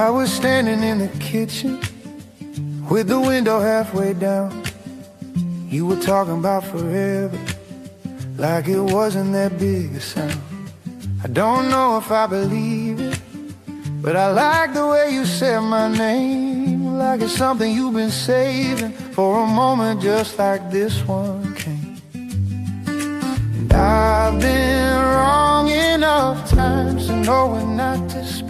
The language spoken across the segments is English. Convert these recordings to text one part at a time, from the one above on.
I was standing in the kitchen with the window halfway down. You were talking about forever, like it wasn't that big a sound. I don't know if I believe it, but I like the way you said my name, like it's something you've been saving for a moment just like this one came. And I've been wrong enough times to know when not to speak.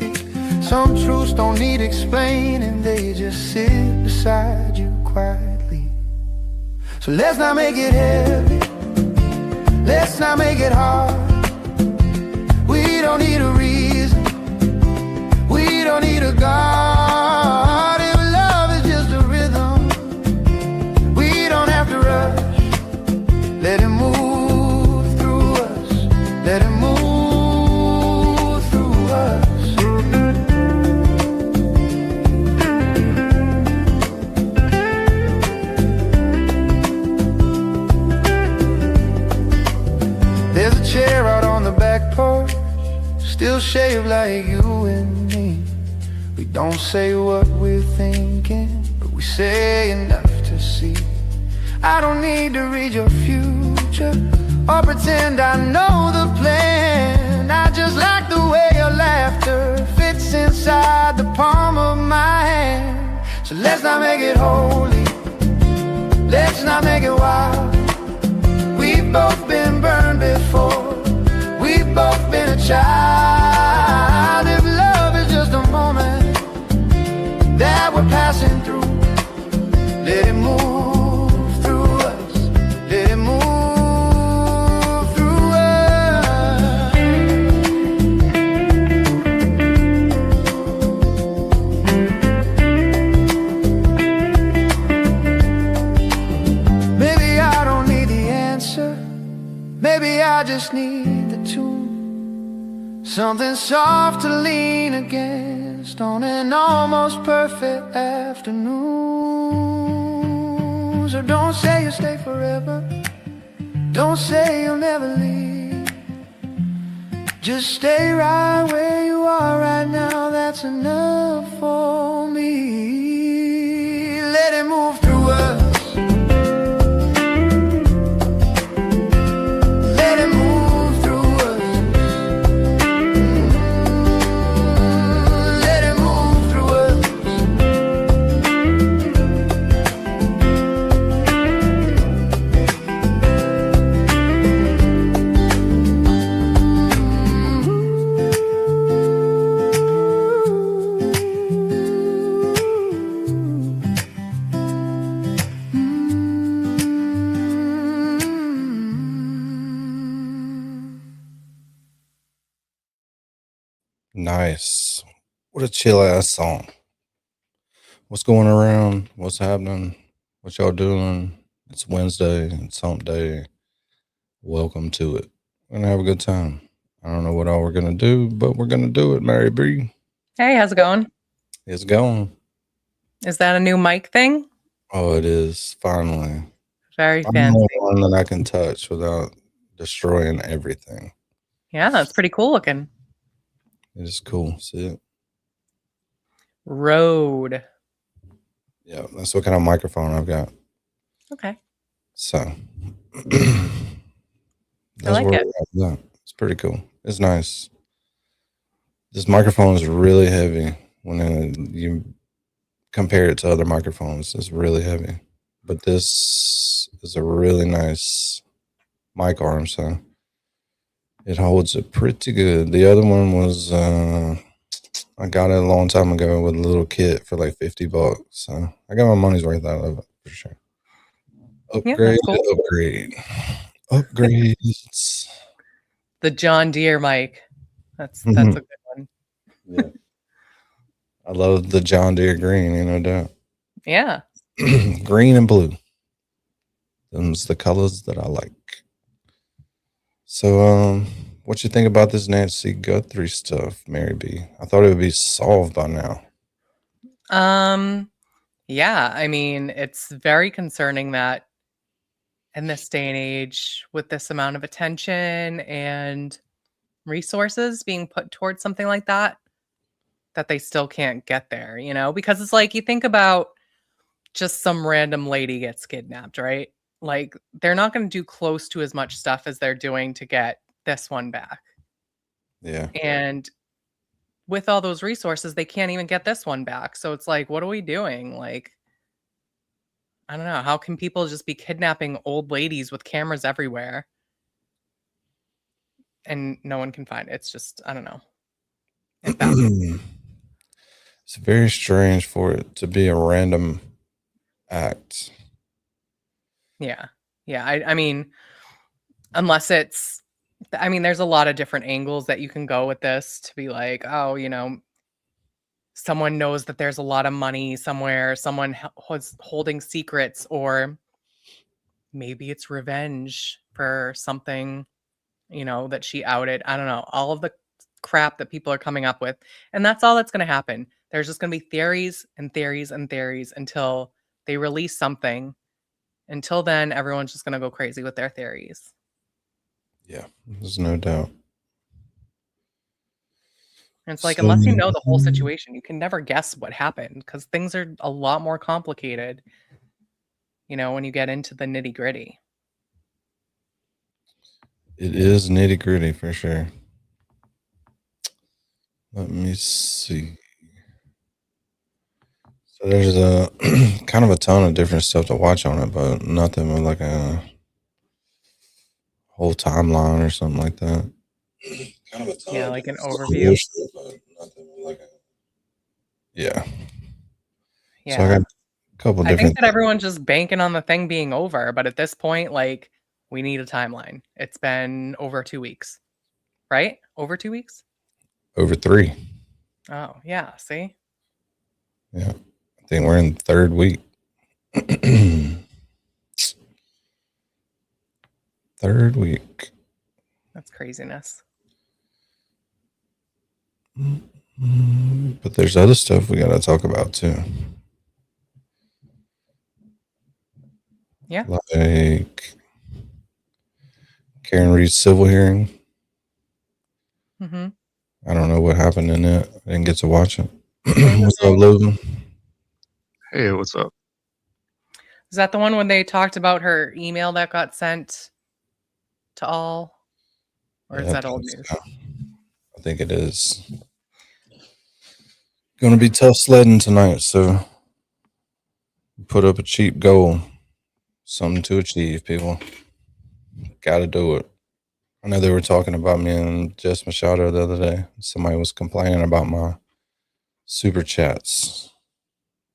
Some truths don't need explaining, they just sit beside you quietly. So let's not make it heavy, let's not make it hard. We don't need a reason, we don't need a God. If love is just a rhythm, we don't have to rush. Let it move through us, let it move through us. There's a chair out on the back porch, still shaved like you and me. We don't say what we're thinking, but we say enough to see. I don't need to read your future or pretend I know the plan. I just like the way your laughter fits inside the palm of my hand. So let's not make it holy, let's not make it wild. We've both been burned before, we've both been a child. If love is just a moment that we're passing through, let it move through us, let it move through us. Maybe I don't need the answer, maybe I just need the tune, something soft to lean against on an almost perfect afternoon. So don't say you'll stay forever, don't say you'll never leave. Just stay right where you are right now, that's enough for me. Let it move through us, let it move through us. Let it move through us. Nice. What a chill ass song. What's going around? What's happening? What y'all doing? It's Wednesday. It's hump day. Welcome to it. We're gonna have a good time. I don't know what all we're gonna do, but we're gonna do it. Mary Bree, Hey, how's it going? it's going. Is that a new mic thing? Oh, it is finally. Very Finally fancy. one that I can touch without destroying everything. Yeah, that's pretty cool looking. It is cool. See it? Rode. Yeah, that's what kind of microphone I've got. Okay. So I that's like where it. we're at. It's pretty cool. It's nice. This microphone is really heavy when you compare it to other microphones. It's really heavy, but this is a really nice mic arm, so it holds it pretty good. The other one was I got it a long time ago with a little kit for like $50, so I got my money's worth out of it for sure. Yeah, Upgrade, that's cool. upgrades. The John Deere mic. That's a Mhm. good one. Yeah, I love the John Deere green, no doubt. Yeah. Green and blue. Them's the colors that I like. So, what you think about this Nancy Guthrie stuff, Mary B? I thought it would be solved by now. Yeah, I mean, it's very concerning that in this day and age, with this amount of attention and resources being put towards something like that that they still can't get there, you know? Because it's like you think about just some random lady gets kidnapped, right? Like they're not going to do close to as much stuff as they're doing to get this one back. Yeah. And with all those resources, they can't even get this one back. So it's like, what are we doing? Like, I don't know. How can people just be kidnapping old ladies with cameras everywhere and no one can find it? It's just, I don't know. It baffles. It's very strange for it to be a random act. Yeah. Yeah. I mean, unless it's, I mean, there's a lot of different angles that you can go with this to be like, oh, you know, someone knows that there's a lot of money somewhere, someone was holding secrets, or maybe it's revenge for something, you know, that she outed. I don't know. All of the crap that people are coming up with. And that's all that's going to happen. There's just going to be theories and theories and theories until they release something. Until then, everyone's just going to go crazy with their theories. Yeah, there's no doubt. And it's like, unless you know the whole situation, you can never guess what happened because things are a lot more complicated, you know, when you get into the nitty gritty. It is nitty gritty for sure. Let me see. So there's a kind of a ton of different stuff to watch on it, but nothing with like a whole timeline or something like that. Kind of a ton. Yeah, like an overview. But nothing with like a, yeah. Yeah. So I got a couple I different. think that everyone's just banking on the thing being over, but at this point, like, we need a timeline. It's been over 2 weeks, right? Over 2 weeks? Over 3. Oh, yeah. See? Yeah. I think we're in the 3rd week. 3rd week. That's craziness. But there's other stuff we got to talk about too. Yeah. Like Karen Reed's civil hearing. Mm-hmm. I don't know what happened in it. I didn't get to watch it. What's up, Logan? Hey, what's up? Is that the one when they talked about her email that got sent to all? Or Yeah, is that old news? I think it is. Going to be tough sledding tonight, so put up a cheap goal. Something to achieve, people. Got to do it. I know they were talking about me and Jess Machado the other day. Somebody was complaining about my super chats,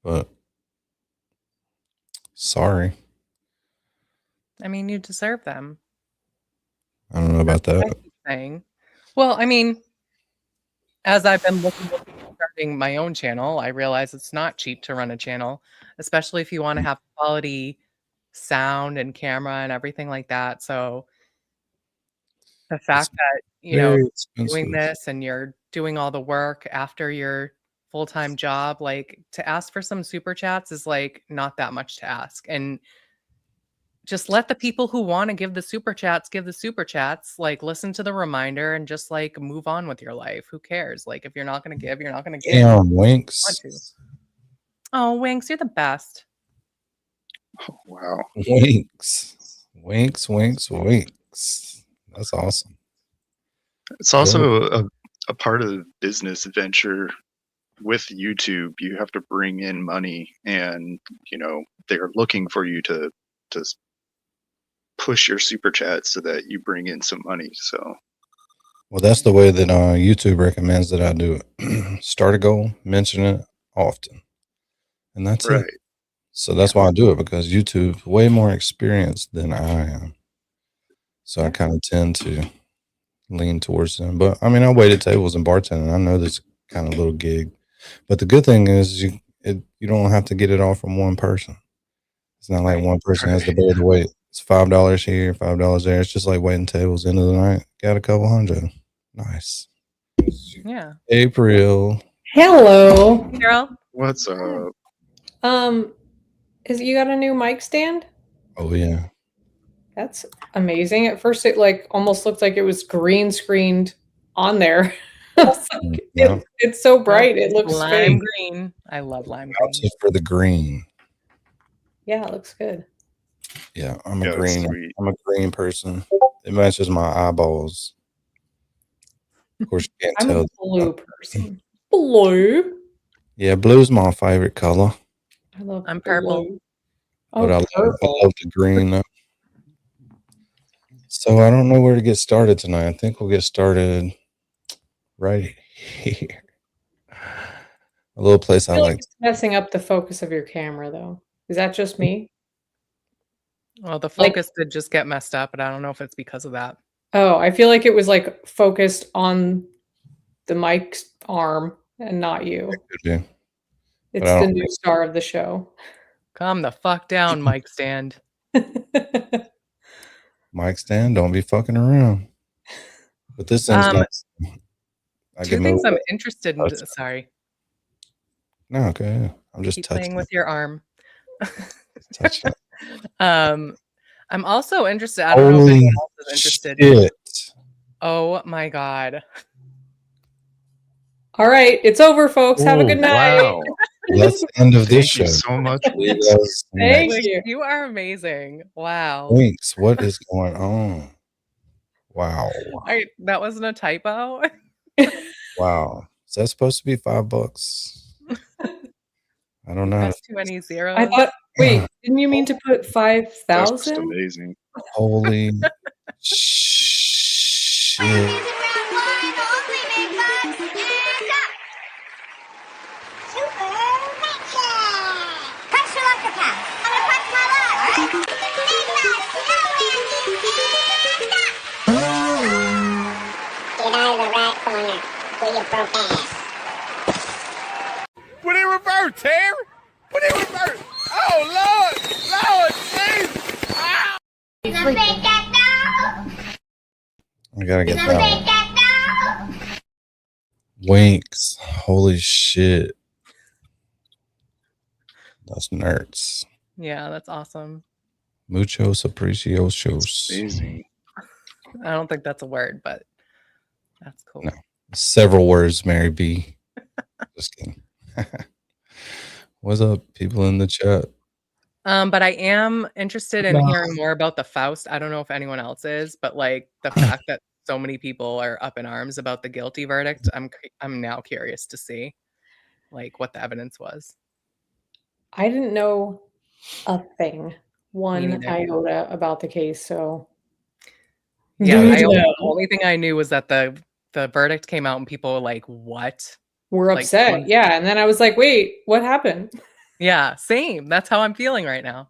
but sorry. I mean, you deserve them. I don't know about that. Saying. Well, I mean, as I've been looking at starting my own channel, I realize it's not cheap to run a channel, especially if you want to have quality sound and camera and everything like that. So the fact that, you know, doing this and you're doing all the work after your full-time job, like to ask for some super chats is like not that much to ask. And just let the people who want to give the super chats give the super chats, like listen to the reminder and just like move on with your life. Who cares? Like if you're not going to give, you're not going to give. Damn, Winks. Oh, Winks, you're the best. Oh, wow. Winks. That's awesome. It's also a part of the business venture with YouTube. You have to bring in money, and you know they're looking for you to push your super chat so that you bring in some money. So, well, that's the way that YouTube recommends that I do it. Start a goal, mention it often, and that's right. it. So that's why I do it, because YouTube's way more experienced than I am. So I kind of tend to lean towards them. But I mean, I waited tables and bartending. I know this kind of little gig, but the good thing is you don't have to get it all from one person. It's not like one person has to bear the weight. It's $5 here, $5 there. It's just like waiting tables. End of the night, got a couple hundred. Nice. Yeah. April. Hello. Girl. What's up? Is you got a new mic stand? Oh yeah. That's amazing. At first it like almost looked like it was green screened on there. I was like, Yeah. It's so bright. Nope, It looks lime fake. green. I love lime Vouches green. for the green. Yeah, it looks good. Yeah, I'm a Yeah, it's green. sweet. I'm a green person. It matches my eyeballs. Of course, you can't I'm tell. a blue person. Blue. Yeah, blue's my favorite color, I love I'm purple. blue. but Oh, I purple. love the green. So I don't know where to get started tonight. I think we'll get started right here. A little place I I feel like like. it's messing up the focus of your camera, though. Is that just me? Well, the Like- focus did just get messed up, but I don't know if it's because of that. Oh, I feel like it was like focused on the mic's arm and not you. Could be. It's I the don't new star of the show. Calm the fuck down, mic stand. Mic stand. Don't be fucking around. But this thing's nice. I Two can things move I'm it. interested in. Touch. Sorry. No, okay. I'm just Keep touching. playing with your arm. Touching. I'm also interested. I don't know if anyone else is interested. Shit. Oh my god. All right, it's over, folks. Have a good night. Wow. That's the end of this Thank you show. so much. See you guys Thank next. you. You are amazing. Wow. Winks, what is going on? Wow. That wasn't a typo. Wow. Is that supposed to be $5? I don't know. That's too many zeros. I thought, wait, didn't you mean to put That's just 5,000? amazing. Holy shit. Put in reverse, Terry. Put in reverse. Oh, Lord. Lord, Jesus. Ow. I gotta get that one. Winks. Holy shit. That's nerds. Yeah, that's awesome. Muchos apreciosos. Amazing. I don't think that's a word, but that's cool. No. Several words, Mary B. Just kidding. What's up, people in the chat? But I am interested in hearing more about the Faust. I don't know if anyone else is, but like the fact that so many people are up in arms about the guilty verdict, I'm now curious to see like what the evidence was. I didn't know a thing, one neither. iota about the case, so Yeah, Dude, the only thing I knew was that the verdict came out and people were like, "What?" we're Like, upset. Yeah, and then I was like, "Wait, what happened?" Yeah, same. That's how I'm feeling right now.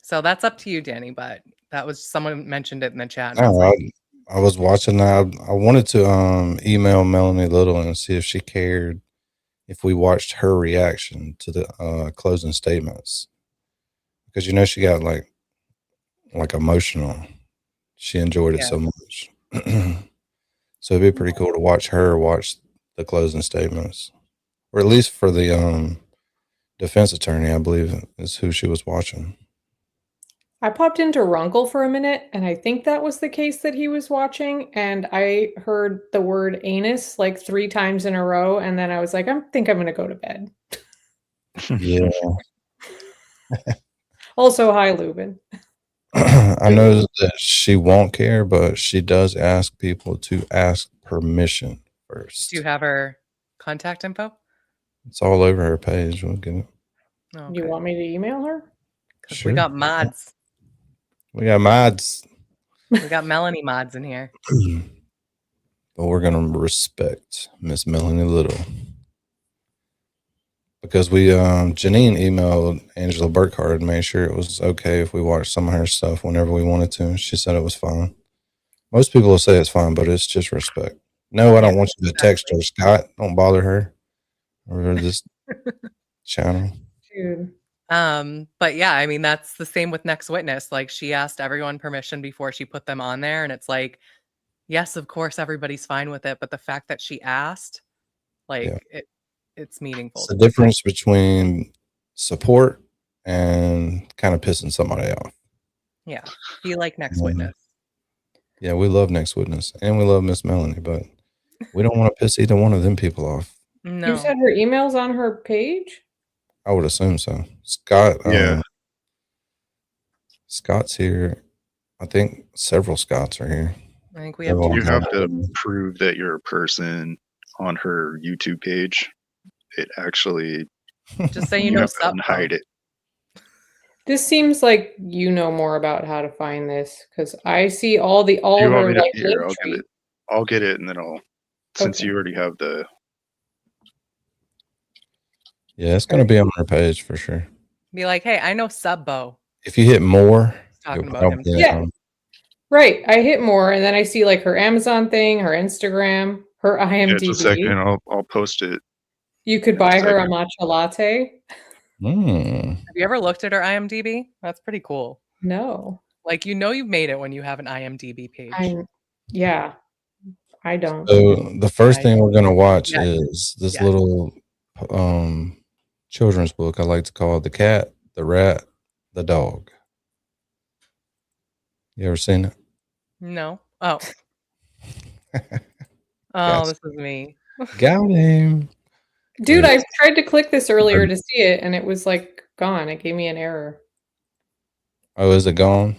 So that's up to you, Danny. But that was someone mentioned it in the chat. And I was No, like, I was watching that. I wanted to email Melanie Little and see if she cared if we watched her reaction to the closing statements, because you know she got like emotional. She enjoyed it so much. So it'd be pretty cool to watch her watch the closing statements, or at least for the defense attorney, I believe is who she was watching. I popped into Runkle for a minute, and I think that was the case that he was watching, and I heard the word anus like 3 times in a row, and then I was like, I think I'm going to go to bed. Yeah. Also, hi, Lubin. I know that she won't care, but she does ask people to ask permission first. do you have her contact info? It's all over her page. We'll get it. Oh, You want me to email her? Because Sure. we got mods. We got mods. We got Melanie mods in here. But we're going to respect Miss Melanie Little. Because we, Janine emailed Angela Burkhart and made sure it was okay if we watched some of her stuff whenever we wanted to. She said it was fine. Most people will say it's fine, but it's just respect. No, I don't want you to text her, Scott. Don't bother her or this channel. Dude. But yeah, I mean, that's the same with Next Witness. Like, she asked everyone permission before she put them on there. And it's like, yes, of course, everybody's fine with it. But the fact that she asked, like, it's meaningful. It's the difference between support and kind of pissing somebody off. Yeah. Be like Next Witness. Yeah, we love Next Witness and we love Miss Melanie, but We don't want to piss either one of them people off. You No. said her email's on her page? I would assume so. Scott, Yeah. Scott's here. I think several Scotts are here. I think we have Everyone- You have to prove that you're a person on her YouTube page. It actually, Just say you you know have to sub. unhide it. This seems like you know more about how to find this because I see all Do you want her me to, like here, link I'll get tree. it. I'll get it, and then since Okay. you already have the, Yeah, it's going to be on our page for sure. Be like, hey, I know Subbo. If you hit more, Talking you'll about him. probably, Yeah. Right. I hit more and then I see like her Amazon thing, her Instagram, her yeah, IMDb. just a second, I'll post it. You could buy her a matcha latte. Mm. Have you ever looked at her IMDb? That's pretty cool. No. Like, you know you've made it when you have an IMDb page. Yeah. I don't. So the first thing we're going to watch Yeah. is this Yeah. little children's book I like to call The Cat, the Rat, the Dog. You ever seen it? No. Oh. Gotcha. This is me. Got him. Dude, Wait. I tried to click this earlier to see it and it was like gone. It gave me an error. Oh, is it gone?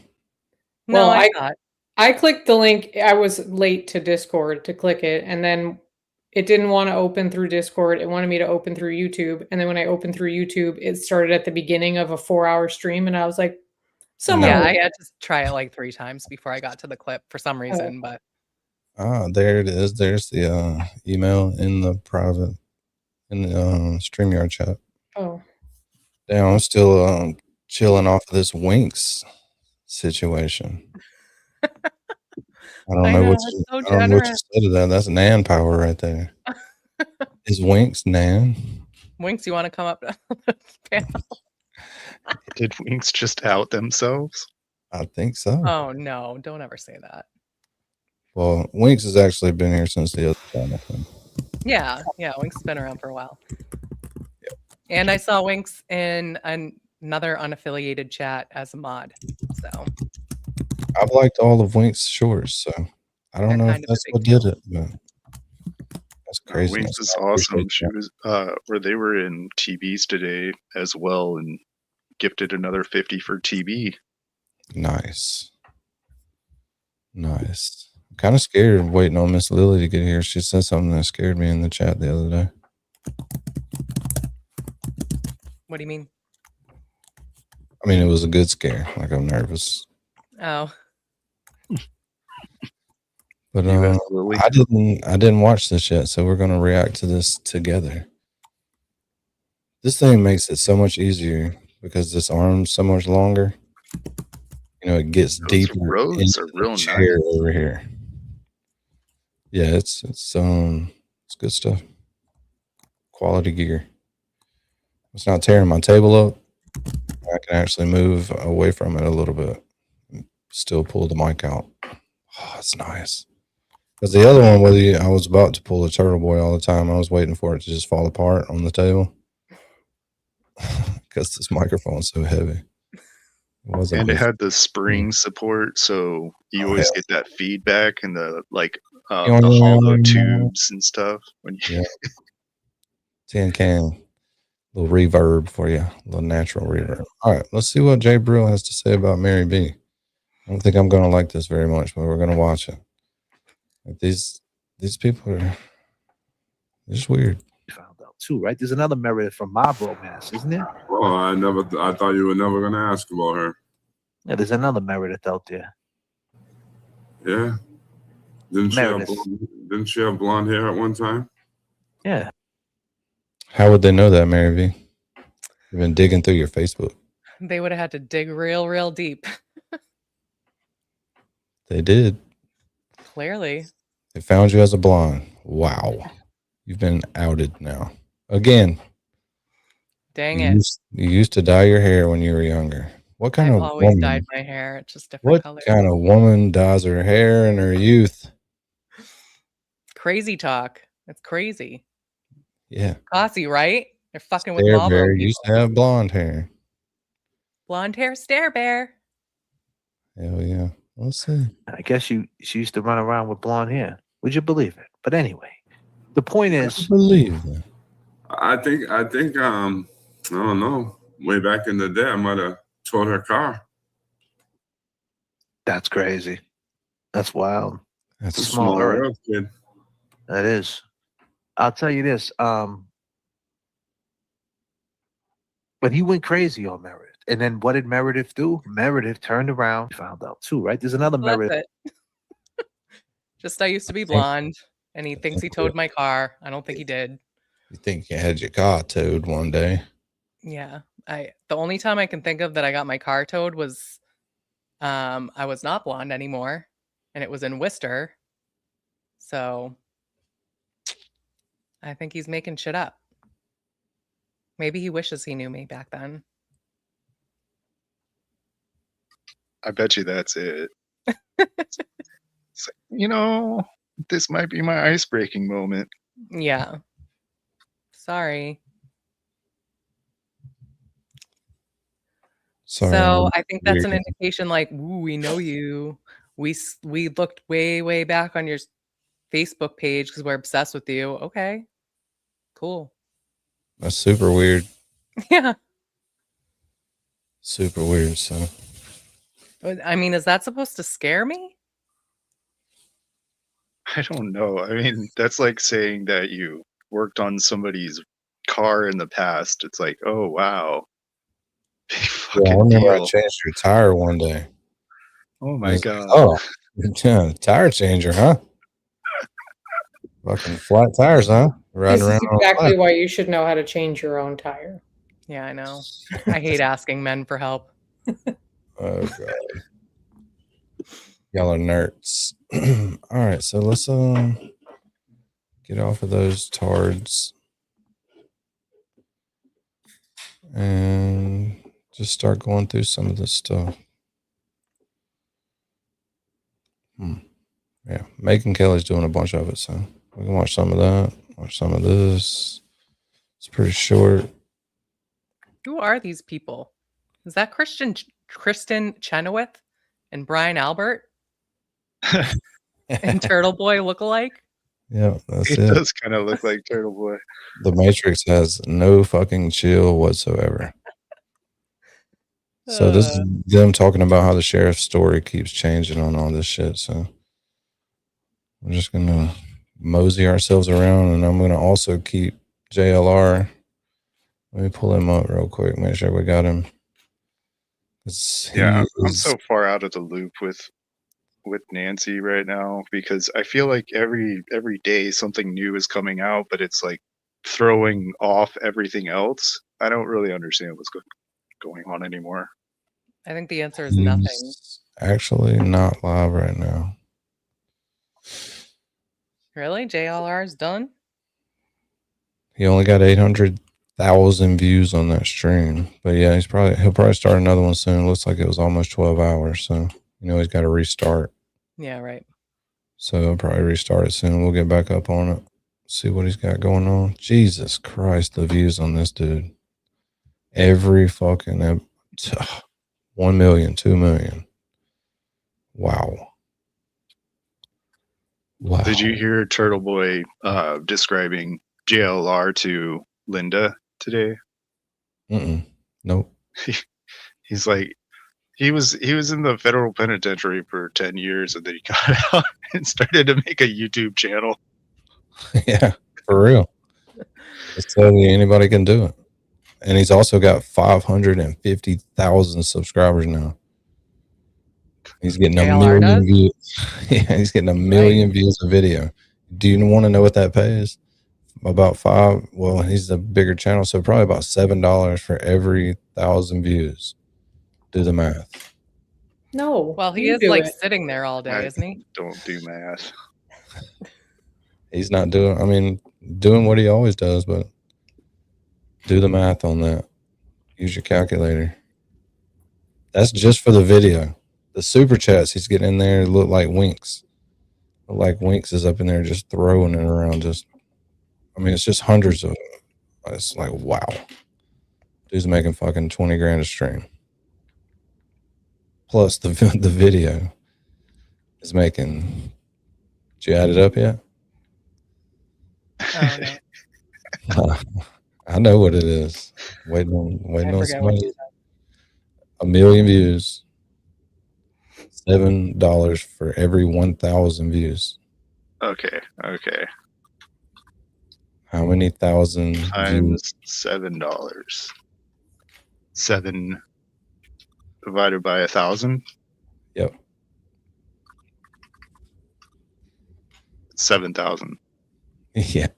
No, Well, I thought. I clicked the link. I was late to Discord to click it, and then it didn't want to open through Discord. It wanted me to open through YouTube, and then when I opened through YouTube, it started at the beginning of a 4-hour stream, and I was like, "Someone." Yeah, No. I had to try it like 3 times before I got to the clip for some reason, but Ah, there it is. There's the email in the private, in the StreamYard chat. Oh, Damn, I'm still chilling off of this Winks situation. I don't I know know, what it's you, so I don't know what you generous. said to that. That's Nan power right there. Is Winks Nan? Winks, you want to come up to the panel? Did Winks just out themselves? I think so. Oh no, don't ever say that. Well, Winks has actually been here since the other time, I think. Yeah, Winks has been around for a while. And I saw Winks in another unaffiliated chat as a mod. So I've liked all of Winks' shorts, so I don't They're know if kind of a that's big what did it, but that's crazy. Winks is awesome. She was where they were in TBs today as well, and gifted another 50 for TB. Nice. I'm kind of scared of waiting on Miss Lily to get here. She said something that scared me in the chat the other day. what do you mean? I mean, it was a good scare. Like, I'm nervous. Oh, But You asked Lily? I didn't watch this yet, so we're gonna react to this together. This thing makes it so much easier because this arm's so much longer. You know, it gets Those deeper roads into are the real chair nice. over here. Yeah, it's good stuff. Quality gear. It's not tearing my table up. I can actually move away from it a little bit and still pull the mic out. Oh, it's nice. Because the other one, I was about to pull a Turtle Boy all the time. I was waiting for it to just fall apart on the table. Because this microphone's so heavy. And it had the spring support, so you always get that feedback and the hollow tubes and stuff. When you Tin can. Little reverb for you. A little natural reverb. All right, let's see what Jay Brill has to say about Mary B. I don't think I'm going to like this very much, but we're going to watch it. These people are just weird. Found out too, right? There's another Meredith from Mob Romance, isn't there? Well, I thought you were never gonna ask about her. Yeah, there's another Meredith out there. Yeah. Didn't she have blonde hair at one time? Yeah. How would they know that, Mary V? You've been digging through your Facebook. they would have had to dig real deep. They did. Clearly. They found you as a blonde. Wow. You've been outed now. Again. Dang it. You used to dye your hair when you were younger. What kind I've of always woman? dyed my hair. It's just different colors. What kind of woman dyes her hair in her youth? Crazy talk. It's crazy. Yeah. Classy, right? They're fucking with Stare Marlboro Bear people. used to have blonde hair. Blonde hair stare bear. Hell yeah. Let's see. I guess she used to run around with blonde hair. Would you believe it? But anyway, the point I is, believe that. I think I don't know. Way back in the day, I might have towed her car. that's crazy. That's wild. That's It's a small world. world, kid. That is. I'll tell you this. But he went crazy on Meredith. And then what did Meredith do? Meredith turned around, found out too, right? There's another Well, Meredith. that's it. Just I used to be blonde, and he thinks he towed my car. I don't think he did. You think you had your car towed one day? Yeah, the only time I can think of that I got my car towed was, I was not blonde anymore, and it was in Worcester. So I think he's making shit up. Maybe he wishes he knew me back then. I bet you that's it. It's like, you know, this might be my ice-breaking moment. Yeah. Sorry. Sorry, So man. I think that's an indication like, ooh, we know you. We looked way back on your Facebook page because we're obsessed with you. Okay. Cool. That's super weird. Yeah. Super weird. So I mean, is that supposed to scare me? I don't know. I mean, that's like saying that you worked on somebody's car in the past. It's like, oh wow, big yeah, I fucking remember I deal. changed your tire one day. Oh my god. Oh, yeah, tire changer, huh? Fucking flat tires, huh? Riding This around is on exactly flat. why you should know how to change your own tire. Yeah, I know. I hate asking men for help. Oh god. Y'all are nerds. All right, so let's get off of those tards and just start going through some of this stuff. Yeah, Megan Kelly's doing a bunch of it, so we can watch some of that, watch some of this. It's pretty short. Who are these people? Is that Kristen Chenoweth and Brian Albert and Turtle Boy look-alike? Yeah, that's It it. does kind of look like Turtle Boy. The Matrix has no fucking chill whatsoever. So this is them talking about how the sheriff's story keeps changing on all this shit. So we're just gonna mosey ourselves around, and I'm gonna also keep JLR. Let me pull him up real quick. Make sure we got him. Yeah, I'm so far out of the loop with Nancy right now because I feel like every day something new is coming out, but it's like throwing off everything else. I don't really understand what's going on anymore. I think the answer is nothing. He's actually not live right now. Really? JLR's done? He only got 800,000 views on that stream. But yeah, he'll probably start another one soon. Looks like it was almost 12 hours. So, he's got to restart. Yeah, right. So he'll probably restart it soon. We'll get back up on it. See what he's got going on. Jesus Christ, the views on this dude. Every fucking 1 million, 2 million. Wow. Did you hear Turtle Boy describing JLR to Linda today? Nope. He's like, he was in the federal penitentiary for 10 years, and then he got out and started to make a YouTube channel. Yeah, for real. Just telling you, anybody can do it. And he's also got 550,000 subscribers now. He's getting a million views. Yeah, he's getting a million views a video. Do you want to know what that pays? About $5. Well, he's a bigger channel, so probably about $7 for every 1,000 views. Do the math. No. Well, he is like sitting there all day, isn't he? Don't do math. He's not doing what he always does, but do the math on that. Use your calculator. That's just for the video. The super chats he's getting in there look like Winks. Like Winks is up in there just throwing it around. It's just hundreds of them. It's like, wow. Dude's making fucking 20 grand a stream. Plus the video is making. Did you add it up yet? Oh no, I know what it is. Waiting I on forget what somebody. you said. 1,000,000 views. $7 for every 1,000 views. Okay. How many thousand views? Times $7. 7 divided by 1,000. Yep. 7,000. Yeah.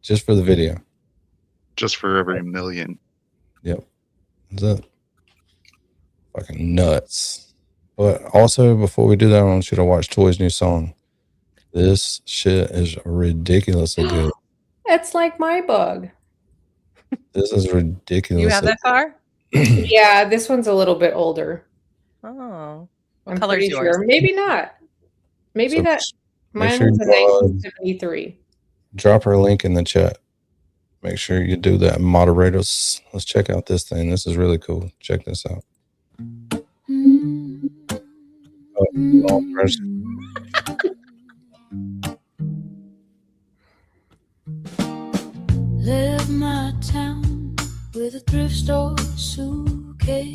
Just for the video. Just for every million. Yep. That's it. Fucking nuts. But also, before we do that, I want you to watch Toy's new song. This shit is ridiculously good. It's like my bug. This is ridiculous. You have that car? Yeah, this one's a little bit older. Oh, what I'm color's pretty yours? sure. Maybe not. Maybe So that make mine sure was a you 1973. drop her link in the chat. Make sure you do that. Moderators, let's check out this thing. This is really cool. Check this out. Oh, wrong person. Left my town with a thrift store suitcase,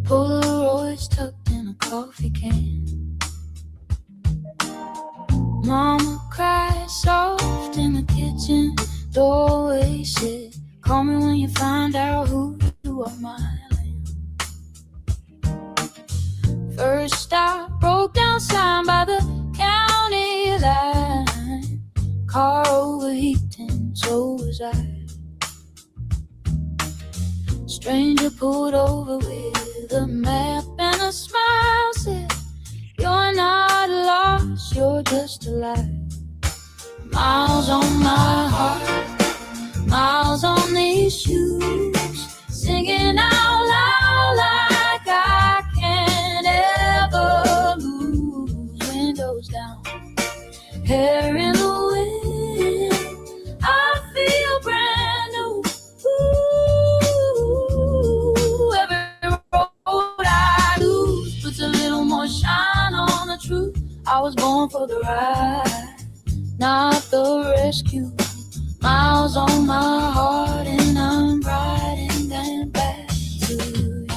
Polaroids tucked in a coffee can. Mama cried soft in the kitchen doorway, said, call me when you find out who you are, my land. First I broke down sign by the county line, car overheated and so was I. Stranger pulled over with a map and a smile, said, you're not lost, you're just alive. Miles on my heart, miles on these shoes, singing out loud like I can't ever lose. Windows down, hair in the wind, I feel brand new. Ooh, every road I lose puts a little more shine on the truth. I was born for the ride, not the rescue. Miles on my heart and I'm riding them back to you.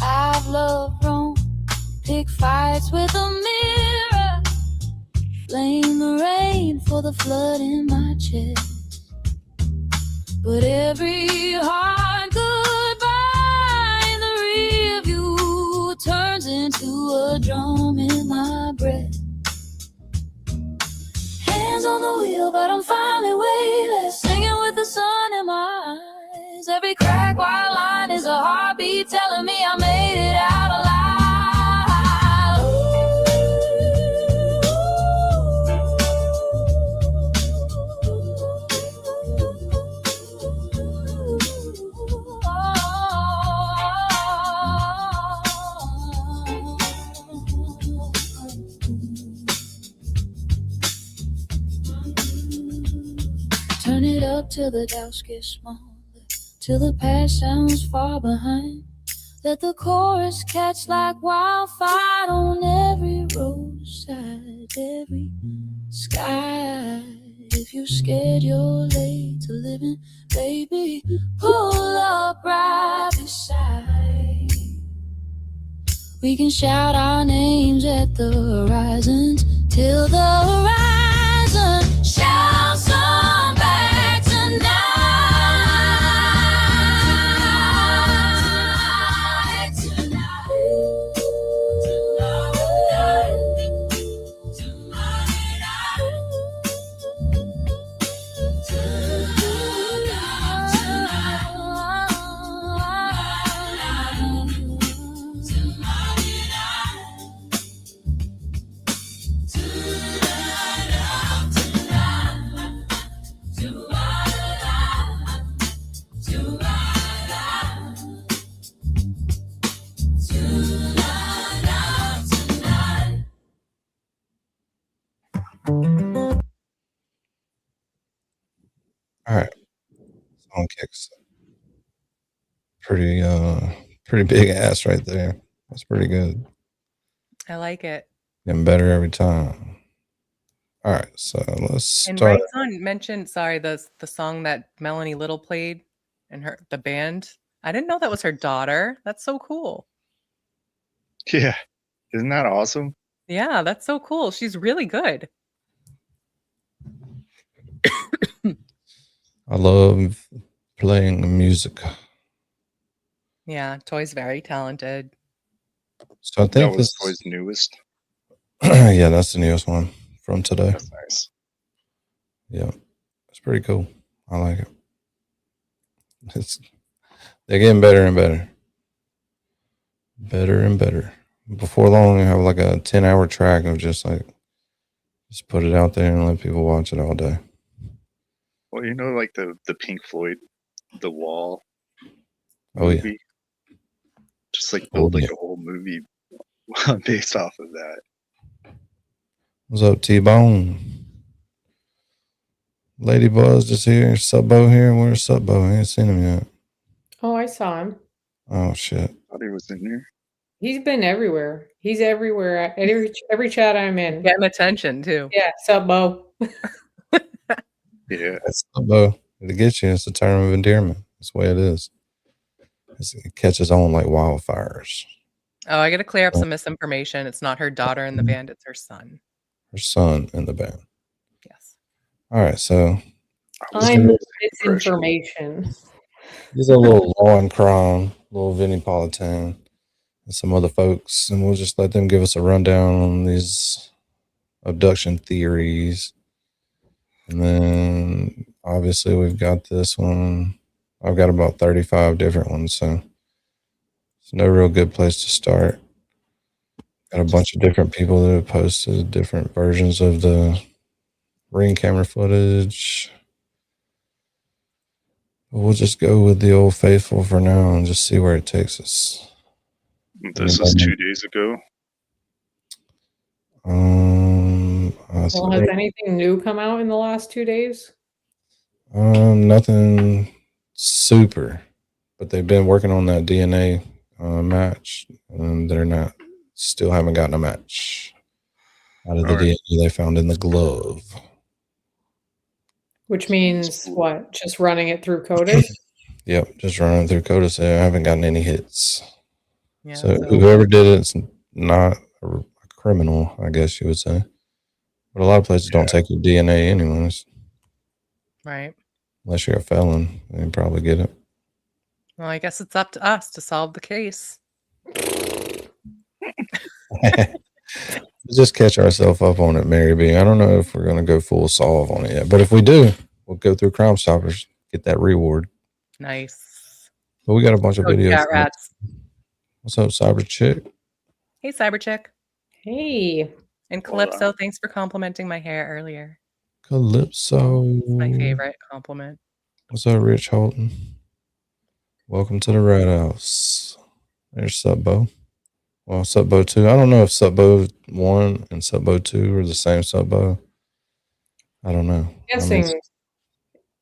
I've loved Rome, pick fights with a mirror, blame the rain for the flood in my chest. But every hard goodbye in the rear view turns into a drum in my breath. Hands on the wheel, but I'm finally weightless, singing with the sun in my eyes. Every crack white line is a heartbeat telling me I made it out alive. Turn it up till the doubts get smaller, till the past sounds far behind. Let the chorus catch like wildfire on every roadside, every sky. If you're scared you're late to living, baby, pull up right beside. We can shout our names at the horizons till the horizon shouts on back tonight. All right. Song kicks. Pretty big ass right there. That's pretty good. I like it. Getting better every time. All right, so let's And start. Right Son mentioned, sorry, the song that Melanie Little played and the band. I didn't know that was her daughter. That's so cool. Yeah. Isn't that awesome? Yeah, that's so cool. She's really good. I love playing music. Yeah, Toy's very talented. So I That think was this. Toy's newest. Yeah, that's the newest one from today. That's nice. Yeah, it's pretty cool. I like it. They're getting better and better. Better and better. Before long, I have like a 10-hour track of just put it out there and let people watch it all day. Well, you know, like the Pink Floyd, The Wall movie. movie? Just like build like a whole movie based off of that. What's up, T-Bone? Lady Buzz is here. Subbo here. Where's Subbo? I ain't seen him yet. Oh, I saw him. Oh, shit. I thought he was in there. He's been everywhere. He's everywhere. At every chat I'm in. Getting attention, too. Yeah, Subbo. Yeah. That's Subbo. To get you, it's a term of endearment. That's the way it is. It catches on like wildfires. Oh, I got to clear up some misinformation. It's not her daughter in the band. It's her son. Her son in the band. Yes. All right, so I'm misinformation. He's a little law and crime, little Vinnie Politan, and some other folks, and we'll just let them give us a rundown on these abduction theories. And then obviously we've got this one. I've got about 35 different ones, so it's no real good place to start. Got a bunch of different people that have posted different versions of the ring camera footage. But we'll just go with the old faithful for now and just see where it takes us. This was 2 days ago. Well, has anything new come out in the last 2 days? Nothing super, but they've been working on that DNA match, and they're still haven't gotten a match out of the DNA they found in the glove. Which means what? Just running it through CODIS? Yep, just running through CODIS. I haven't gotten any hits. Yeah, so whoever did it's not a criminal, I guess you would say. But a lot of places don't take your DNA anyways. Right. Unless you're a felon, you probably get it. Well, I guess it's up to us to solve the case. Just catch ourselves up on it, Mary B. I don't know if we're going to go full solve on it yet, but if we do, we'll go through Crime Stoppers, get that reward. Nice. But we got a bunch of videos. ChatRats. What's up, Cyber Chick? Hey, Cyber Chick. Hey. And Calypso, thanks for complimenting my hair earlier. Calypso. It's my favorite compliment. What's up, Rich Holton? Welcome to the Red House. There's Subbo. Well, Subbo 2. I don't know if Subbo 1 and Subbo 2 are the same Subbo. I don't know. I'm guessing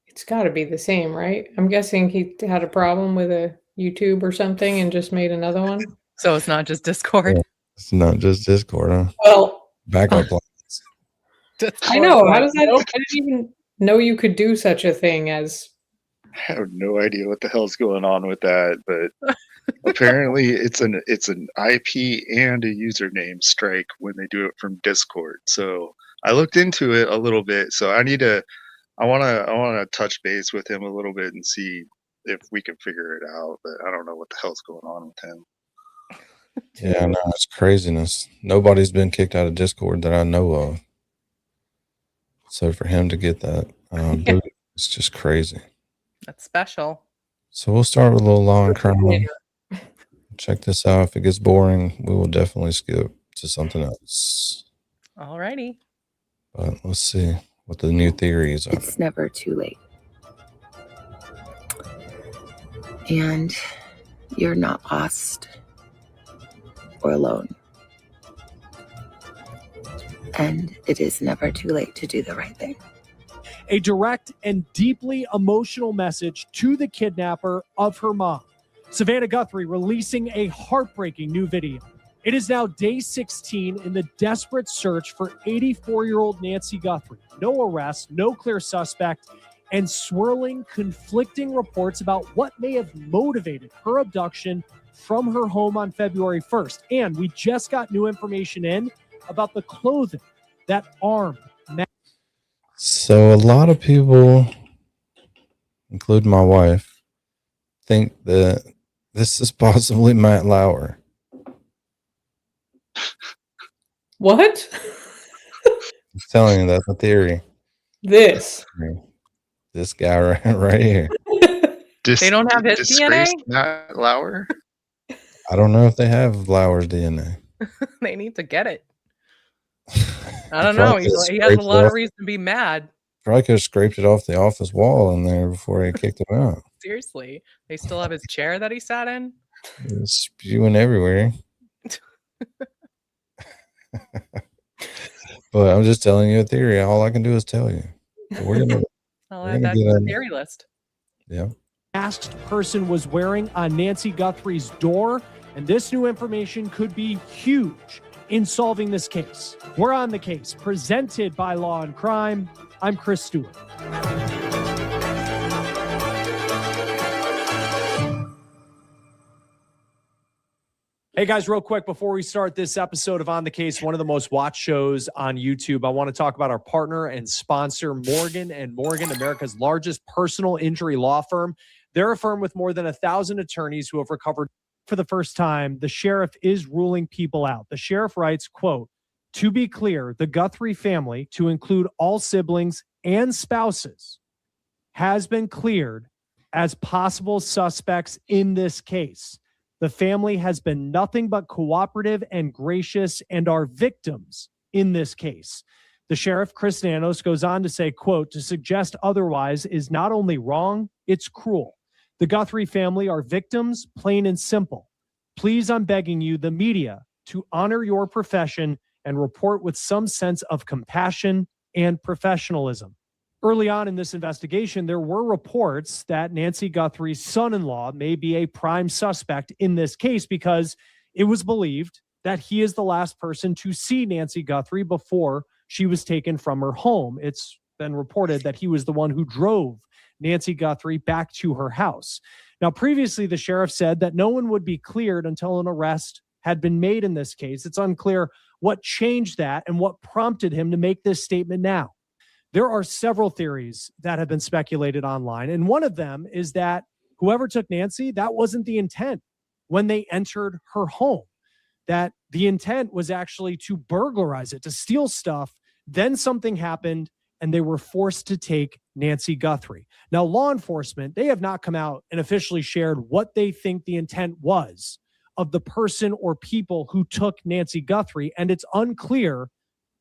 it's got to be the same, right? I'm guessing he had a problem with a YouTube or something and just made another one. So it's not just Discord. Yeah, it's not just Discord, huh? Well, backup plans. I know. How does that? I didn't even know you could do such a thing as. I have no idea what the hell's going on with that, but apparently it's an IP and a username strike when they do it from Discord. So I looked into it a little bit. So I want to touch base with him a little bit and see if we can figure it out. But I don't know what the hell's going on with him. Yeah, no, it's craziness. Nobody's been kicked out of Discord that I know of. So for him to get that, it's just crazy. That's special. So we'll start with a little law and crime. Check this out. If it gets boring, we will definitely skip to something else. Alrighty. But let's see what the new theories are. It's never too late. And you're not lost or alone. And it is never too late to do the right thing. A direct and deeply emotional message to the kidnapper of her mom. Savannah Guthrie releasing a heartbreaking new video. It is now day 16 in the desperate search for 84-year-old Nancy Guthrie. No arrest, no clear suspect, and swirling, conflicting reports about what may have motivated her abduction from her home on February 1st. And we just got new information in about the clothing that armed. So a lot of people, including my wife, think that this is possibly Matt Lauer. What? I'm telling you, that's a theory. This guy right here. They don't have his disgraced DNA? Matt Lauer? I don't know if they have Lauer's DNA. They need to get it. I don't know. He has a lot of reason to be mad. Probably could have scraped it off the office wall in there before he kicked him out. Seriously. They still have his chair that he sat in? It's spewing everywhere. But I'm just telling you a theory. All I can do is tell you. I'll add that to the theory list. Yeah. Masked person was wearing on Nancy Guthrie's door, and this new information could be huge in solving this case. We're on the case, presented by Law and Crime. I'm Chris Stewart. Hey guys, real quick before we start this episode of On the Case, one of the most watched shows on YouTube, I want to talk about our partner and sponsor, Morgan & Morgan, America's largest personal injury law firm. They're a firm with more than 1,000 attorneys who have recovered. For the first time, the sheriff is ruling people out. The sheriff writes, quote, "To be clear, the Guthrie family, to include all siblings and spouses, has been cleared as possible suspects in this case. The family has been nothing but cooperative and gracious and are victims in this case." The sheriff, Chris Nanos, goes on to say, quote, "To suggest otherwise is not only wrong, it's cruel. The Guthrie family are victims, plain and simple. Please, I'm begging you, the media, to honor your profession and report with some sense of compassion and professionalism." Early on in this investigation, there were reports that Nancy Guthrie's son-in-law may be a prime suspect in this case because it was believed that he is the last person to see Nancy Guthrie before she was taken from her home. It's been reported that he was the one who drove Nancy Guthrie back to her house. Now, previously, the sheriff said that no one would be cleared until an arrest had been made in this case. It's unclear what changed that and what prompted him to make this statement now. There are several theories that have been speculated online, and one of them is that whoever took Nancy, that wasn't the intent when they entered her home, that the intent was actually to burglarize it, to steal stuff. Then something happened, and they were forced to take Nancy Guthrie. Now, law enforcement, they have not come out and officially shared what they think the intent was of the person or people who took Nancy Guthrie, and it's unclear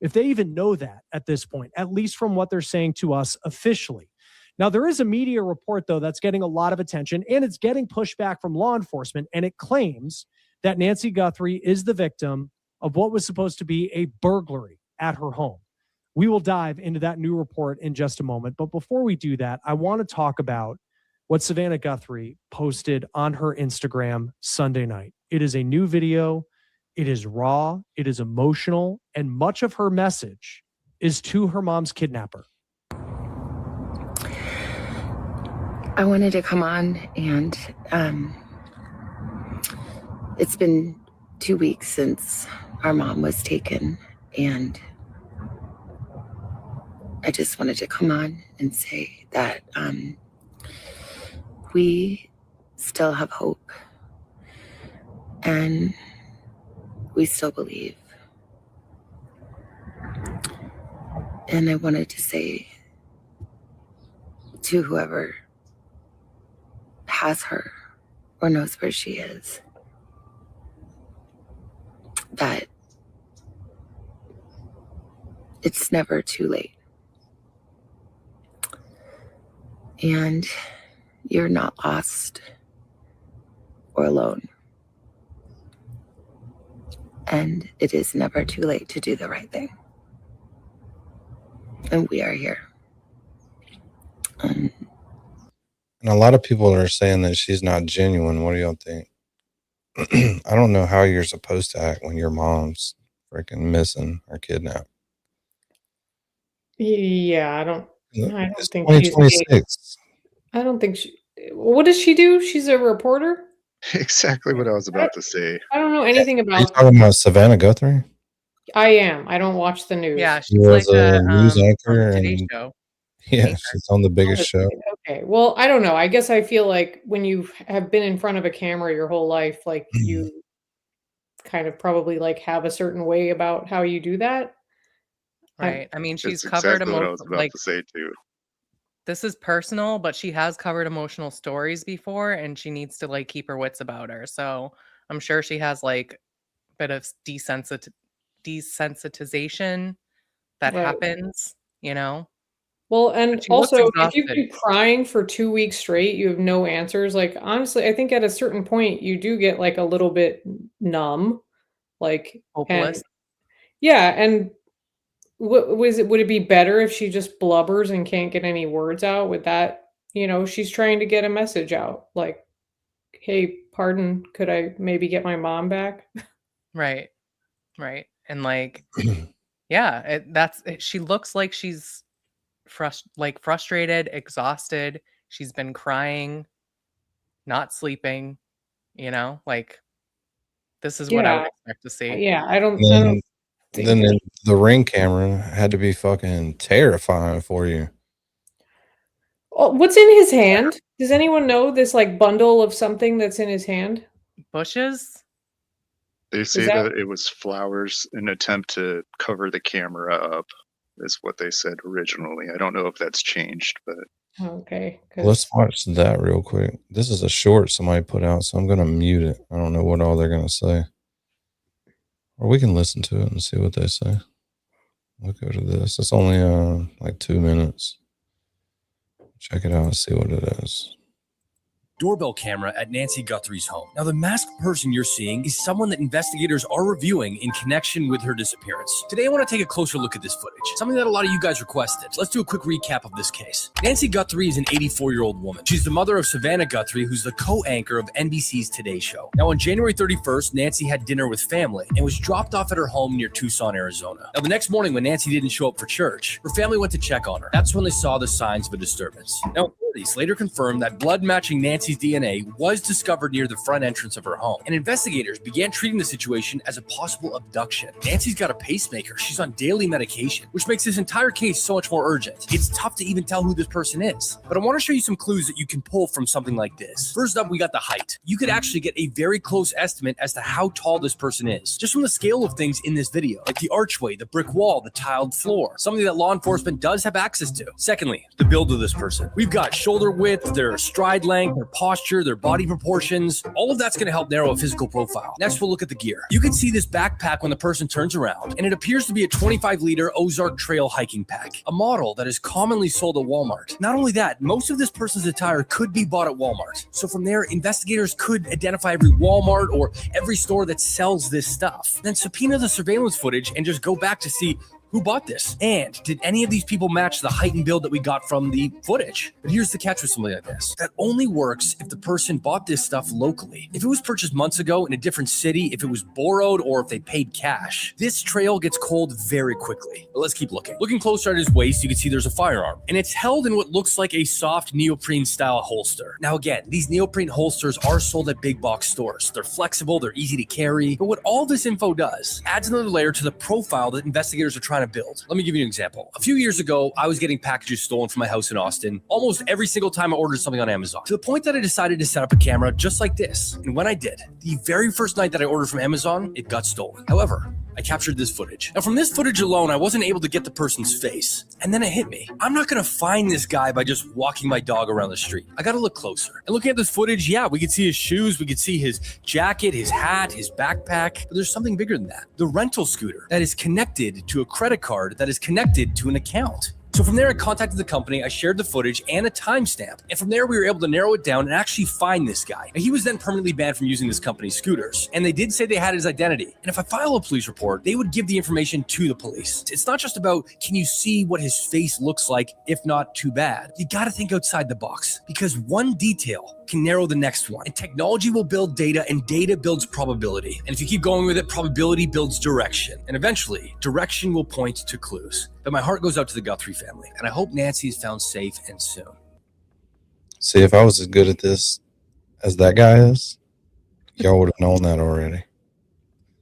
if they even know that at this point, at least from what they're saying to us officially. Now, there is a media report, though, that's getting a lot of attention, and it's getting pushback from law enforcement, and it claims that Nancy Guthrie is the victim of what was supposed to be a burglary at her home. We will dive into that new report in just a moment, but before we do that, I want to talk about what Savannah Guthrie posted on her Instagram Sunday night. It is a new video. It is raw, it is emotional, and much of her message is to her mom's kidnapper. I wanted to come on and it's been 2 weeks since our mom was taken, and I just wanted to come on and say that we still have hope and we still believe. And I wanted to say to whoever has her or knows where she is that it's never too late. And you're not lost or alone. And it is never too late to do the right thing. And we are here. And a lot of people are saying that she's not genuine. What do y'all think? I don't know how you're supposed to act when your mom's freaking missing or kidnapped. Yeah, I don't It's think she's. 2026. I don't think she. What does she do? She's a reporter. Exactly what I was about to say. I don't know anything Are you about. talking about Savannah Guthrie? I am. I don't watch the news. Yeah, She she's like was a news on anchor, the Today and Show. yeah, Anchor. she's on the biggest show. Okay. Well, I don't know. I guess I feel like when you have been in front of a camera your whole life, like you kind of probably like have a certain way about how you do that. Right. I mean, she's That's covered exactly what I was about like to say too. this is personal, but she has covered emotional stories before, and she needs to like keep her wits about her. So I'm sure she has like a bit of desensitization that Right. happens, you know. Well, and But she looks also, if you've exhausted. been crying for 2 weeks straight, you have no answers. Like, honestly, I think at a certain point you do get like a little bit numb, like, and Hopeless. yeah, and what was it? Would it be better if she just blubbers and can't get any words out? With that, she's trying to get a message out, like, "Hey, pardon, could I maybe get my mom back?" Right. Right. And like, yeah, she looks like she's frustrated, exhausted. She's been crying, not sleeping, like this is what I would Yeah, expect to see. yeah. I don't Then, think then there's. the Ring camera had to be fucking terrifying for you. Oh, what's in his hand? Does anyone know this like bundle of something that's in his hand? Bushes? They say that- that it was flowers in an attempt to cover the camera up, is what they said originally. I don't know if that's changed, but Okay. Let's watch that real quick. This is a short somebody put out, so I'm gonna mute it. I don't know what all they're gonna say. Or we can listen to it and see what they say. We'll go to this. It's only like 2 minutes. Check it out and see what it is. Doorbell camera at Nancy Guthrie's home. Now, the masked person you're seeing is someone that investigators are reviewing in connection with her disappearance. Today, I want to take a closer look at this footage, something that a lot of you guys requested. Let's do a quick recap of this case. Nancy Guthrie is an 84-year-old woman. She's the mother of Savannah Guthrie, who's the co-anchor of NBC's Today Show. Now, on January 31st, Nancy had dinner with family and was dropped off at her home near Tucson, Arizona. Now, the next morning when Nancy didn't show up for church, her family went to check on her. That's when they saw the signs of a disturbance. Now, authorities later confirmed that blood matching Nancy's DNA was discovered near the front entrance of her home, and investigators began treating the situation as a possible abduction. Nancy's got a pacemaker. She's on daily medication, which makes this entire case so much more urgent. It's tough to even tell who this person is, but I want to show you some clues that you can pull from something like this. First up, we got the height. You could actually get a very close estimate as to how tall this person is, just from the scale of things in this video, like the archway, the brick wall, the tiled floor, something that law enforcement does have access to. Secondly, the build of this person. We've got shoulder width, their stride length, their posture, their body proportions. All of that's going to help narrow a physical profile. Next, we'll look at the gear. You can see this backpack when the person turns around, and it appears to be a 25-liter Ozark Trail hiking pack, a model that is commonly sold at Walmart. Not only that, most of this person's attire could be bought at Walmart. So from there, investigators could identify every Walmart or every store that sells this stuff. Then subpoena the surveillance footage and just go back to see who bought this? And did any of these people match the height and build that we got from the footage? But here's the catch with something like this. That only works if the person bought this stuff locally. If it was purchased months ago in a different city, if it was borrowed, or if they paid cash, this trail gets cold very quickly. But let's keep looking. Looking closer at his waist, you can see there's a firearm. And it's held in what looks like a soft neoprene style holster. Now again, these neoprene holsters are sold at big box stores. They're flexible, they're easy to carry. But what all this info does adds another layer to the profile that investigators are trying to build. Let me give you an example. A few years ago, I was getting packages stolen from my house in Austin almost every single time I ordered something on Amazon, to the point that I decided to set up a camera just like this. And when I did, the very first night that I ordered from Amazon, it got stolen. However, I captured this footage. Now, from this footage alone, I wasn't able to get the person's face. And then it hit me. I'm not going to find this guy by just walking my dog around the street. I got to look closer. And looking at this footage, yeah, we could see his shoes, we could see his jacket, his hat, his backpack. But there's something bigger than that. The rental scooter that is connected to a credit card that is connected to an account. So from there, I contacted the company, I shared the footage and a timestamp. And from there, we were able to narrow it down and actually find this guy. Now, he was then permanently banned from using this company's scooters. And they did say they had his identity. And if I file a police report, they would give the information to the police. It's not just about, can you see what his face looks like, if not too bad? You got to think outside the box, because one detail can narrow the next one. And technology will build data, and data builds probability. And if you keep going with it, probability builds direction. And eventually, direction will point to clues. But my heart goes out to the Guthrie family, and I hope Nancy is found safe and soon. See, if I was as good at this as that guy is, y'all would have known that already.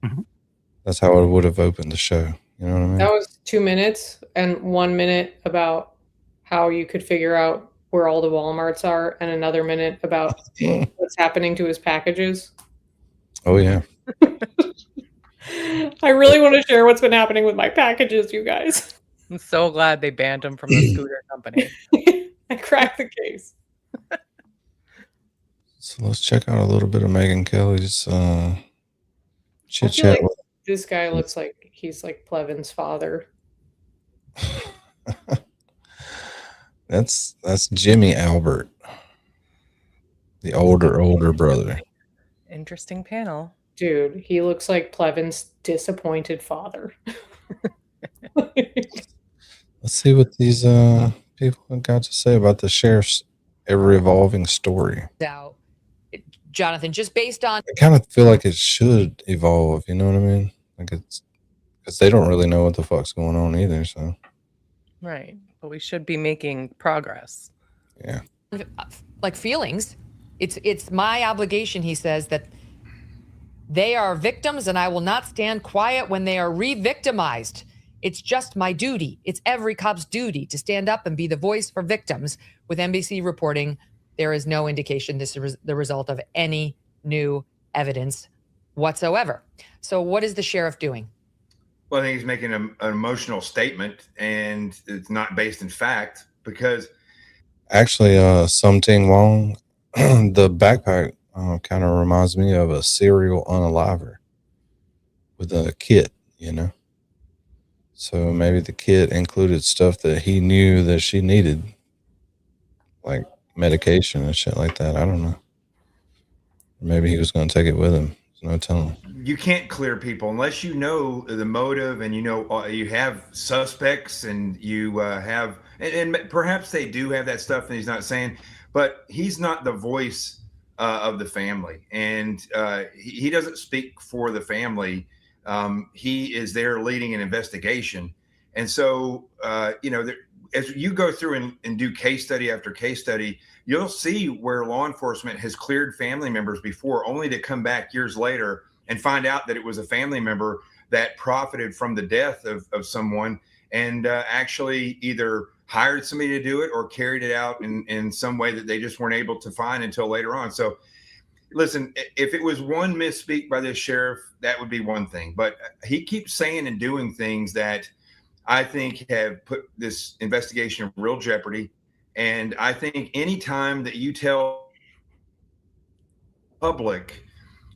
Mhm. That's how I would have opened the show. You know what I mean? That was 2 minutes and 1 minute about how you could figure out where all the Walmarts are, and another minute about what's happening to his packages. Oh, yeah. I really want to share what's been happening with my packages, you guys. I'm so glad they banned him from the scooter company. I cracked the case. So let's check out a little bit of Megyn Kelly's I chit feel chat. like this guy looks like he's like Plevin's father. That's Jimmy Albert, the older brother. Interesting panel. Dude, he looks like Plevin's disappointed father. Let's see what these people have got to say about the sheriff's ever-evolving story. Out, Jonathan, just based on I kind of feel like it should evolve. You know what I mean? Like it's because they don't really know what the fuck's going on either. So Right. But we should be making progress. yeah, like feelings, it's my obligation, he says, that they are victims and I will not stand quiet when they are re-victimized. It's just my duty. It's every cop's duty to stand up and be the voice for victims. With NBC reporting, there is no indication this is the result of any new evidence whatsoever. So what is the sheriff doing? Well, I think he's making an emotional statement, and it's not based in fact, because actually, Something Wong, the backpack kind of reminds me of a serial unaliver with a kit, you know. So maybe the kit included stuff that he knew that she needed, like medication and shit like that. I don't know. Maybe he was going to take it with him. There's no telling. you can't clear people unless you know the motive, and you know you have suspects, and you have, and perhaps they do have that stuff, and he's not saying, but he's not the voice of the family, and he doesn't speak for the family. He is there leading an investigation, and so as you go through and do case study after case study, you'll see where law enforcement has cleared family members before, only to come back years later and find out that it was a family member that profited from the death of someone, and actually either hired somebody to do it or carried it out in some way that they just weren't able to find until later on. So listen, if it was one misspeak by this sheriff, that would be one thing, but he keeps saying and doing things that I think have put this investigation in real jeopardy. And I think anytime that you tell public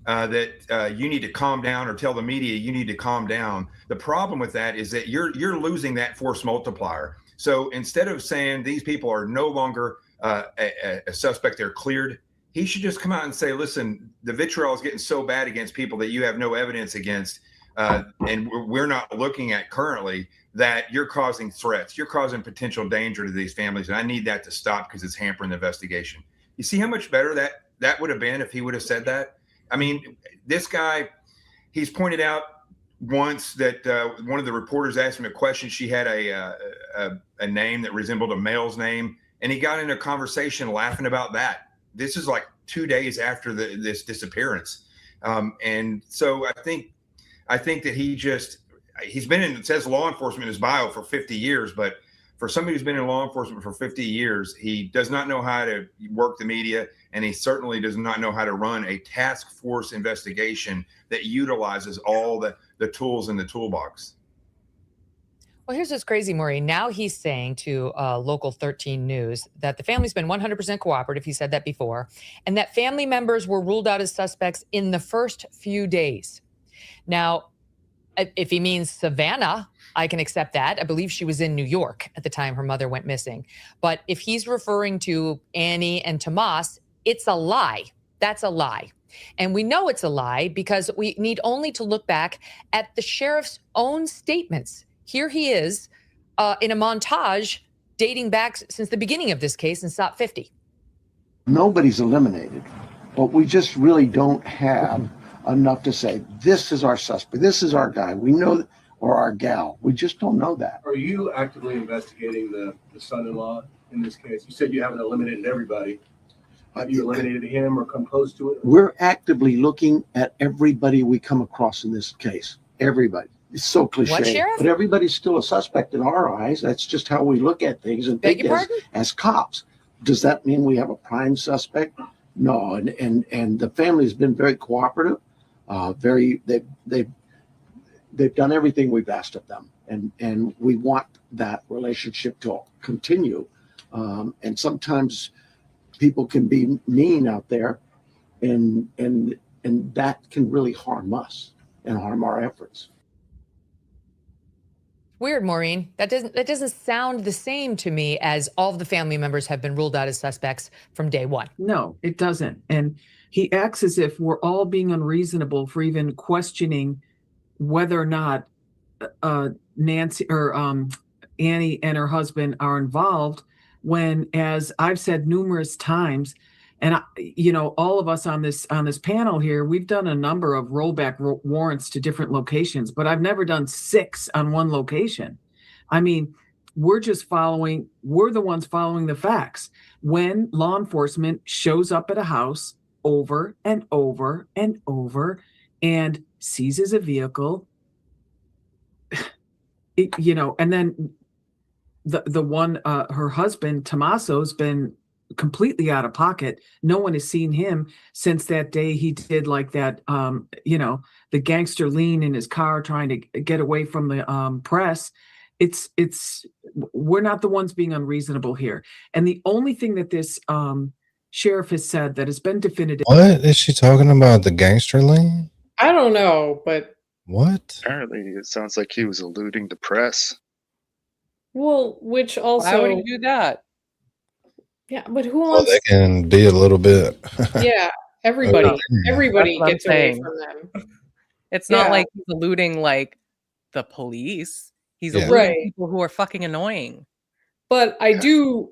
that you need to calm down, or tell the media you need to calm down, the problem with that is that you're losing that force multiplier. So instead of saying these people are no longer a suspect, they're cleared, he should just come out and say, listen, the vitriol is getting so bad against people that you have no evidence against, and we're not looking at currently, that you're causing threats, you're causing potential danger to these families, and I need that to stop because it's hampering the investigation. You see how much better that would have been if he would have said that? I mean, this guy, he's pointed out once that one of the reporters asked him a question. She had a name that resembled a male's name, and he got in a conversation laughing about that. This is like 2 days after this disappearance. And so I think that he's been in, it says law enforcement in his bio for 50 years, but for somebody who's been in law enforcement for 50 years, he does not know how to work the media, and he certainly does not know how to run a task force investigation that utilizes all the tools in the toolbox. Well, here's what's crazy, Maureen. Now he's saying to Local 13 News that the family's been 100% cooperative. He said that before, and that family members were ruled out as suspects in the first few days. Now, if he means Savannah, I can accept that. I believe she was in New York at the time her mother went missing. But if he's referring to Annie and Tomas, it's a lie. That's a lie. And we know it's a lie because we need only to look back at the sheriff's own statements. Here he is in a montage dating back since the beginning of this case in SOP 50. Nobody's eliminated, but we just really don't have enough to say, this is our suspect, this is our guy, we know, or our gal. We just don't know that. Are you actively investigating the son-in-law in this case? You said you haven't eliminated everybody. Have you eliminated him or come close to it? We're actively looking at everybody we come across in this case. Everybody. It's so cliche, Sheriff? but everybody's still a suspect in our eyes. That's just how we look at things and Beg think your as cops. Does that mean we have a prime suspect? No, and the family's been very cooperative. They've done everything we've asked of them, and we want that relationship to continue. And sometimes people can be mean out there, and that can really harm us and harm our efforts. Weird, Maureen. That doesn't sound the same to me as all of the family members have been ruled out as suspects from day one. No, it doesn't. And he acts as if we're all being unreasonable for even questioning whether or not Nancy or Annie and her husband are involved, when, as I've said numerous times, and all of us on this panel here, we've done a number of rollback warrants to different locations, but I've never done 6 on one location. I mean, we're the ones following the facts. When law enforcement shows up at a house over and over and over and seizes a vehicle, and then the one, her husband, Tommaso's been completely out of pocket. No one has seen him since that day he did like that, the gangster lean in his car trying to get away from the press. We're not the ones being unreasonable here. And the only thing that this sheriff has said that has been definitive. What is she talking about? The gangster lean? I don't know, but what? Apparently, it sounds like he was eluding the press. Well, which also why would he do that? Yeah, but who Well, wants? they can be a little bit. Yeah, everybody That's what I'm gets away saying. from them. It's not Yeah. like he's eluding like the police. He's Yeah. eluding Right. people who are fucking annoying. But I do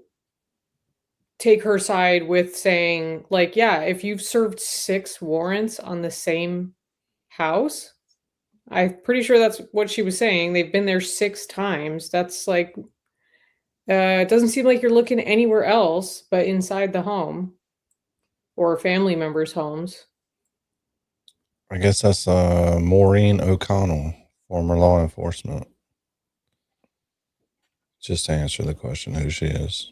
take her side with saying, like, yeah, if you've served 6 warrants on the same house, I'm pretty sure that's what she was saying. They've been there 6 times. That's like, it doesn't seem like you're looking anywhere else but inside the home or family members' homes. I guess that's Maureen O'Connell, former law enforcement. Just to answer the question, who she is.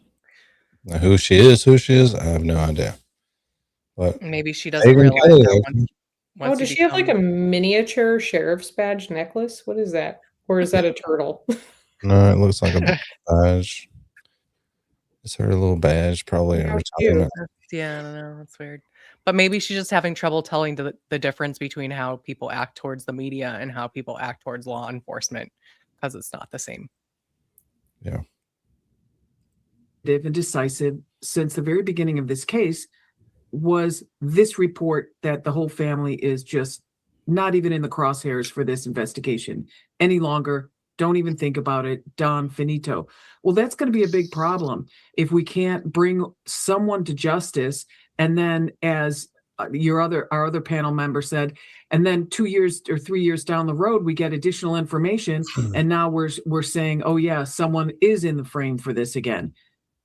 Now, who she is, I have no idea. But maybe she doesn't realize that once Does she have like a miniature sheriff's badge necklace? What is that? Or is that a turtle? No, it looks like a badge. It's her little badge, probably in retirement. Yeah, I don't know. That's weird. But maybe she's just having trouble telling the difference between how people act towards the media and how people act towards law enforcement, because it's not the same. Yeah. And decisive since the very beginning of this case was this report that the whole family is just not even in the crosshairs for this investigation any longer. Don't even think about it. Done. Finito. Well, that's going to be a big problem if we can't bring someone to justice. And then, as our other panel member said, and then 2 years or 3 years down the road, we get additional information, and now we're saying, oh yeah, someone is in the frame for this again.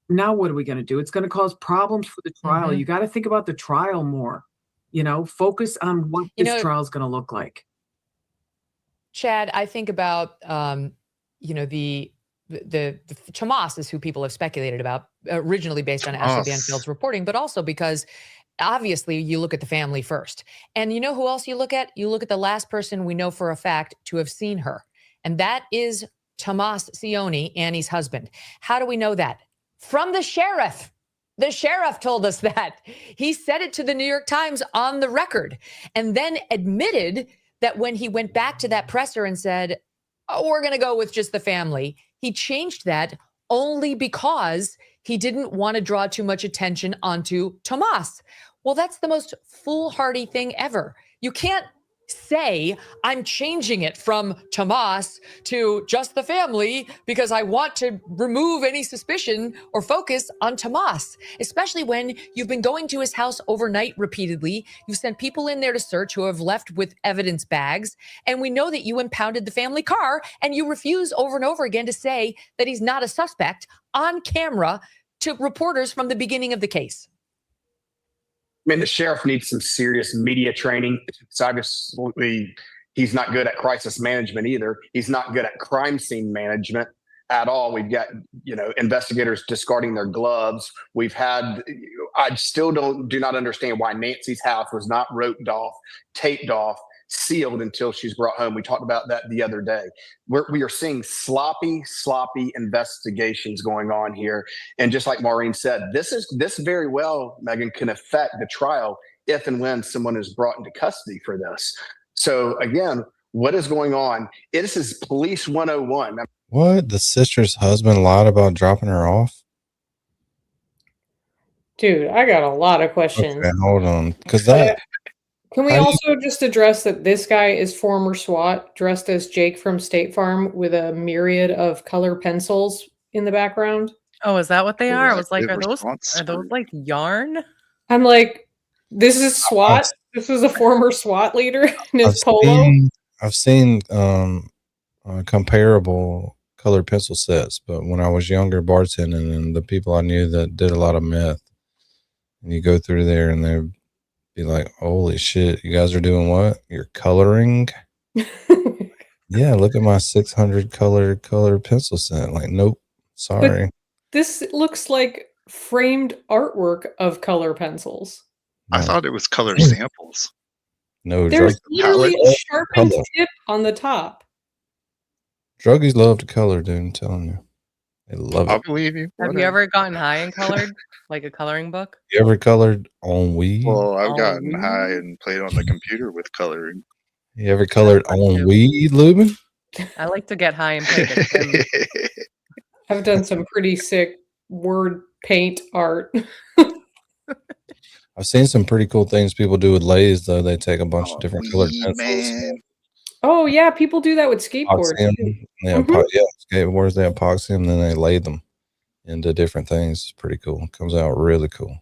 Now what are we going to do? It's going to cause problems for the trial. Mhm. You got to think about the trial more. Focus on what this trial is going to look like. Chad, I think about the Tomas is who people have speculated about, originally based on Ashley Banfield's reporting, but also because obviously you look at the family first. And you know who else you look at? You look at the last person we know for a fact to have seen her. And that is Tomas Sioni, Annie's husband. How do we know that? From the sheriff. The sheriff told us that. He said it to the New York Times on the record, and then admitted that when he went back to that presser and said, oh, we're going to go with just the family, he changed that only because he didn't want to draw too much attention onto Tomas. Well, that's the most foolhardy thing ever. You can't say, I'm changing it from Tomas to just the family because I want to remove any suspicion or focus on Tomas, especially when you've been going to his house overnight repeatedly. You've sent people in there to search who have left with evidence bags. And we know that you impounded the family car, and you refuse over and over again to say that he's not a suspect on camera to reporters from the beginning of the case. I mean, the sheriff needs some serious media training. So obviously, he's not good at crisis management either. He's not good at crime scene management at all. We've got, investigators discarding their gloves. I still do not understand why Nancy's house was not roped off, taped off, sealed until she's brought home. We talked about that the other day. We are seeing sloppy investigations going on here. And just like Maureen said, this very well, Megan, can affect the trial if and when someone is brought into custody for this. So again, what is going on? This is police 101. What? The sister's husband lied about dropping her off? Dude, I got a lot of questions. Okay, hold on. Because that... Can we also just address that this guy is former SWAT dressed as Jake from State Farm with a myriad of color pencils in the background? Oh, is that what they are? I was like, Active are those like yarn? I'm like, this is SWAT? This is a former SWAT leader in his polo? I've seen comparable colored pencil sets, but when I was younger bartending and the people I knew that did a lot of meth, and you go through there and they'd be like, holy shit, you guys are doing what? You're coloring? Yeah, look at my 600 color pencil set. Like, nope, sorry. But this looks like framed artwork of color pencils. I thought it was color samples. No, There's literally a sharpened tip on the top. Druggies love to color, dude, I'm telling you. They love I'll it. believe you. Have you ever gotten high and colored? Like a coloring book? You ever colored on weed? Well, I've gotten high and played on the computer with coloring. You ever colored on weed, Lubin? I like to get high and play the Sims. I've done some pretty sick word paint art. I've seen some pretty cool things people do with lays, though. They take a bunch of different colored pencils. Man. Oh yeah, people do that with skateboards. Skateboards, they epoxy them, then they lay them into different things. It's pretty cool. It comes out really cool.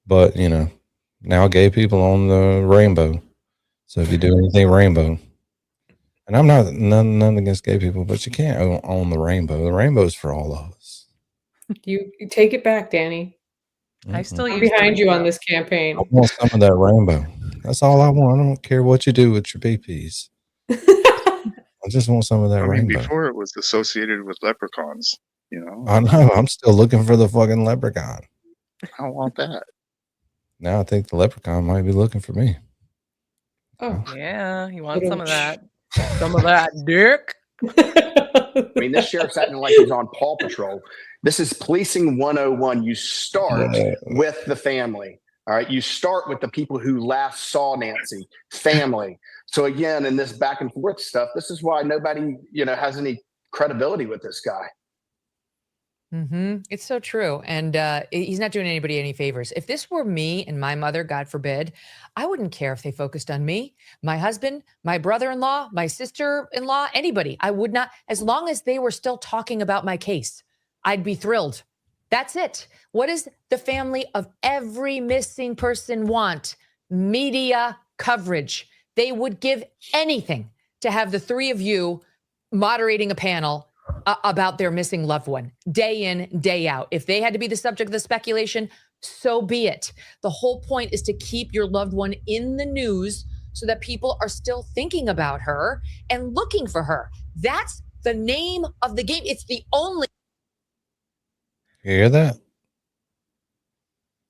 But, now gay people own the rainbow. So if you do anything rainbow, and I'm not none against gay people, but you can't own the rainbow. The rainbow's for all of us. You take it back, Danny. I still I'm use behind you on this campaign. I want some of that rainbow. That's all I want. I don't care what you do with your PPs. I just want some of that rainbow. Before it was associated with leprechauns, I know. I'm still looking for the fucking leprechaun. I want that. Now I think the leprechaun might be looking for me. Oh yeah, you want some of that? Some of that, dick. I mean, this sheriff's acting like he's on Paw Patrol. This is policing 101. You start with the family. All right. You start with the people who last saw Nancy, family. So again, in this back and forth stuff, this is why nobody, has any credibility with this guy. It's so true. And he's not doing anybody any favors. If this were me and my mother, God forbid, I wouldn't care if they focused on me, my husband, my brother-in-law, my sister-in-law, anybody. I would not, as long as they were still talking about my case, I'd be thrilled. That's it. What does the family of every missing person want? Media coverage. They would give anything to have the three of you moderating a panel about their missing loved one, day in, day out. If they had to be the subject of the speculation, so be it. The whole point is to keep your loved one in the news so that people are still thinking about her and looking for her. That's the name of the game. It's the only. You hear that?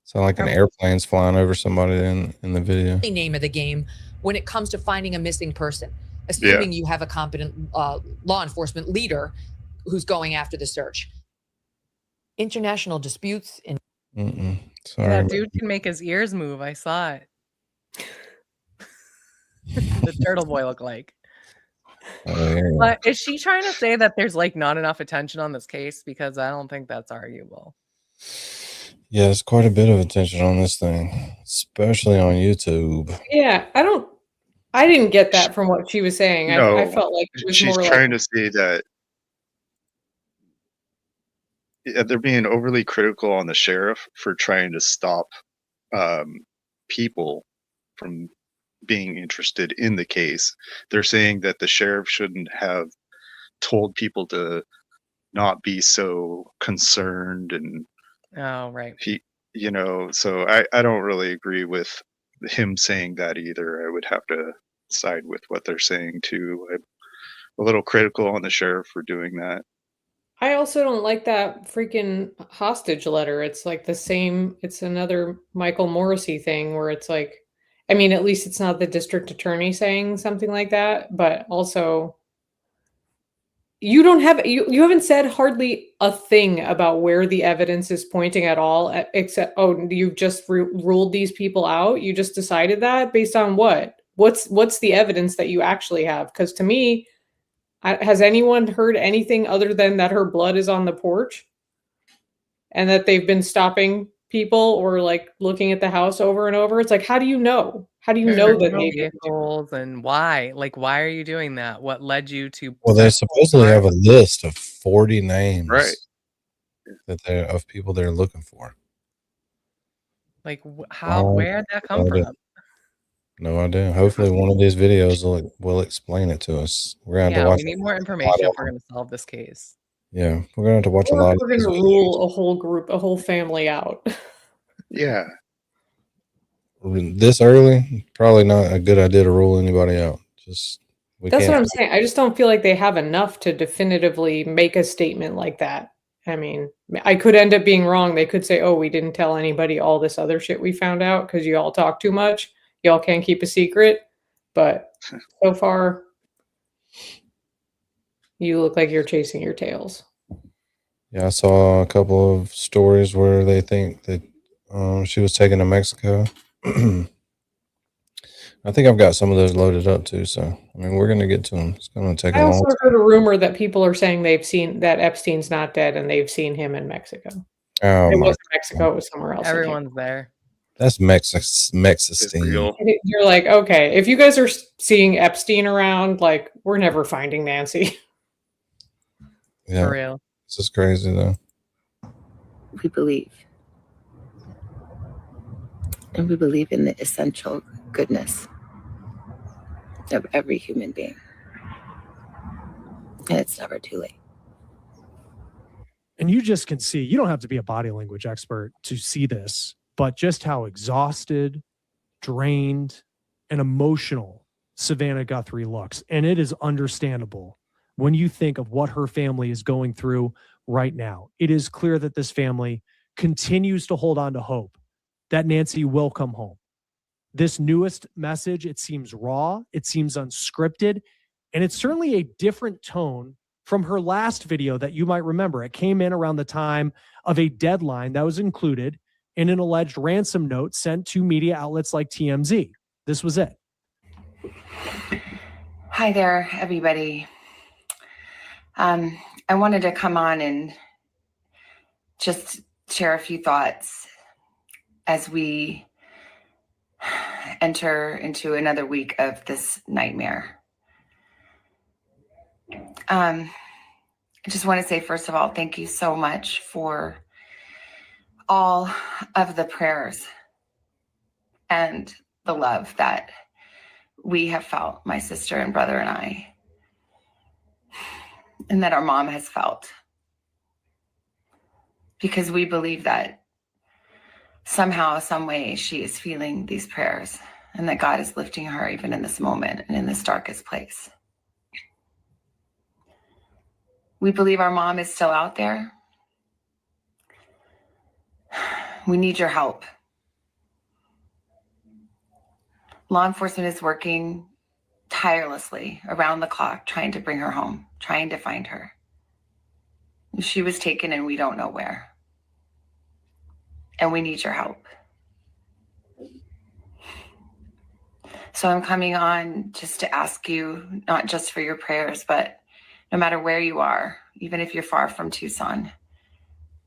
Sound like an airplane's flying over somebody in the video. Name of the game when it comes to finding a missing person, assuming you have a competent law enforcement leader who's going after the search. International disputes in. Sorry, that dude can make his ears move. I saw it. The turtle boy looked like. But is she trying to say that there's like not enough attention on this case? Because I don't think that's arguable. Yeah, there's quite a bit of attention on this thing, especially on YouTube. Yeah, I don't I didn't get that from what she was saying. I No, felt like it was she's more trying like, to say that they're being overly critical on the sheriff for trying to stop people from being interested in the case. They're saying that the sheriff shouldn't have told people to not be so concerned, and Oh, right. so I don't really agree with him saying that either. I would have to side with what they're saying too. I'm a little critical on the sheriff for doing that. I also don't like that freaking hostage letter. It's like the same, it's another Michael Morrissey thing where it's like, I mean, at least it's not the district attorney saying something like that, but also you don't have you haven't said hardly a thing about where the evidence is pointing at all, except you've just ruled these people out. You just decided that based on what? What's the evidence that you actually have? Because to me, has anyone heard anything other than that her blood is on the porch and that they've been stopping people or like looking at the house over and over? It's like, how do you know? How do you know that Criminal they vehicles, and why? Like, why are you doing that? What led you to Well, they sexual supposedly have a crime? list of 40 names Right. of people they're looking for. Like, where'd that come No idea. from? No idea. Hopefully, one of these videos will explain it to us. We're gonna have to Yeah, watch we need a more lot information of if we're them. gonna solve this case. Yeah, we're gonna have to watch a Or lot if of we're these gonna videos. rule a whole group, a whole family out. Yeah. This early, probably not a good idea to rule anybody out. That's what I'm saying. I just don't feel like they have enough to definitively make a statement like that. I mean, I could end up being wrong. They could say, "Oh, we didn't tell anybody all this other shit we found out because you all talk too much. Y'all can't keep a secret." But so far, you look like you're chasing your tails. Yeah, I saw a couple of stories where they think that she was taken to Mexico. I think I've got some of those loaded up too. So, I mean, we're going to get to them. It's going to take I a long also time. heard a rumor that people are saying they've seen that Epstein's not dead and they've seen him in Mexico. Oh, It my wasn't Mexico, it was somewhere else. Everyone's there. That's Mexistine. You're like, okay, if you guys are seeing Epstein around, like, we're never finding Nancy. Yeah. For real. This is crazy, though. We believe. And we believe in the essential goodness of every human being. And it's never too late. And you just can see, you don't have to be a body language expert to see this, but just how exhausted, drained, and emotional Savannah Guthrie looks. And it is understandable when you think of what her family is going through right now. It is clear that this family continues to hold on to hope that Nancy will come home. This newest message, it seems raw, it seems unscripted, and it's certainly a different tone from her last video that you might remember. It came in around the time of a deadline that was included in an alleged ransom note sent to media outlets like TMZ. This was it. Hi there, everybody. I wanted to come on and just share a few thoughts as we enter into another week of this nightmare. I just want to say, first of all, thank you so much for all of the prayers and the love that we have felt, my sister and brother and I, and that our mom has felt. Because we believe that somehow, some way, she is feeling these prayers and that God is lifting her even in this moment and in this darkest place. We believe our mom is still out there. We need your help. Law enforcement is working tirelessly around the clock, trying to bring her home, trying to find her. She was taken and we don't know where. And we need your help. So I'm coming on just to ask you, not just for your prayers, but no matter where you are, even if you're far from Tucson,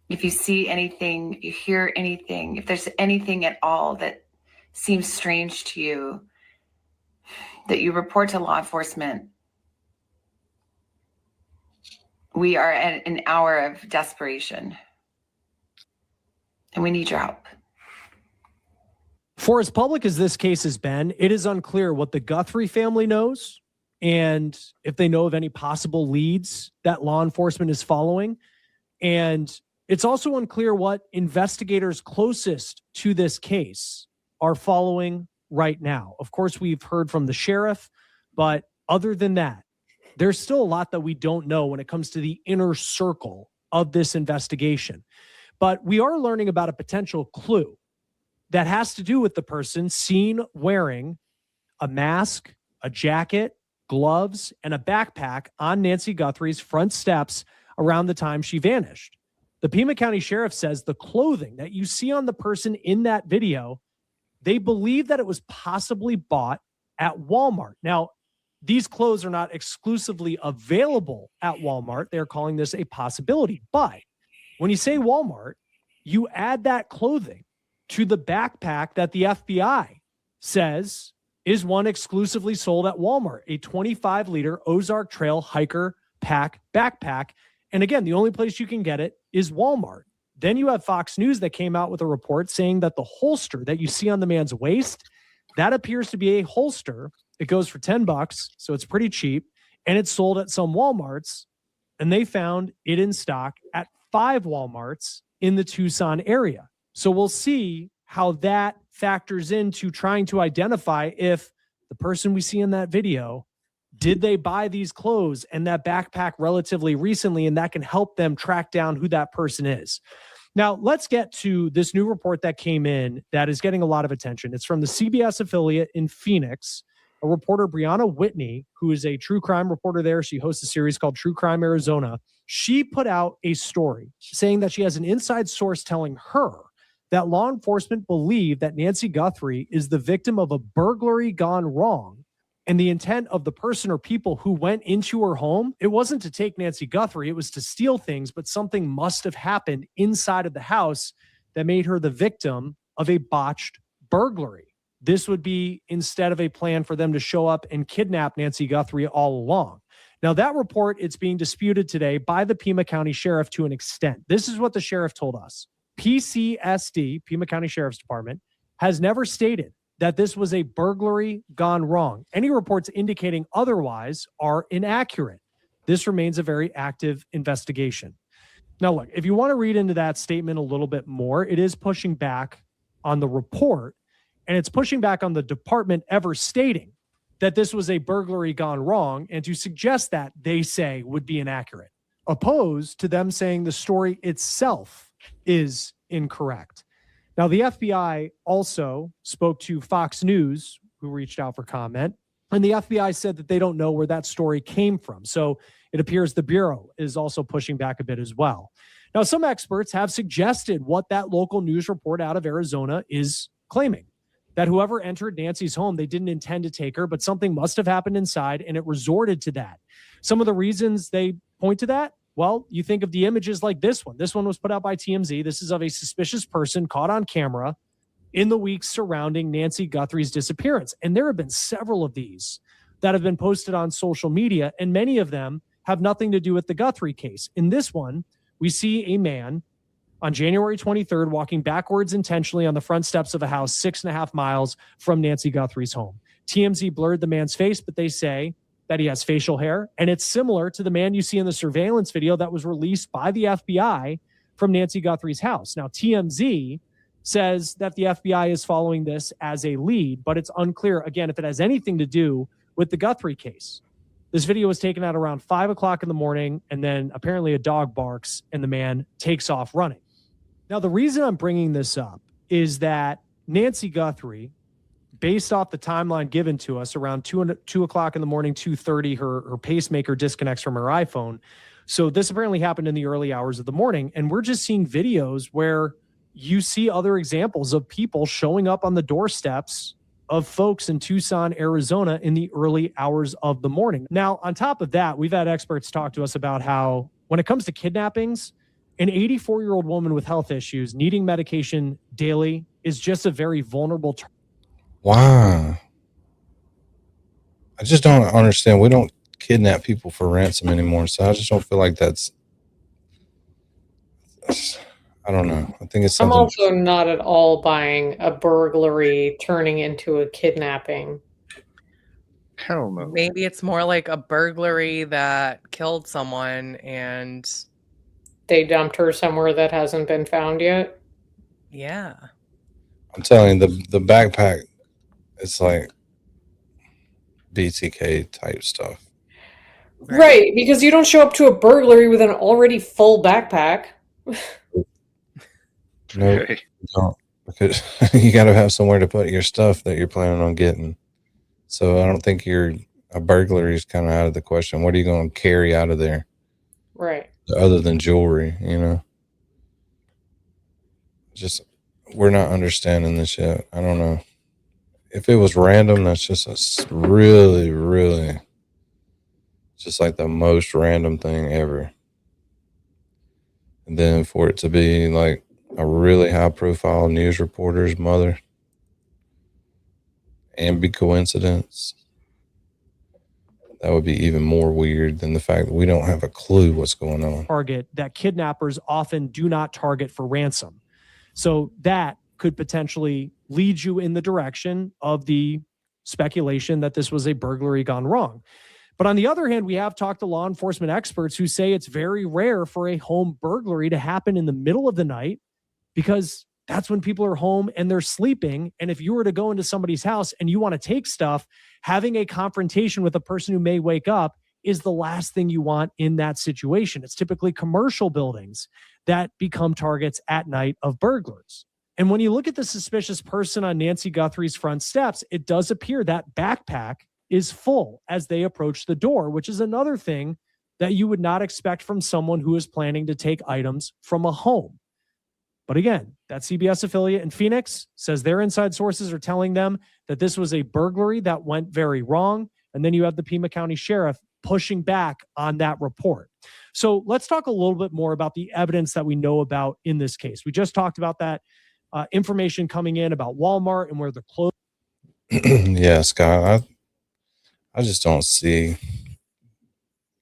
if you see anything, you hear anything, if there's anything at all that seems strange to you, that you report to law enforcement. We are at an hour of desperation, and we need your help. For as public as this case has been, it is unclear what the Guthrie family knows and if they know of any possible leads that law enforcement is following. And it's also unclear what investigators closest to this case are following right now. Of course, we've heard from the sheriff, but other than that, there's still a lot that we don't know when it comes to the inner circle of this investigation. But we are learning about a potential clue that has to do with the person seen wearing a mask, a jacket, gloves, and a backpack on Nancy Guthrie's front steps around the time she vanished. The Pima County Sheriff says the clothing that you see on the person in that video, they believe that it was possibly bought at Walmart. Now, these clothes are not exclusively available at Walmart. They're calling this a possibility. But when you say Walmart, you add that clothing to the backpack that the FBI says is one exclusively sold at Walmart, a 25-liter Ozark Trail hiker pack backpack. And again, the only place you can get it is Walmart. Then you have Fox News that came out with a report saying that the holster that you see on the man's waist, that appears to be a holster. It goes for $10, so it's pretty cheap, and it's sold at some Walmarts, and they found it in stock at 5 Walmarts in the Tucson area. So we'll see how that factors into trying to identify if the person we see in that video, did they buy these clothes and that backpack relatively recently, and that can help them track down who that person is. Now, let's get to this new report that came in that is getting a lot of attention. It's from the CBS affiliate in Phoenix. A reporter, Brianna Whitney, who is a true crime reporter there. She hosts a series called True Crime Arizona. She put out a story saying that she has an inside source telling her that law enforcement believe that Nancy Guthrie is the victim of a burglary gone wrong. And the intent of the person or people who went into her home, it wasn't to take Nancy Guthrie, it was to steal things, but something must have happened inside of the house that made her the victim of a botched burglary. This would be instead of a plan for them to show up and kidnap Nancy Guthrie all along. Now, that report, it's being disputed today by the Pima County Sheriff to an extent. This is what the sheriff told us. PCSD, Pima County Sheriff's Department, has never stated that this was a burglary gone wrong. Any reports indicating otherwise are inaccurate. This remains a very active investigation. Now, look, if you want to read into that statement a little bit more, it is pushing back on the report, and it's pushing back on the department ever stating that this was a burglary gone wrong, and to suggest that, they say, would be inaccurate, opposed to them saying the story itself is incorrect. Now, the FBI also spoke to Fox News, who reached out for comment, and the FBI said that they don't know where that story came from. So it appears the Bureau is also pushing back a bit as well. Now, some experts have suggested what that local news report out of Arizona is claiming, that whoever entered Nancy's home, they didn't intend to take her, but something must have happened inside, and it resorted to that. Some of the reasons they point to that, well, you think of the images like this one. This one was put out by TMZ. This is of a suspicious person caught on camera in the weeks surrounding Nancy Guthrie's disappearance. And there have been several of these that have been posted on social media, and many of them have nothing to do with the Guthrie case. In this one, we see a man on January 23rd walking backwards intentionally on the front steps of a house 6.5 miles from Nancy Guthrie's home. TMZ blurred the man's face, but they say that he has facial hair, and it's similar to the man you see in the surveillance video that was released by the FBI from Nancy Guthrie's house. Now, TMZ says that the FBI is following this as a lead, but it's unclear, again, if it has anything to do with the Guthrie case. This video was taken out around 5 o'clock in the morning, and then apparently a dog barks, and the man takes off running. Now, the reason I'm bringing this up is that Nancy Guthrie, based off the timeline given to us, around 2 o'clock in the morning, 2:30, her pacemaker disconnects from her iPhone. So this apparently happened in the early hours of the morning. And we're just seeing videos where you see other examples of people showing up on the doorsteps of folks in Tucson, Arizona in the early hours of the morning. Now, on top of that, we've had experts talk to us about how when it comes to kidnappings, an 84-year-old woman with health issues needing medication daily is just a very vulnerable Wow. I just don't understand. We don't kidnap people for ransom anymore, so I just don't feel like that's. I don't know. I think it's I'm something. also not at all buying a burglary turning into a kidnapping. Hell no. Maybe it's more like a burglary that killed someone and They dumped her somewhere that hasn't been found yet. yeah. I'm telling you, the backpack, it's like BTK type stuff. Right, because you don't show up to a burglary with an already full backpack. No, you don't, because you got to have somewhere to put your stuff that you're planning on getting. So I don't think a burglary is kind of out of the question. What are you going to carry out of there? Right. Other than jewelry, just we're not understanding this yet. I don't know. If it was random, that's just really, really just like the most random thing ever. And then for it to be like a really high profile news reporter's mother and be coincidence, that would be even more weird than the fact that we don't have a clue what's going on. Target that kidnappers often do not target for ransom. So that could potentially lead you in the direction of the speculation that this was a burglary gone wrong. But on the other hand, we have talked to law enforcement experts who say it's very rare for a home burglary to happen in the middle of the night because that's when people are home and they're sleeping. And if you were to go into somebody's house and you want to take stuff, having a confrontation with a person who may wake up is the last thing you want in that situation. It's typically commercial buildings that become targets at night of burglars. And when you look at the suspicious person on Nancy Guthrie's front steps, it does appear that backpack is full as they approach the door, which is another thing that you would not expect from someone who is planning to take items from a home. But again, that CBS affiliate in Phoenix says their inside sources are telling them that this was a burglary that went very wrong. And then you have the Pima County Sheriff pushing back on that report. So let's talk a little bit more about the evidence that we know about in this case. We just talked about that information coming in about Walmart and where the clothes. Yeah, Scott, I just don't see.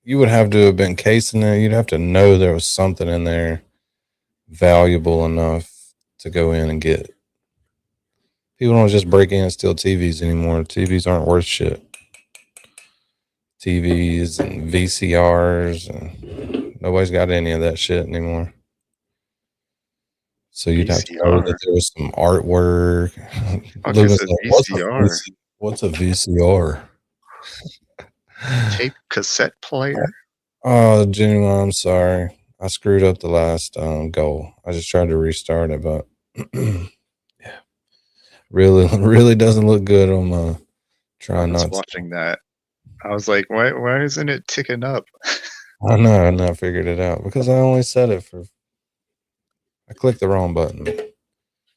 You would have to have been casing there. You'd have to know there was something in there valuable enough to go in and get. People don't just break in and steal TVs anymore. TVs aren't worth shit. TVs and VCRs, and nobody's got any of that shit anymore. So you'd have to know that there was some artwork. Fuck is a VCR? What's a VCR? Tape cassette player? Oh, genuine, I'm sorry. I screwed up the last goal. I just tried to restart it, but yeah, really doesn't look good on my trying not to. Watching that, I was like, why isn't it ticking up? I know, and I figured it out because I only set it for. I clicked the wrong button.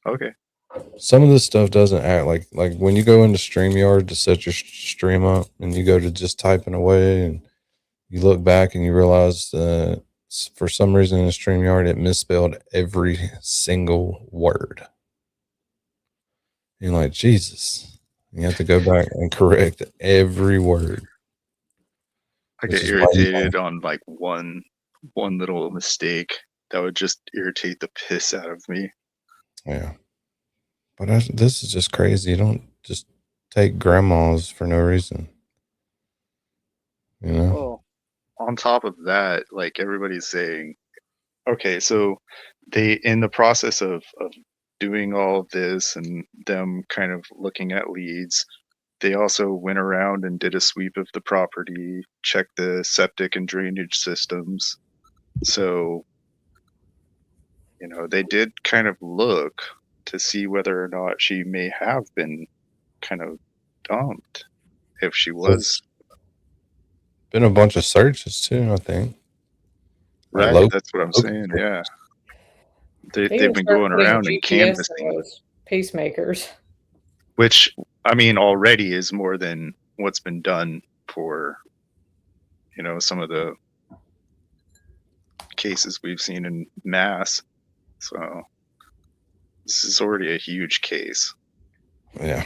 Okay. Some of this stuff doesn't act like when you go into StreamYard to set your stream up and you go to just typing away and you look back and you realize that for some reason in StreamYard it misspelled every single word. You're like, Jesus. You have to go back and correct every word. I get irritated on like one little mistake that would just irritate the piss out of me. Yeah. But this is just crazy. You don't just take grandmas for no reason. You know? Well, on top of that, like everybody's saying, okay, so they, in the process of doing all of this and them kind of looking at leads, they also went around and did a sweep of the property, checked the septic and drainage systems. So, they did kind of look to see whether or not she may have been kind of dumped if she was. Been a bunch of searches too, I think. Right, that's what I'm saying, yeah. They've been going around and canvassing. Those pacemakers. Which, I mean, already is more than what's been done for, some of the cases we've seen in mass. So this is already a huge case. Yeah.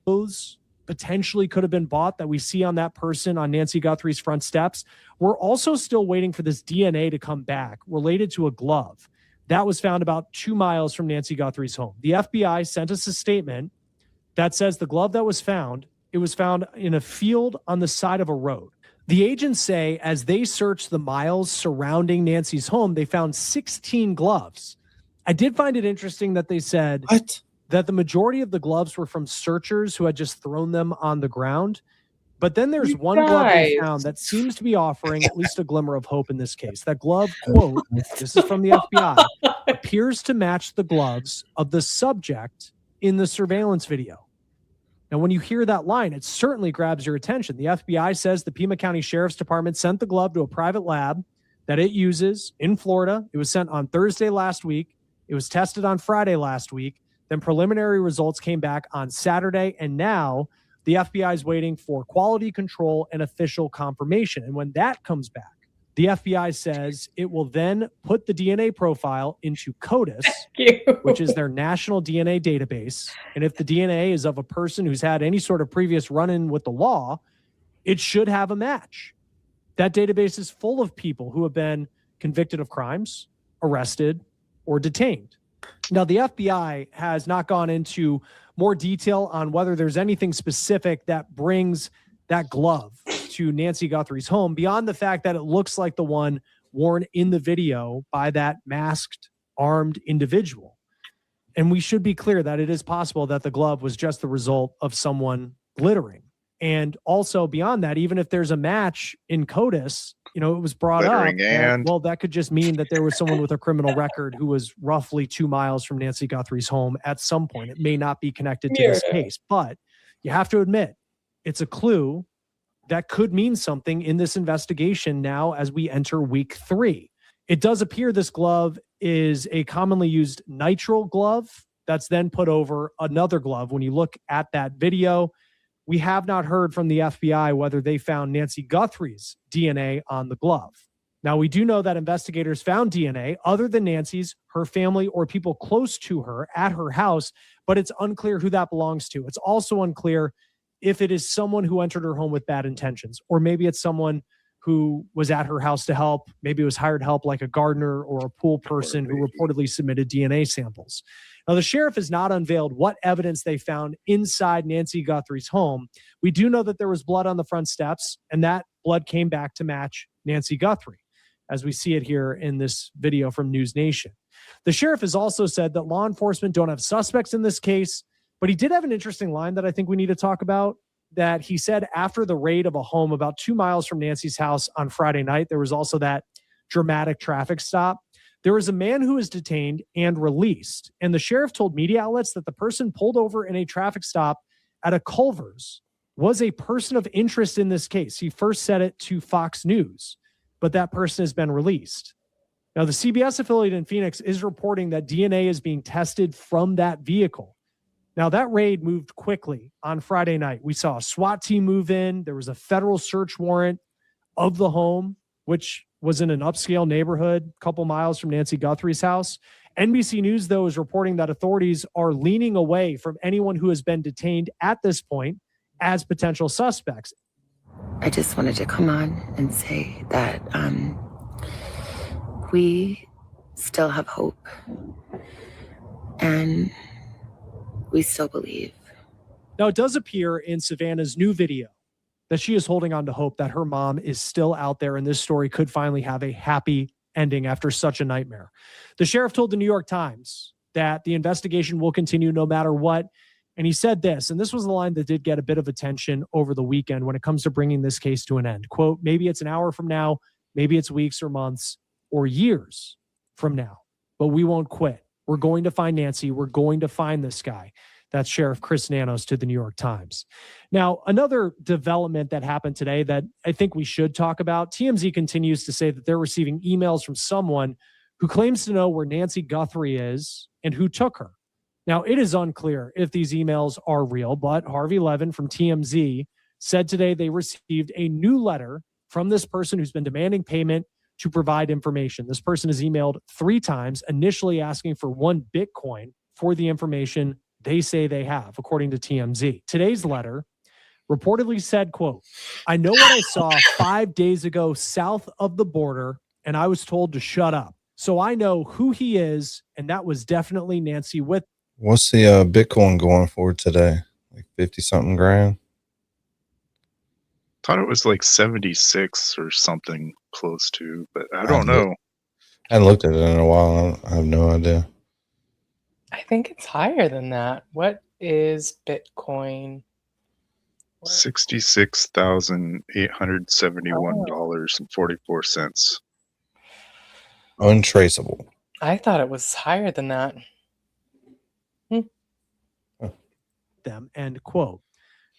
Clothes potentially could have been bought that we see on that person on Nancy Guthrie's front steps. We're also still waiting for this DNA to come back related to a glove that was found about 2 miles from Nancy Guthrie's home. The FBI sent us a statement that says the glove that was found, it was found in a field on the side of a road. The agents say as they searched the miles surrounding Nancy's home, they found 16 gloves. I did find it interesting that they said that the majority of the gloves were from searchers who had just thrown them on the ground. But then there's one glove they found that seems to be offering at least a glimmer of hope in this case. That glove, quote, this is from the FBI, appears to match the gloves of the subject in the surveillance video. Now, when you hear that line, it certainly grabs your attention. The FBI says the Pima County Sheriff's Department sent the glove to a private lab that it uses in Florida. It was sent on Thursday last week. It was tested on Friday last week. Then preliminary results came back on Saturday. And now the FBI is waiting for quality control and official confirmation. And when that comes back, the FBI says it will then put the DNA profile into CODIS, which is their national DNA database. And if the DNA is of a person who's had any sort of previous run-in with the law, it should have a match. That database is full of people who have been convicted of crimes, arrested, or detained. Now, the FBI has not gone into more detail on whether there's anything specific that brings that glove to Nancy Guthrie's home beyond the fact that it looks like the one worn in the video by that masked, armed individual. And we should be clear that it is possible that the glove was just the result of someone glittering. And also beyond that, even if there's a match in CODIS, it was brought Glittering up. That could just mean that there was someone with a criminal record who was roughly 2 miles from Nancy Guthrie's home at some point. It may not be connected to this case, but you have to admit it's a clue that could mean something in this investigation now as we enter week 3. It does appear this glove is a commonly used nitrile glove that's then put over another glove. When you look at that video, we have not heard from the FBI whether they found Nancy Guthrie's DNA on the glove. Now, we do know that investigators found DNA other than Nancy's, her family, or people close to her at her house, but it's unclear who that belongs to. It's also unclear if it is someone who entered her home with bad intentions, or maybe it's someone who was at her house to help. Maybe it was hired help like a gardener or a pool person who reportedly submitted DNA samples. Now, the sheriff has not unveiled what evidence they found inside Nancy Guthrie's home. We do know that there was blood on the front steps, and that blood came back to match Nancy Guthrie, as we see it here in this video from News Nation. The sheriff has also said that law enforcement don't have suspects in this case, but he did have an interesting line that I think we need to talk about, that he said after the raid of a home about 2 miles from Nancy's house on Friday night, there was also that dramatic traffic stop. There was a man who was detained and released, and the sheriff told media outlets that the person pulled over in a traffic stop at a Culver's was a person of interest in this case. He first said it to Fox News, but that person has been released. Now, the CBS affiliate in Phoenix is reporting that DNA is being tested from that vehicle. Now, that raid moved quickly on Friday night. We saw a SWAT team move in. There was a federal search warrant of the home, which was in an upscale neighborhood a couple miles from Nancy Guthrie's house. NBC News, though, is reporting that authorities are leaning away from anyone who has been detained at this point as potential suspects. I just wanted to come on and say that we still have hope and we still believe. Now, it does appear in Savannah's new video that she is holding on to hope that her mom is still out there and this story could finally have a happy ending after such a nightmare. The sheriff told the New York Times that the investigation will continue no matter what. And he said this, and this was the line that did get a bit of attention over the weekend when it comes to bringing this case to an end. Quote, maybe it's an hour from now, maybe it's weeks or months or years from now, but we won't quit. We're going to find Nancy. We're going to find this guy. That's Sheriff Chris Nanos to the New York Times. Now, another development that happened today that I think we should talk about, TMZ continues to say that they're receiving emails from someone who claims to know where Nancy Guthrie is and who took her. Now, it is unclear if these emails are real, but Harvey Levin from TMZ said today they received a new letter from this person who's been demanding payment to provide information. This person has emailed 3 times, initially asking for 1 Bitcoin for the information they say they have, according to TMZ. Today's letter reportedly said, quote, "I know what I saw 5 days ago south of the border, and I was told to shut up. So I know who he is, and that was definitely Nancy with." What's the Bitcoin going for today? Like 50 something grand? Thought it was like 76 or something close to, but I don't know. I hadn't looked at it in a while. I have no idea. I think it's higher than that. What is Bitcoin? $66,871.44. Untraceable. I thought it was higher than that. Them, end quote.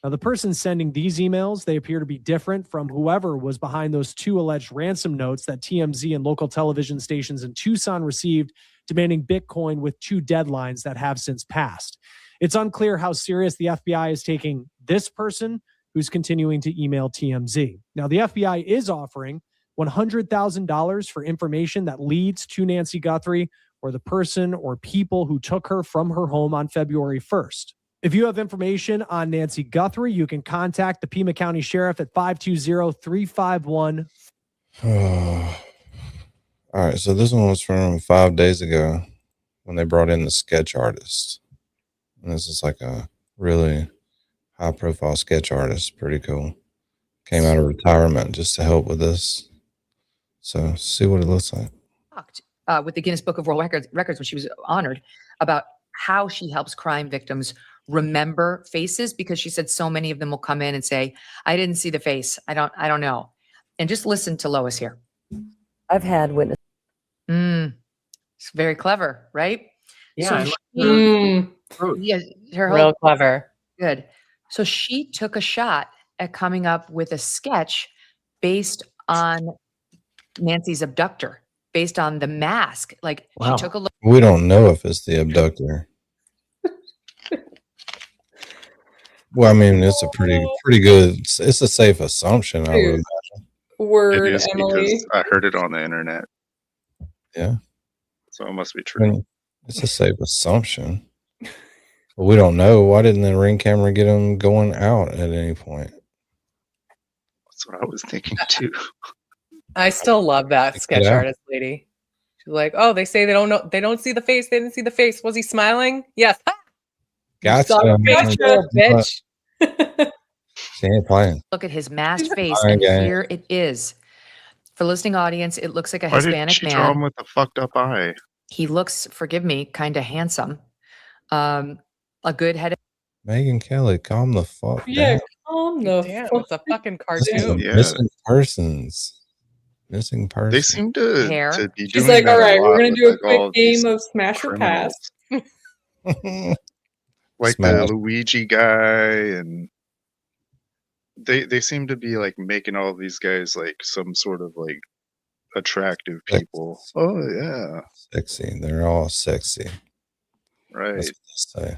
Now, the person sending these emails, they appear to be different from whoever was behind those 2 alleged ransom notes that TMZ and local television stations in Tucson received, demanding Bitcoin with 2 deadlines that have since passed. It's unclear how serious the FBI is taking this person who's continuing to email TMZ. Now, the FBI is offering $100,000 for information that leads to Nancy Guthrie or the person or people who took her from her home on February 1st. If you have information on Nancy Guthrie, you can contact the Pima County Sheriff at 520-351. All right, so this one was from 5 days ago when they brought in the sketch artist. And this is like a really high-profile sketch artist. Pretty cool. Came out of retirement just to help with this. So see what it looks like. With the Guinness Book of World Records when she was honored about how she helps crime victims remember faces, because she said so many of them will come in and say, "I didn't see the face. I don't know." And just listen to Lois here. I've had witness. It's very clever, right? Yeah. So yeah, her Real clever. Good. So she took a shot at coming up with a sketch based on Nancy's abductor, based on the mask. Like she took a look. We don't know if it's the abductor. Well, I mean, it's a pretty good. It's a safe assumption, I would imagine. Word, It is Emily. because I heard it on the internet. Yeah. So it must be I true. mean, it's a safe assumption. But we don't know. Why didn't the Ring camera get them going out at any point? That's what I was thinking too. I still love that sketch Yeah. artist lady. She's like, "Oh, they say they don't know. They don't see the face. They didn't see the face. Was he smiling? Yes. Ha! Gotcha. Saw the face, you little bitch." She ain't playing. Look at his masked face, Fine and guy. here it is. For listening audience, it looks like a Why did Hispanic she draw him man. with a fucked up eye? He looks, forgive me, kind of handsome. A good head. Megan Kelly, calm the fuck Yeah, down. calm the Damn, fuck. it's a fucking This is a cartoon. Yeah. missing persons. Missing They person. seem to Hair. be She's doing like, that all a right, we're lot gonna with, do a like, all quick of these game of smash or pass. criminals. Like Smash. the Luigi guy, and they seem to be like making all of these guys like some sort of like attractive people. Oh yeah, Sexy. They're all sexy. right. That's what they say.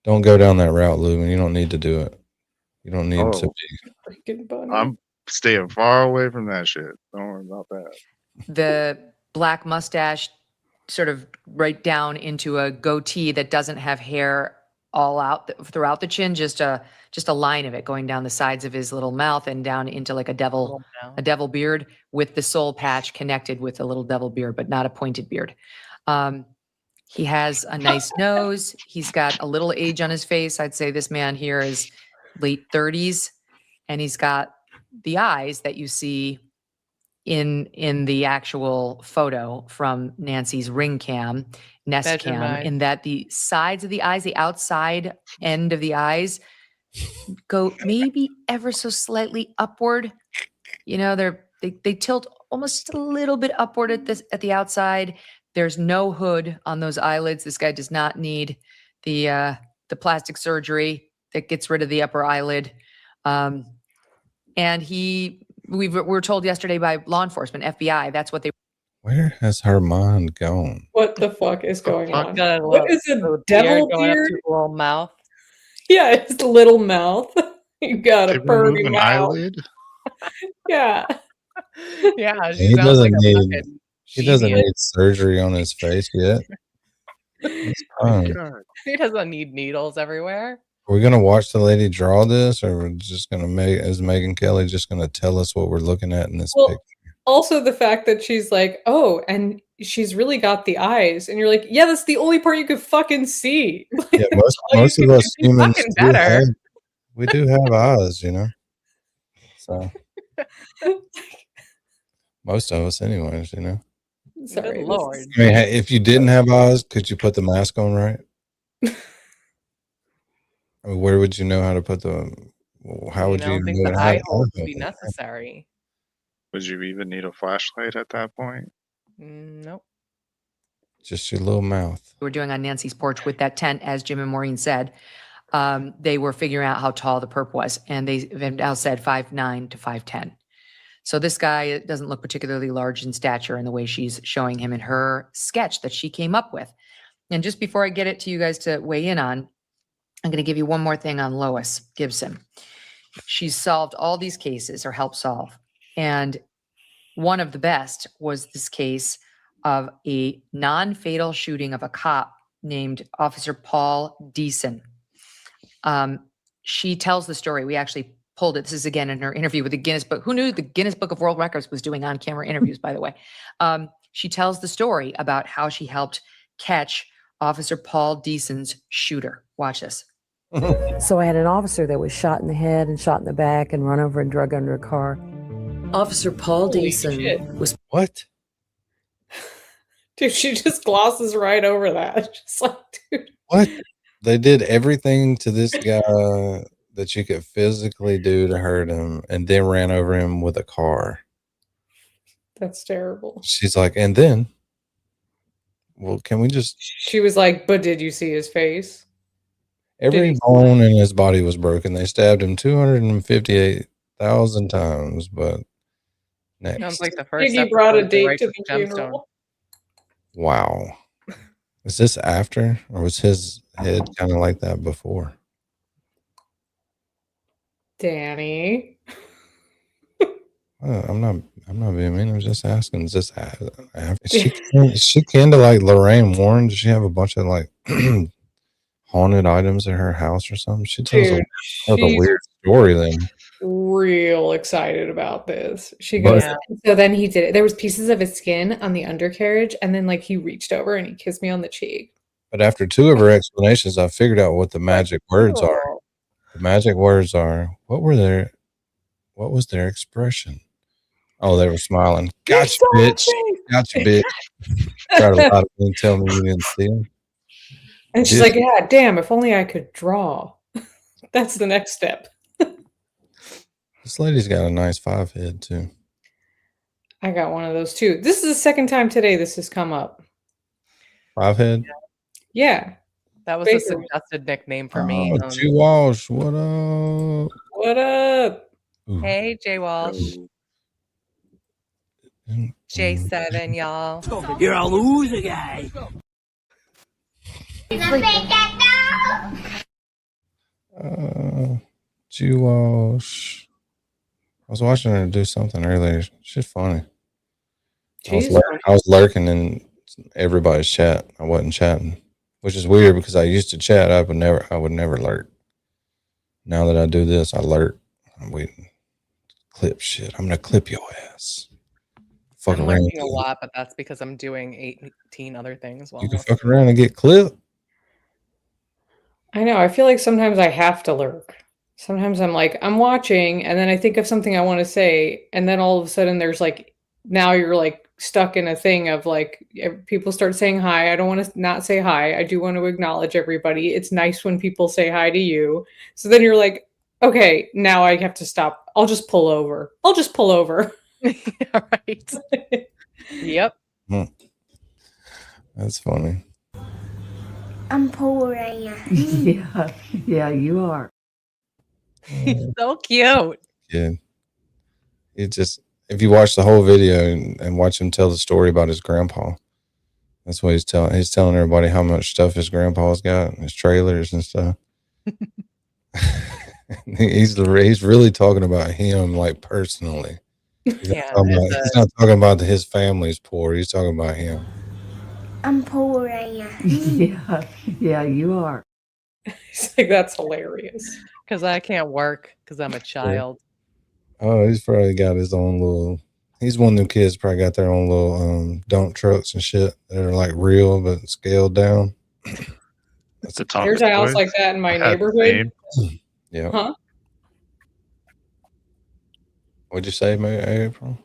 Don't go down that route, Lou, and you don't need to do it. You don't need to Oh. be. Freaking bunny. I'm staying far away from that shit. Don't worry about that. The black mustache sort of right down into a goatee that doesn't have hair all out throughout the chin, just a line of it going down the sides of his little mouth and down into like a devil beard with the soul patch connected with a little devil beard, but not a pointed beard. He has a nice nose. He's got a little age on his face. I'd say this man here is late 30s, and he's got the eyes that you see in the actual photo from Nancy's Ring Cam, Nest Bedroom Cam, eyes. in that the sides of the eyes, the outside end of the eyes, go maybe ever so slightly upward. You know, they tilt almost a little bit upward at the outside. There's no hood on those eyelids. This guy does not need the plastic surgery that gets rid of the upper eyelid. And we were told yesterday by law enforcement, FBI, that's what they. Where has her mind gone? What the fuck is going on? Got a What little- is a little devil going up beard? to his little mouth. Yeah, it's a little mouth. You got a Did we remove pervy an mouth. eyelid? Yeah. Yeah, she He sounds doesn't like a need. fucking He doesn't genius. need surgery on his face yet. It's fine. God. He doesn't need needles everywhere. Are we gonna watch the lady draw this, or we're just gonna is Megan Kelly just gonna tell us what we're looking at in this Well, picture? also the fact that she's like, "Oh, and she's really got the eyes," and you're like, "Yeah, that's the only part you could fucking see." Yeah, Like, that's all you most of could us humans fucking do better. have, we do have eyes, you know. So most of us, anyways, you know. Sorry, Good this lord. is- I mean, hey, if you didn't have eyes, could you put the mask on right? I mean, where would you know how to put the? How would you I don't even think know the how eye to holes open would be it? necessary. Would you even need a flashlight at that point? Nope. Just your little mouth. We're doing on Nancy's porch with that tent, as Jim and Maureen said. They were figuring out how tall the perp was, and they've now said 5'9" to 5'10". So this guy doesn't look particularly large in stature in the way she's showing him in her sketch that she came up with. And just before I get it to you guys to weigh in on, I'm going to give you one more thing on Lois Gibson. She's solved all these cases, or helped solve. And one of the best was this case of a non-fatal shooting of a cop named Officer Paul Deason. She tells the story. We actually pulled it. This is again in her interview with the Guinness Book. Who knew the Guinness Book of World Records was doing on-camera interviews, by the way? She tells the story about how she helped catch Officer Paul Deason's shooter. Watch this. So I had an officer that was shot in the head and shot in the back and run over and drug under a car. Officer Paul Holy Deason shit. was What? Dude, she just glosses right over that. Just like, dude. What? They did everything to this guy that you could physically do to hurt him, and then ran over him with a car. That's terrible. She's like, and then, well, can we just? She was like, "But did you see his face?" Every bone in his body was broken. They stabbed him 258,000 times, but next. Sounds like the first Piggy brought a episode of the date to Righteous the Gemstone. funeral. Wow. Is this after, or was his head kind of like that before? Danny. I'm not being mean. I'm just asking. Is this after? Is she kind of like Lorraine Warren? Does she have a bunch of like haunted items at her house or something? She tells Dude, a weird story then. Real excited about this. She goes, so then he did it. There was pieces of his skin on the undercarriage, and then like he reached over and he kissed me on the cheek. But after two of her explanations, I figured out what the magic words are. The magic words are, what was their expression? Oh, they were smiling. Gotcha, bitch. Gotcha, bitch. Tried to lie to me and tell me you didn't see him. And she's like, yeah, damn, if only I could draw. That's the next step. This lady's got a nice 5 head too. I got one of those too. This is the second time today this has come up. 5 head? Yeah. That was a suggested nickname for me. G Walsh, what up? What up? Hey, Jay Walsh. J7, y'all. You're a loser, guy. G Walsh. I was watching her do something earlier. She's funny. I was lurking in everybody's chat. I wasn't chatting, which is weird because I used to chat. I would never lurk. Now that I do this, I lurk. I'm waiting. Clip shit. I'm gonna clip your ass. Fuck I'm around. lurking a lot, but that's because I'm doing 18 other things. You can fuck around and get clipped. I know. I feel like sometimes I have to lurk. Sometimes I'm like, I'm watching, and then I think of something I want to say, and then all of a sudden there's like, now you're like stuck in a thing of like, people start saying hi. I don't want to not say hi. I do want to acknowledge everybody. It's nice when people say hi to you. So then you're like, okay, now I have to stop. I'll just pull over. Yeah, right. Yep. That's funny. I'm Power Ranger. Yeah, you are. He's so cute. Yeah. If you watch the whole video and watch him tell the story about his grandpa, that's what he's telling. He's telling everybody how much stuff his grandpa's got, his trailers and stuff. He's really talking about him, like personally. He's not talking about his family's poor. He's talking about him. I'm Power Ranger. Yeah, you are. He's like, that's hilarious. Because I can't work because I'm a child. Oh, he's probably got his own little. He's one of them kids probably got their own little dump trucks and shit that are like real but scaled down. There's a house like that in my neighborhood. Yeah. Huh? What'd you say, April?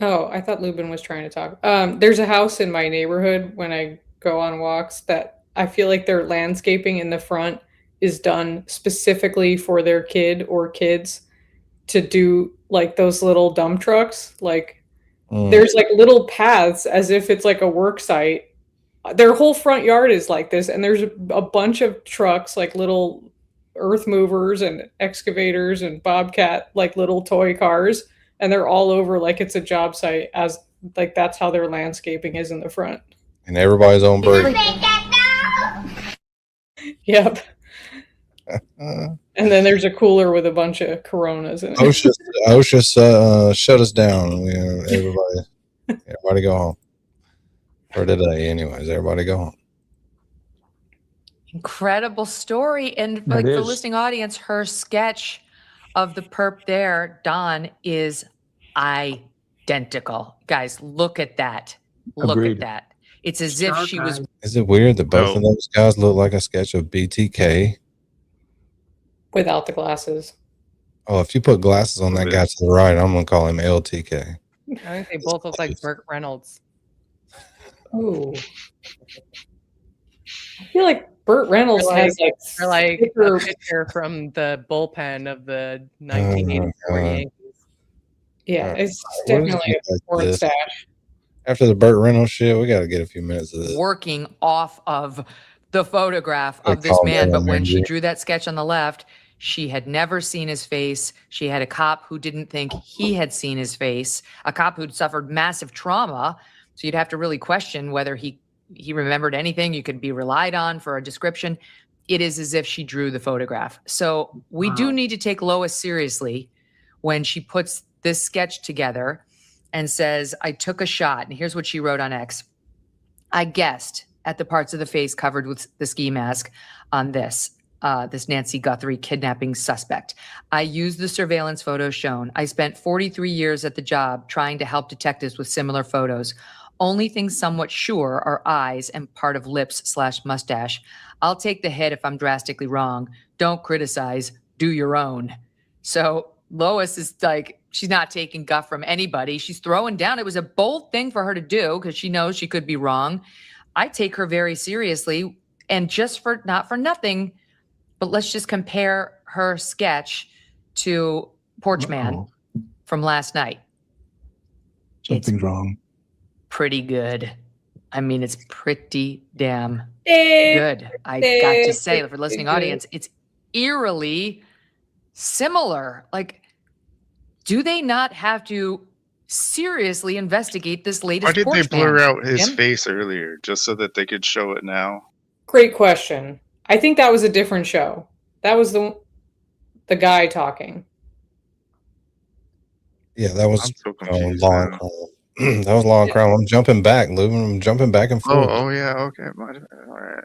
Oh, I thought Lubin was trying to talk. There's a house in my neighborhood when I go on walks that I feel like their landscaping in the front is done specifically for their kid or kids to do like those little dump trucks. Like there's like little paths as if it's like a work site. Their whole front yard is like this, and there's a bunch of trucks, like little earth movers and excavators and bobcat, like little toy cars, and they're all over like it's a job site, as like that's how their landscaping is in the front. And everybody's on break. Yep. And then there's a cooler with a bunch of Coronas in it. OSHA shut us down. Everybody go home for today. Anyways, everybody go home. Incredible story. And like the listening audience, her sketch of the perp there, Don, is identical. Guys, look at that. Look at that. It's as if she was. Is it weird that both of those guys look like a sketch of BTK? Without the glasses. Oh, if you put glasses on that guy to the right, I'm gonna call him LTK. I think they both look like Burt Reynolds. Oh. I feel like Burt Reynolds has like a picture from the bullpen of the 1984 Yankees. Yeah, it's definitely a sports stash. After the Burt Reynolds shit, we got to get a few minutes of this. Working off of the photograph of this man, but when she drew that sketch on the left, she had never seen his face. She had a cop who didn't think he had seen his face, a cop who'd suffered massive trauma. So you'd have to really question whether he remembered anything you could be relied on for a description. It is as if she drew the photograph. So we do need to take Lois seriously when she puts this sketch together and says, I took a shot. And here's what she wrote on X. I guessed at the parts of the face covered with the ski mask on this Nancy Guthrie kidnapping suspect. I used the surveillance photos shown. I spent 43 years at the job trying to help detectives with similar photos. Only things somewhat sure are eyes and part of lips/mustache. I'll take the hit if I'm drastically wrong. Don't criticize, do your own. So Lois is like, she's not taking guff from anybody. She's throwing down. It was a bold thing for her to do because she knows she could be wrong. I take her very seriously, and not for nothing, but let's just compare her sketch to Porch Man from last night. Something's wrong. Pretty good. I mean, it's pretty damn good. I got to say, for listening audience, it's eerily similar. Like, do they not have to seriously investigate this latest Why did Porch they blur Man? out his Jim? face earlier just so that they could show it now? Great question. I think that was a different show. That was the guy talking. Yeah, that was I'm so confused long now. crime. That was long crime. I'm jumping back, Lubin. I'm jumping back and forth. Oh yeah, okay. All right.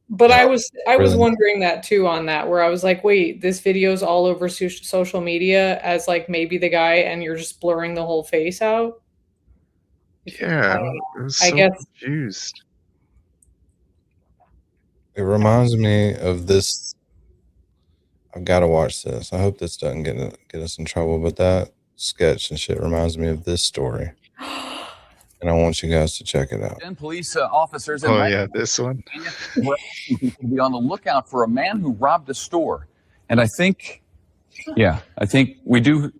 But I was really. wondering that too on that, where I was like, wait, this video's all over social media as like maybe the guy, and you're just blurring the whole face out. Yeah, I was I so guess confused. It reminds me of this. I've got to watch this. I hope this doesn't get us in trouble, but that sketch and shit reminds me of this story. And I want you guys to check it out. 10 police officers in Oh yeah, this one. be on the lookout for a man who robbed a store. And I think we do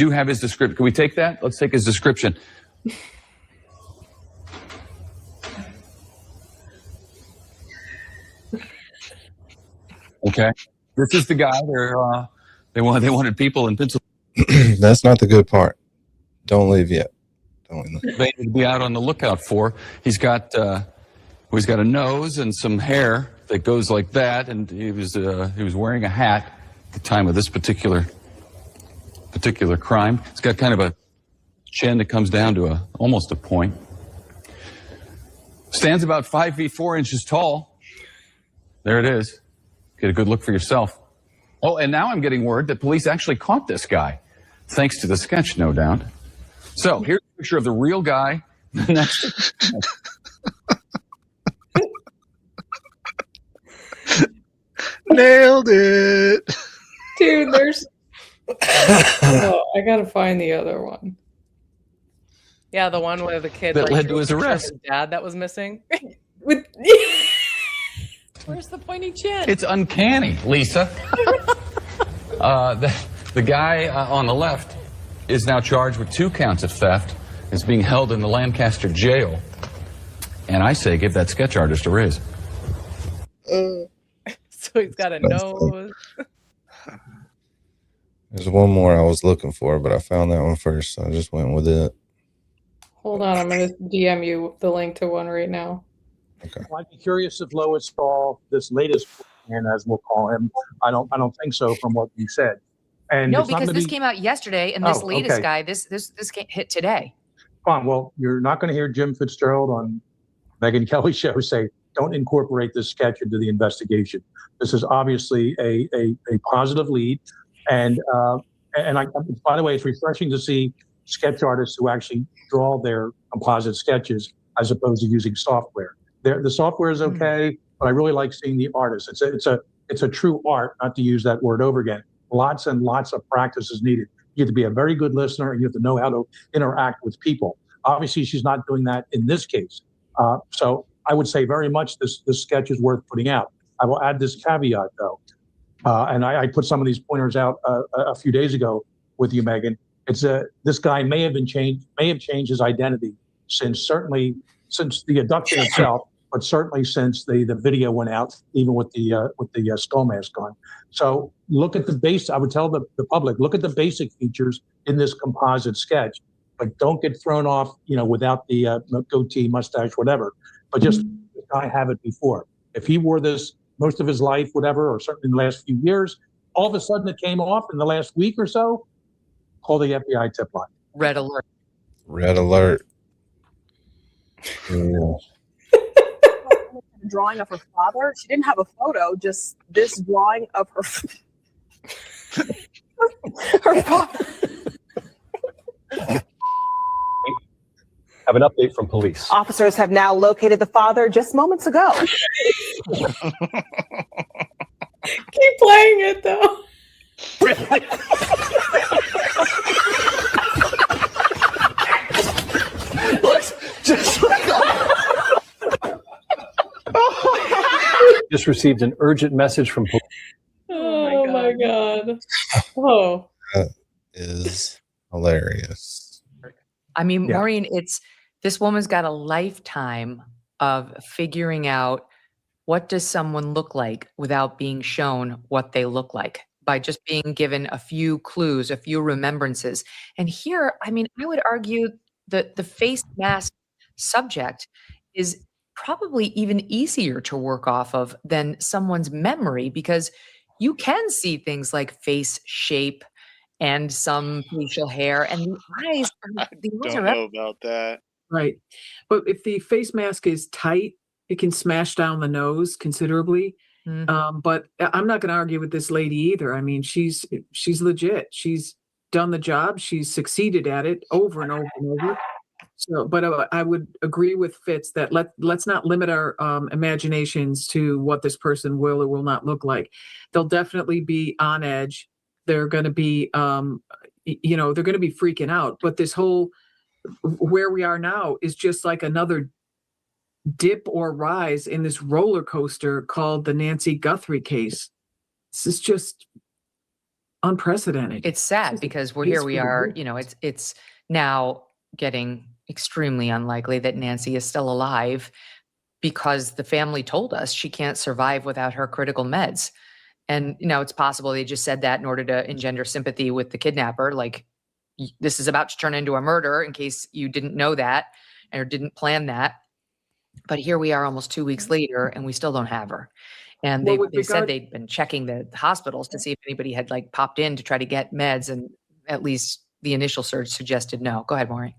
have his description. Can we take that? Let's take his description. Okay. This is the guy they wanted people in Pennsylvania. That's not the good part. Don't leave yet. They need to be out on the lookout for. He's got a nose and some hair that goes like that, and he was wearing a hat at the time of this particular crime. It's got kind of a chin that comes down to almost a point. Stands about 5 feet 4 inches tall. There it is. Get a good look for yourself. Oh, and now I'm getting word that police actually caught this guy, thanks to the sketch, no doubt. So here's a picture of the real guy. Next. Nailed it. Dude, there's. Oh, I gotta find the other one. Yeah, the one where the kid That led to drew a his picture of arrest. His dad that was missing. With Where's the pointy chin? It's uncanny, Lisa. The guy on the left is now charged with 2 counts of theft. Is being held in the Lancaster jail. And I say give that sketch artist a raise. So he's got a nose. There's one more I was looking for, but I found that one first, so I just went with it. Hold on, I'm gonna DM you the link to one right now. Well, I'd be curious if Lois saw this latest man, as we'll call him. I don't think so from what you said. And No, it's not because gonna this be- came out yesterday, and this Oh, latest okay. guy, this hit today. Fine. Well, you're not going to hear Jim Fitzgerald on Megyn Kelly's show say, "Don't incorporate this sketch into the investigation." This is obviously a positive lead, and by the way, it's refreshing to see sketch artists who actually draw their composite sketches as opposed to using software. The software is okay, but I really like seeing the artists. It's a true art, not to use that word over again. Lots and lots of practice is needed. You have to be a very good listener, and you have to know how to interact with people. Obviously, she's not doing that in this case. So I would say very much this sketch is worth putting out. I will add this caveat, though, and I put some of these pointers out a few days ago with you, Megan. It's this guy may have changed his identity since the abduction itself, but certainly since the video went out, even with the skull mask on. So look at the base. I would tell the public, look at the basic features in this composite sketch, but don't get thrown off, without the goatee, mustache, whatever. But just I have it before. If he wore this most of his life, whatever, or certainly in the last few years, all of a sudden it came off in the last week or so, call the FBI tip line. Red alert. Red alert. Yeah. Drawing of her father. She didn't have a photo, just this drawing of her her father. Have an update from police. Officers have now located the father just moments ago. Keep playing it though. Just received an urgent message from police. Oh my god. Oh. That is hilarious. I mean, Yeah. Maureen, this woman's got a lifetime of figuring out what does someone look like without being shown what they look like, by just being given a few clues, a few remembrances. And here, I mean, I would argue that the face mask subject is probably even easier to work off of than someone's memory, because you can see things like face shape and some facial hair, and the eyes Don't know about that. Right. But if the face mask is tight, it can smash down the nose considerably. But I'm not going to argue with this lady either. I mean, she's legit. She's done the job. She's succeeded at it over and over and over. So, but I would agree with Fitz that let's not limit our imaginations to what this person will or will not look like. They'll definitely be on edge. They're going to be, they're going to be freaking out. But this whole where we are now is just like another dip or rise in this roller coaster called the Nancy Guthrie case. This is just unprecedented. It's sad because here we are, it's now getting extremely unlikely that Nancy is still alive, because the family told us she can't survive without her critical meds. And, it's possible they just said that in order to engender sympathy with the kidnapper. Like, this is about to turn into a murder, in case you didn't know that or didn't plan that. But here we are almost 2 weeks later, and we still don't have her. And they said they'd been checking the hospitals to see if anybody had popped in to try to get meds. And at least the initial search suggested no. Go ahead, Maureen.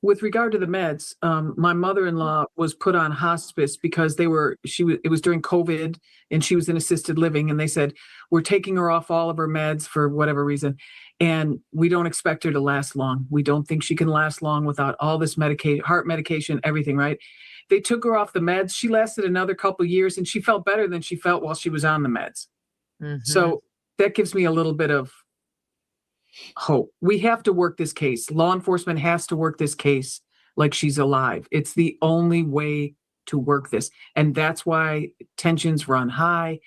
with regard to the meds, my mother-in-law was put on hospice because it was during COVID and she was in assisted living, and they said, we're taking her off all of her meds for whatever reason. And we don't expect her to last long. We don't think she can last long without all this heart medication, everything, right? They took her off the meds. She lasted another couple years and she felt better than she felt while she was on the meds. So that gives me a little bit of hope. We have to work this case. Law enforcement has to work this case like she's alive. It's the only way to work this. And that's why tensions run high.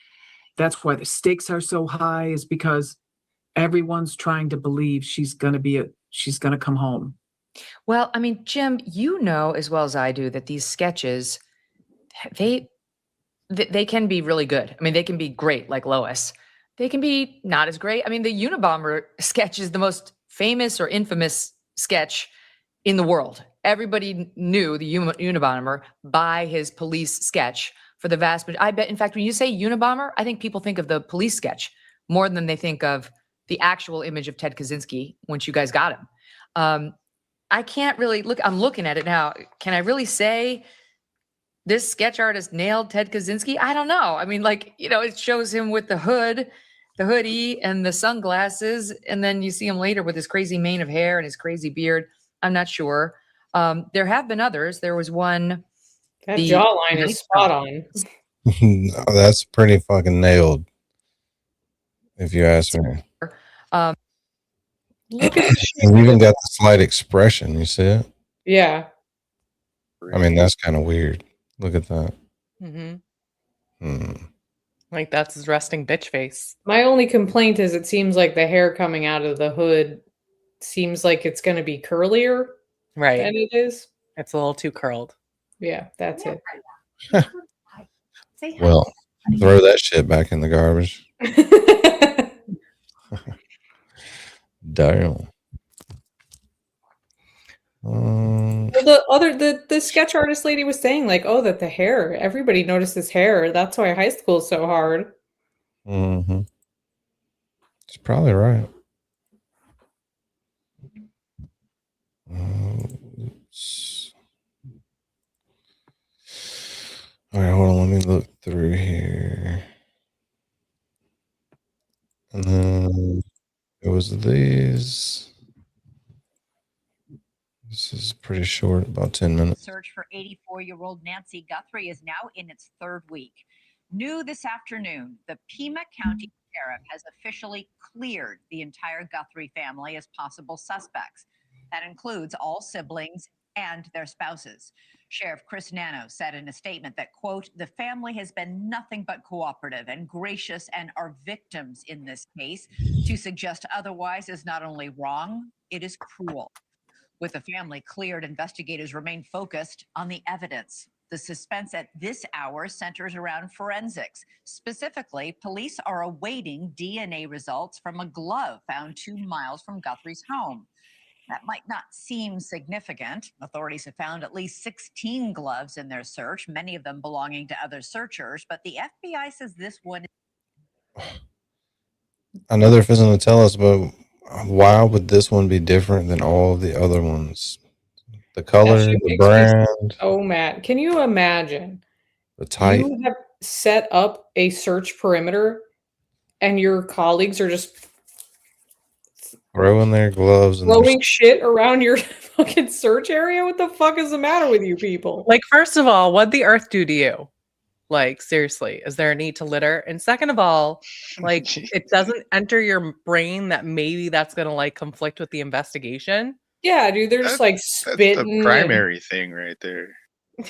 That's why the stakes are so high, is because everyone's trying to believe she's going to come home. Well, I mean, Jim, you know as well as I do that these sketches, they can be really good. I mean, they can be great, like Lois. They can be not as great. I mean, the Unabomber sketch is the most famous or infamous sketch in the world. Everybody knew the Unabomber by his police sketch for the vast majority. I bet, in fact, when you say Unabomber, I think people think of the police sketch more than they think of the actual image of Ted Kaczynski once you guys got him. I can't really look. I'm looking at it now. Can I really say this sketch artist nailed Ted Kaczynski? I don't know. I mean, like, you know, it shows him with the hoodie and the sunglasses. And then you see him later with his crazy mane of hair and his crazy beard. I'm not sure. There have been others. There was one. That jawline is spot on. Oh, that's pretty fucking nailed, if you ask me. Look at And even got the slight expression. You see it? Yeah. I mean, that's kind of weird. Look at that. Like, that's his resting bitch face. My only complaint is it seems like the hair coming out of the hood seems like it's going to be curlier Right. than it is. It's a little too curled. Yeah, that's it. Well, throw that shit back in the garbage. Damn. Well, the sketch artist lady was saying, like, oh, that the hair, everybody notices hair. That's why high school is so hard. Mm-hmm. She's probably right. All right, hold on. Let me look through here. And then it was these. This is pretty short, about 10 minutes. Search for 84-year-old Nancy Guthrie is now in its third week. New this afternoon, the Pima County Sheriff has officially cleared the entire Guthrie family as possible suspects. That includes all siblings and their spouses. Sheriff Chris Nano said in a statement that, quote, the family has been nothing but cooperative and gracious and are victims in this case. To suggest otherwise is not only wrong, it is cruel. With the family cleared, investigators remain focused on the evidence. The suspense at this hour centers around forensics. Specifically, police are awaiting DNA results from a glove found 2 miles from Guthrie's home. That might not seem significant. Authorities have found at least 16 gloves in their search, many of them belonging to other searchers, but the FBI says this one. I know they're fixing to tell us, but why would this one be different than all the other ones? The color, the brand, Oh, Matt, can you imagine? the type. You have set up a search perimeter and your colleagues are just Throwing their gloves and throwing shit around your fucking search area. What the fuck is the matter with you people? Like, first of all, what'd the earth do to you? Like, seriously, is there a need to litter? And second of all, like, it doesn't enter your brain that maybe that's going to, like, conflict with the investigation. Yeah, dude, they're just like That's spitting. the primary thing right there.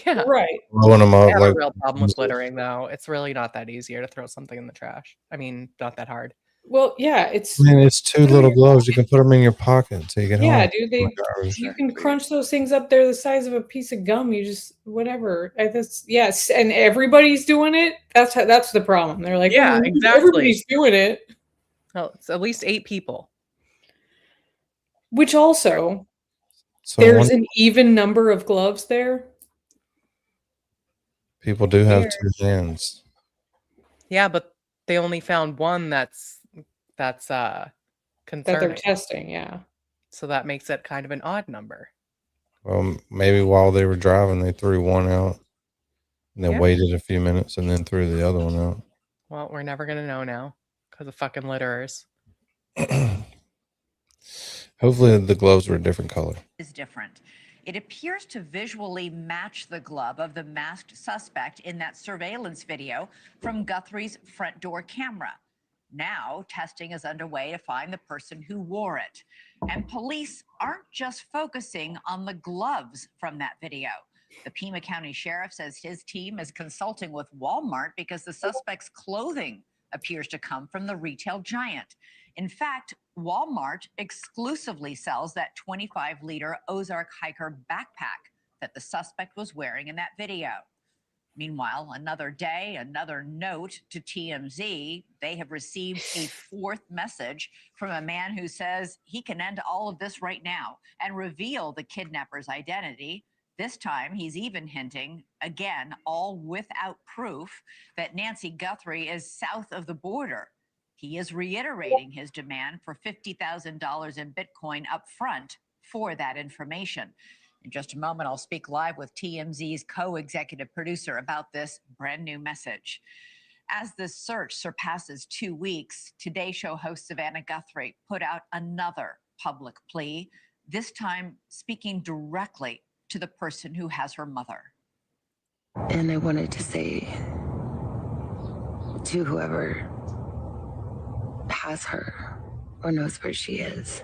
Yeah. Right. Throwing them I up have like a real problem with littering, though. It's really not that easier to throw something in the trash. I mean, not that hard. Well, yeah, it's Man, it's 2 little gloves. You can put them in your pocket until you get yeah, home. dude. You can crunch those things up. They're the size of a piece of gum. You just whatever. That's yes, and everybody's doing it. That's the problem. They're like, Yeah, "Oh, exactly. everybody's doing it." Well, it's at least 8 people. Which also, So there's an even number of gloves there. people do have 2 hands. Yeah, but they only found one that's That concerning. they're testing. Yeah. So that makes it kind of an odd number. Well, maybe while they were driving, they threw one out and then Yeah. waited a few minutes and then threw the other one out. Well, we're never gonna know now because of fucking litterers. Hopefully the gloves were a different color. Is different. It appears to visually match the glove of the masked suspect in that surveillance video from Guthrie's front door camera. Now, testing is underway to find the person who wore it. And police aren't just focusing on the gloves from that video. The Pima County Sheriff says his team is consulting with Walmart because the suspect's clothing appears to come from the retail giant. In fact, Walmart exclusively sells that 25-liter Ozark Hiker backpack that the suspect was wearing in that video. Meanwhile, another day, another note to TMZ. They have received a fourth message from a man who says he can end all of this right now and reveal the kidnapper's identity. This time, he's even hinting, again, all without proof, that Nancy Guthrie is south of the border. He is reiterating his demand for $50,000 in Bitcoin up front for that information. In just a moment, I'll speak live with TMZ's co-executive producer about this brand new message. As this search surpasses 2 weeks, Today Show host Savannah Guthrie put out another public plea, this time speaking directly to the person who has her mother. And I wanted to say to whoever has her or knows where she is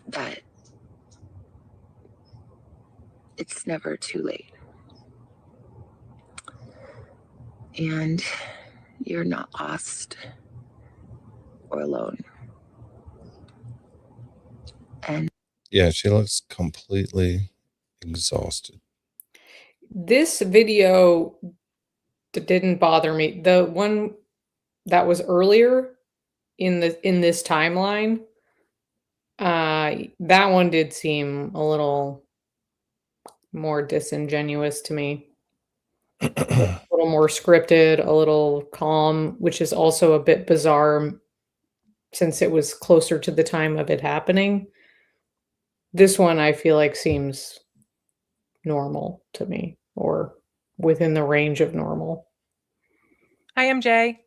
that it's never too late. And you're not lost or alone. And Yeah, she looks completely exhausted. This video didn't bother me. The one that was earlier in this timeline, that one did seem a little more disingenuous to me. A little more scripted, a little calm, which is also a bit bizarre since it was closer to the time of it happening. This one I feel like seems normal to me, or within the range of normal. Hi, MJ.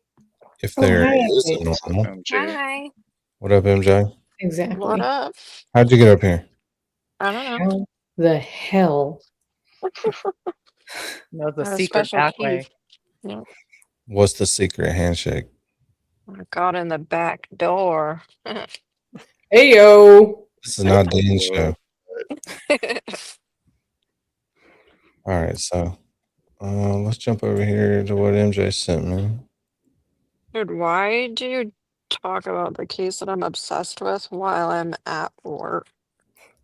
If Oh, there hi, is a MJ. normal. Hi. What up, MJ? Exactly. What up? How'd you get up here? I don't know. How the hell? No, the Got a secret special pathway. key. Yeah. What's the secret handshake? I got in the back door. Heyo. This is not Dean's show. All right, so let's jump over here to what MJ sent me. Dude, why do you talk about the case that I'm obsessed with while I'm at work?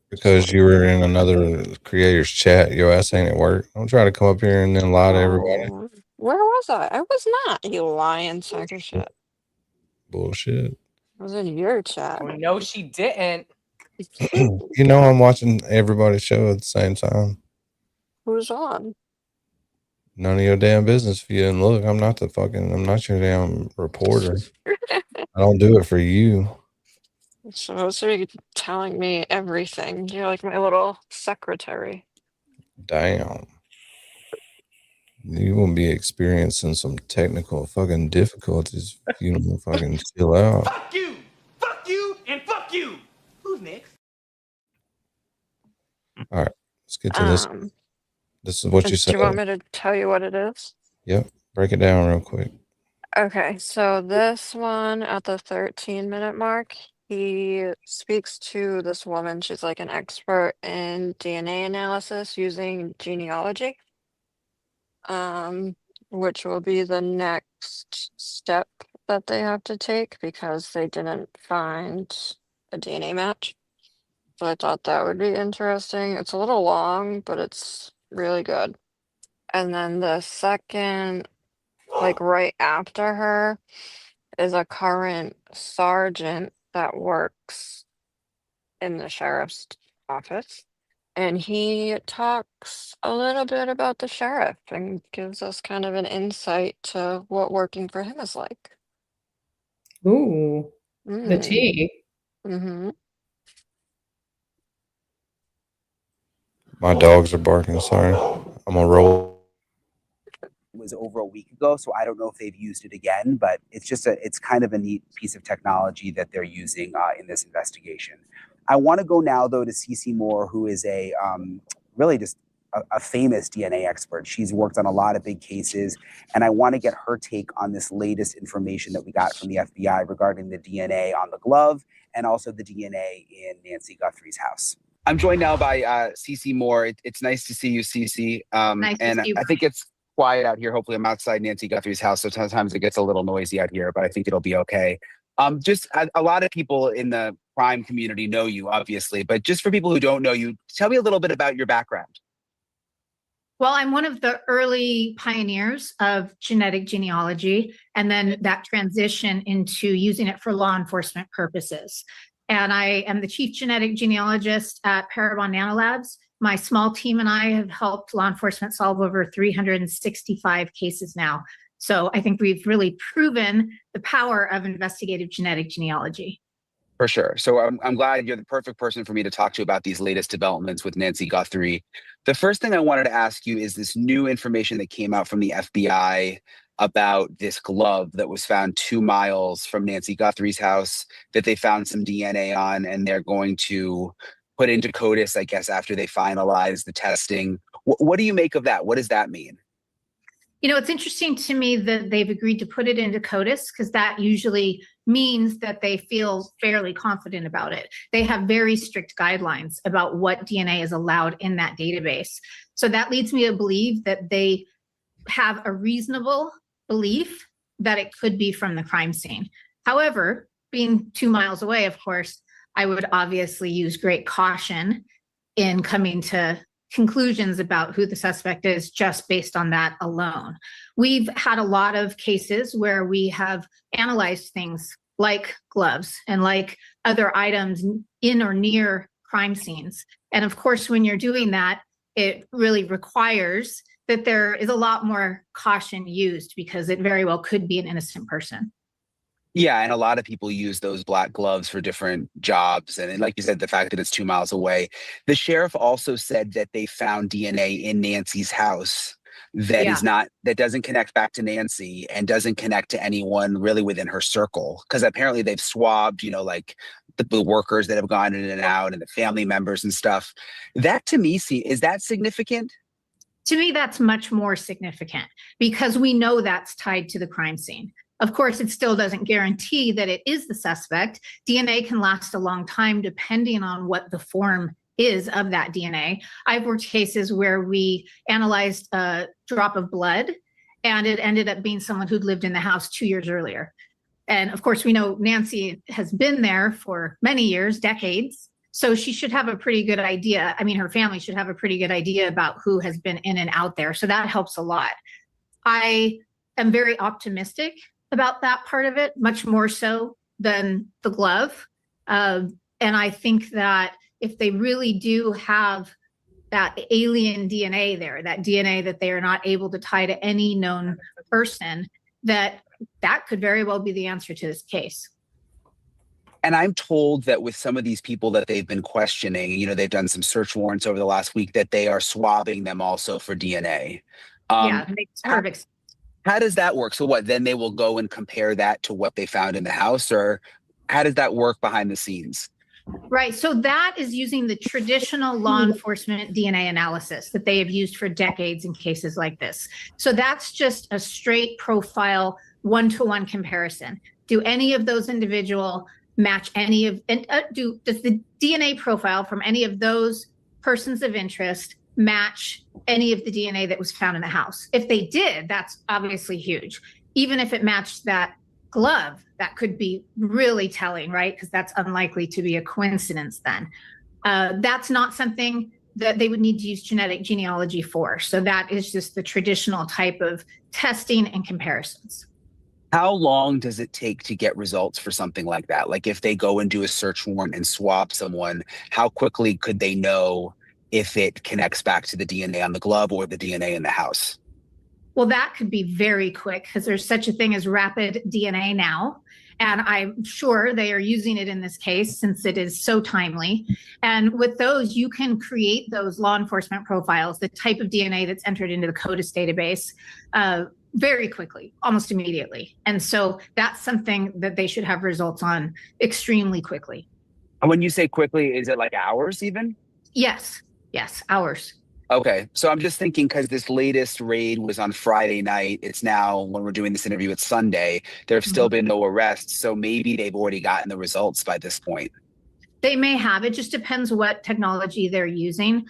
Because you were in another creator's chat. Your ass ain't at work. Don't try to come up here and then lie to everybody. Oh, where was I? I was not, you lying sack of shit. Bullshit. I was in your chat. Oh, no, she didn't. You know I'm watching everybody's show at the same time. Who's on? None of your damn business if you didn't look. I'm not your damn reporter. I don't do it for you. You're supposed to be telling me everything. You're like my little secretary. Damn. You won't be experiencing some technical fucking difficulties if you don't fucking chill out. Fuck you! Fuck you! And fuck you! Who's next? All right, let's get to this. This is what you Do said. you want me to tell you what it is? Yep. Break it down real quick. Okay, so this one at the 13-minute mark, he speaks to this woman. She's like an expert in DNA analysis using genealogy, which will be the next step that they have to take because they didn't find a DNA match. So I thought that would be interesting. It's a little long, but it's really good. And then the second, like right after her, is a current sergeant that works in the sheriff's office. And he talks a little bit about the sheriff and gives us kind of an insight to what working for him is like. Ooh, the tea. Mm-hmm. My dogs are barking. Sorry. I'm gonna roll. Was over a week ago, so I don't know if they've used it again, but it's kind of a neat piece of technology that they're using in this investigation. I want to go now though to Cece Moore, who is a really just a famous DNA expert. She's worked on a lot of big cases, and I want to get her take on this latest information that we got from the FBI regarding the DNA on the glove and also the DNA in Nancy Guthrie's house. I'm joined now by Cece Moore. It's nice to see you, Cece. Nice to see you. I think it's quiet out here. Hopefully I'm outside Nancy Guthrie's house, so sometimes it gets a little noisy out here, but I think it'll be okay. Just a lot of people in the crime community know you, obviously, but just for people who don't know you, tell me a little bit about your background. Well, I'm one of the early pioneers of genetic genealogy, and then that transition into using it for law enforcement purposes. And I am the chief genetic genealogist at Parabon Nanolabs. My small team and I have helped law enforcement solve over 365 cases now. So I think we've really proven the power of investigative genetic genealogy. For sure. So I'm glad you're the perfect person for me to talk to about these latest developments with Nancy Guthrie. The first thing I wanted to ask you is this new information that came out from the FBI about this glove that was found 2 miles from Nancy Guthrie's house that they found some DNA on, and they're going to put into CODIS, I guess, after they finalize the testing. What do you make of that? What does that mean? You know, it's interesting to me that they've agreed to put it into CODIS because that usually means that they feel fairly confident about it. They have very strict guidelines about what DNA is allowed in that database. So that leads me to believe that they have a reasonable belief that it could be from the crime scene. However, being 2 miles away, of course, I would obviously use great caution in coming to conclusions about who the suspect is just based on that alone. We've had a lot of cases where we have analyzed things like gloves and like other items in or near crime scenes. And of course, when you're doing that, it really requires that there is a lot more caution used because it very well could be an innocent person. Yeah, and a lot of people use those black gloves for different jobs. And like you said, the fact that it's 2 miles away. The sheriff also said that they found DNA in Nancy's house that is not, that doesn't connect back to Nancy and doesn't connect to anyone really within her circle. Because apparently they've swabbed, you know, like the workers that have gone in and out and the family members and stuff. That to me, is that significant? To me, that's much more significant because we know that's tied to the crime scene. Of course, it still doesn't guarantee that it is the suspect. DNA can last a long time depending on what the form is of that DNA. I've worked cases where we analyzed a drop of blood and it ended up being someone who'd lived in the house 2 years earlier. And of course, we know Nancy has been there for many years, decades. So she should have a pretty good idea. I mean, her family should have a pretty good idea about who has been in and out there. So that helps a lot. I am very optimistic about that part of it, much more so than the glove. And I think that if they really do have that alien DNA there, that DNA that they are not able to tie to any known person, that could very well be the answer to this case. And I'm told that with some of these people that they've been questioning, you know, they've done some search warrants over the last week, that they are swabbing them also for DNA. Yeah, it makes perfect sense. How does that work? So what, then they will go and compare that to what they found in the house, or how does that work behind the scenes? Right. So that is using the traditional law enforcement DNA analysis that they have used for decades in cases like this. So that's just a straight profile, one-to-one comparison. Do any of those individual match any of, and does the DNA profile from any of those persons of interest match any of the DNA that was found in the house? If they did, that's obviously huge. Even if it matched that glove, that could be really telling, right? Because that's unlikely to be a coincidence then. That's not something that they would need to use genetic genealogy for. So that is just the traditional type of testing and comparisons. How long does it take to get results for something like that? Like if they go and do a search warrant and swab someone, how quickly could they know if it connects back to the DNA on the glove or the DNA in the house? Well, that could be very quick because there's such a thing as rapid DNA now. And I'm sure they are using it in this case since it is so timely. And with those, you can create those law enforcement profiles, the type of DNA that's entered into the CODIS database, very quickly, almost immediately. And so that's something that they should have results on extremely quickly. And when you say quickly, is it like hours even? Yes, hours. Okay, so I'm just thinking because this latest raid was on Friday night. It's now, when we're doing this interview, it's Sunday. There have still been no arrests, so maybe they've already gotten the results by this point. They may have. It just depends what technology they're using.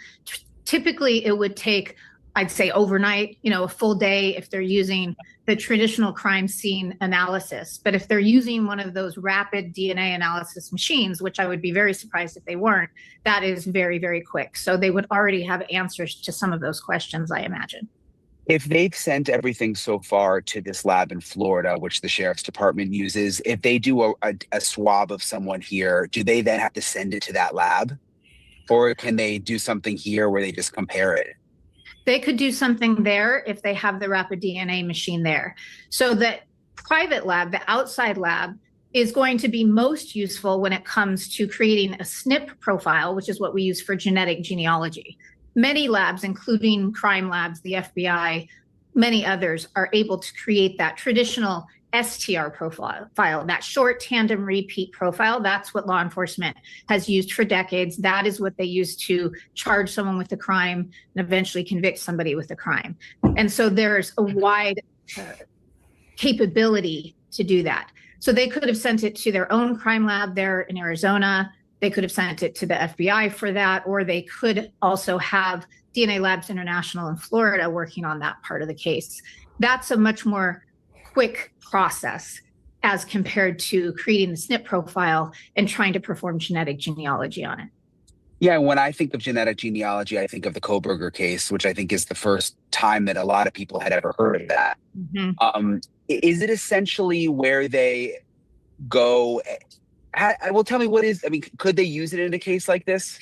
Typically, it would take, I'd say, overnight, a full day if they're using the traditional crime scene analysis. But if they're using one of those rapid DNA analysis machines, which I would be very surprised if they weren't, that is very, very quick. So they would already have answers to some of those questions, I imagine. If they've sent everything so far to this lab in Florida, which the sheriff's department uses, if they do a swab of someone here, do they then have to send it to that lab? Or can they do something here where they just compare it? They could do something there if they have the rapid DNA machine there. So the private lab, the outside lab, is going to be most useful when it comes to creating a SNP profile, which is what we use for genetic genealogy. Many labs, including crime labs, the FBI, many others, are able to create that traditional STR profile, that short tandem repeat profile. That's what law enforcement has used for decades. That is what they use to charge someone with a crime and eventually convict somebody with a crime. And so there's a wide capability to do that. So they could have sent it to their own crime lab there in Arizona. They could have sent it to the FBI for that, or they could also have DNA Labs International in Florida working on that part of the case. That's a much more quick process as compared to creating the SNP profile and trying to perform genetic genealogy on it. Yeah, when I think of genetic genealogy, I think of the Koberger case, which I think is the first time that a lot of people had ever heard of that. Is it essentially where they go? Well, tell me could they use it in a case like this?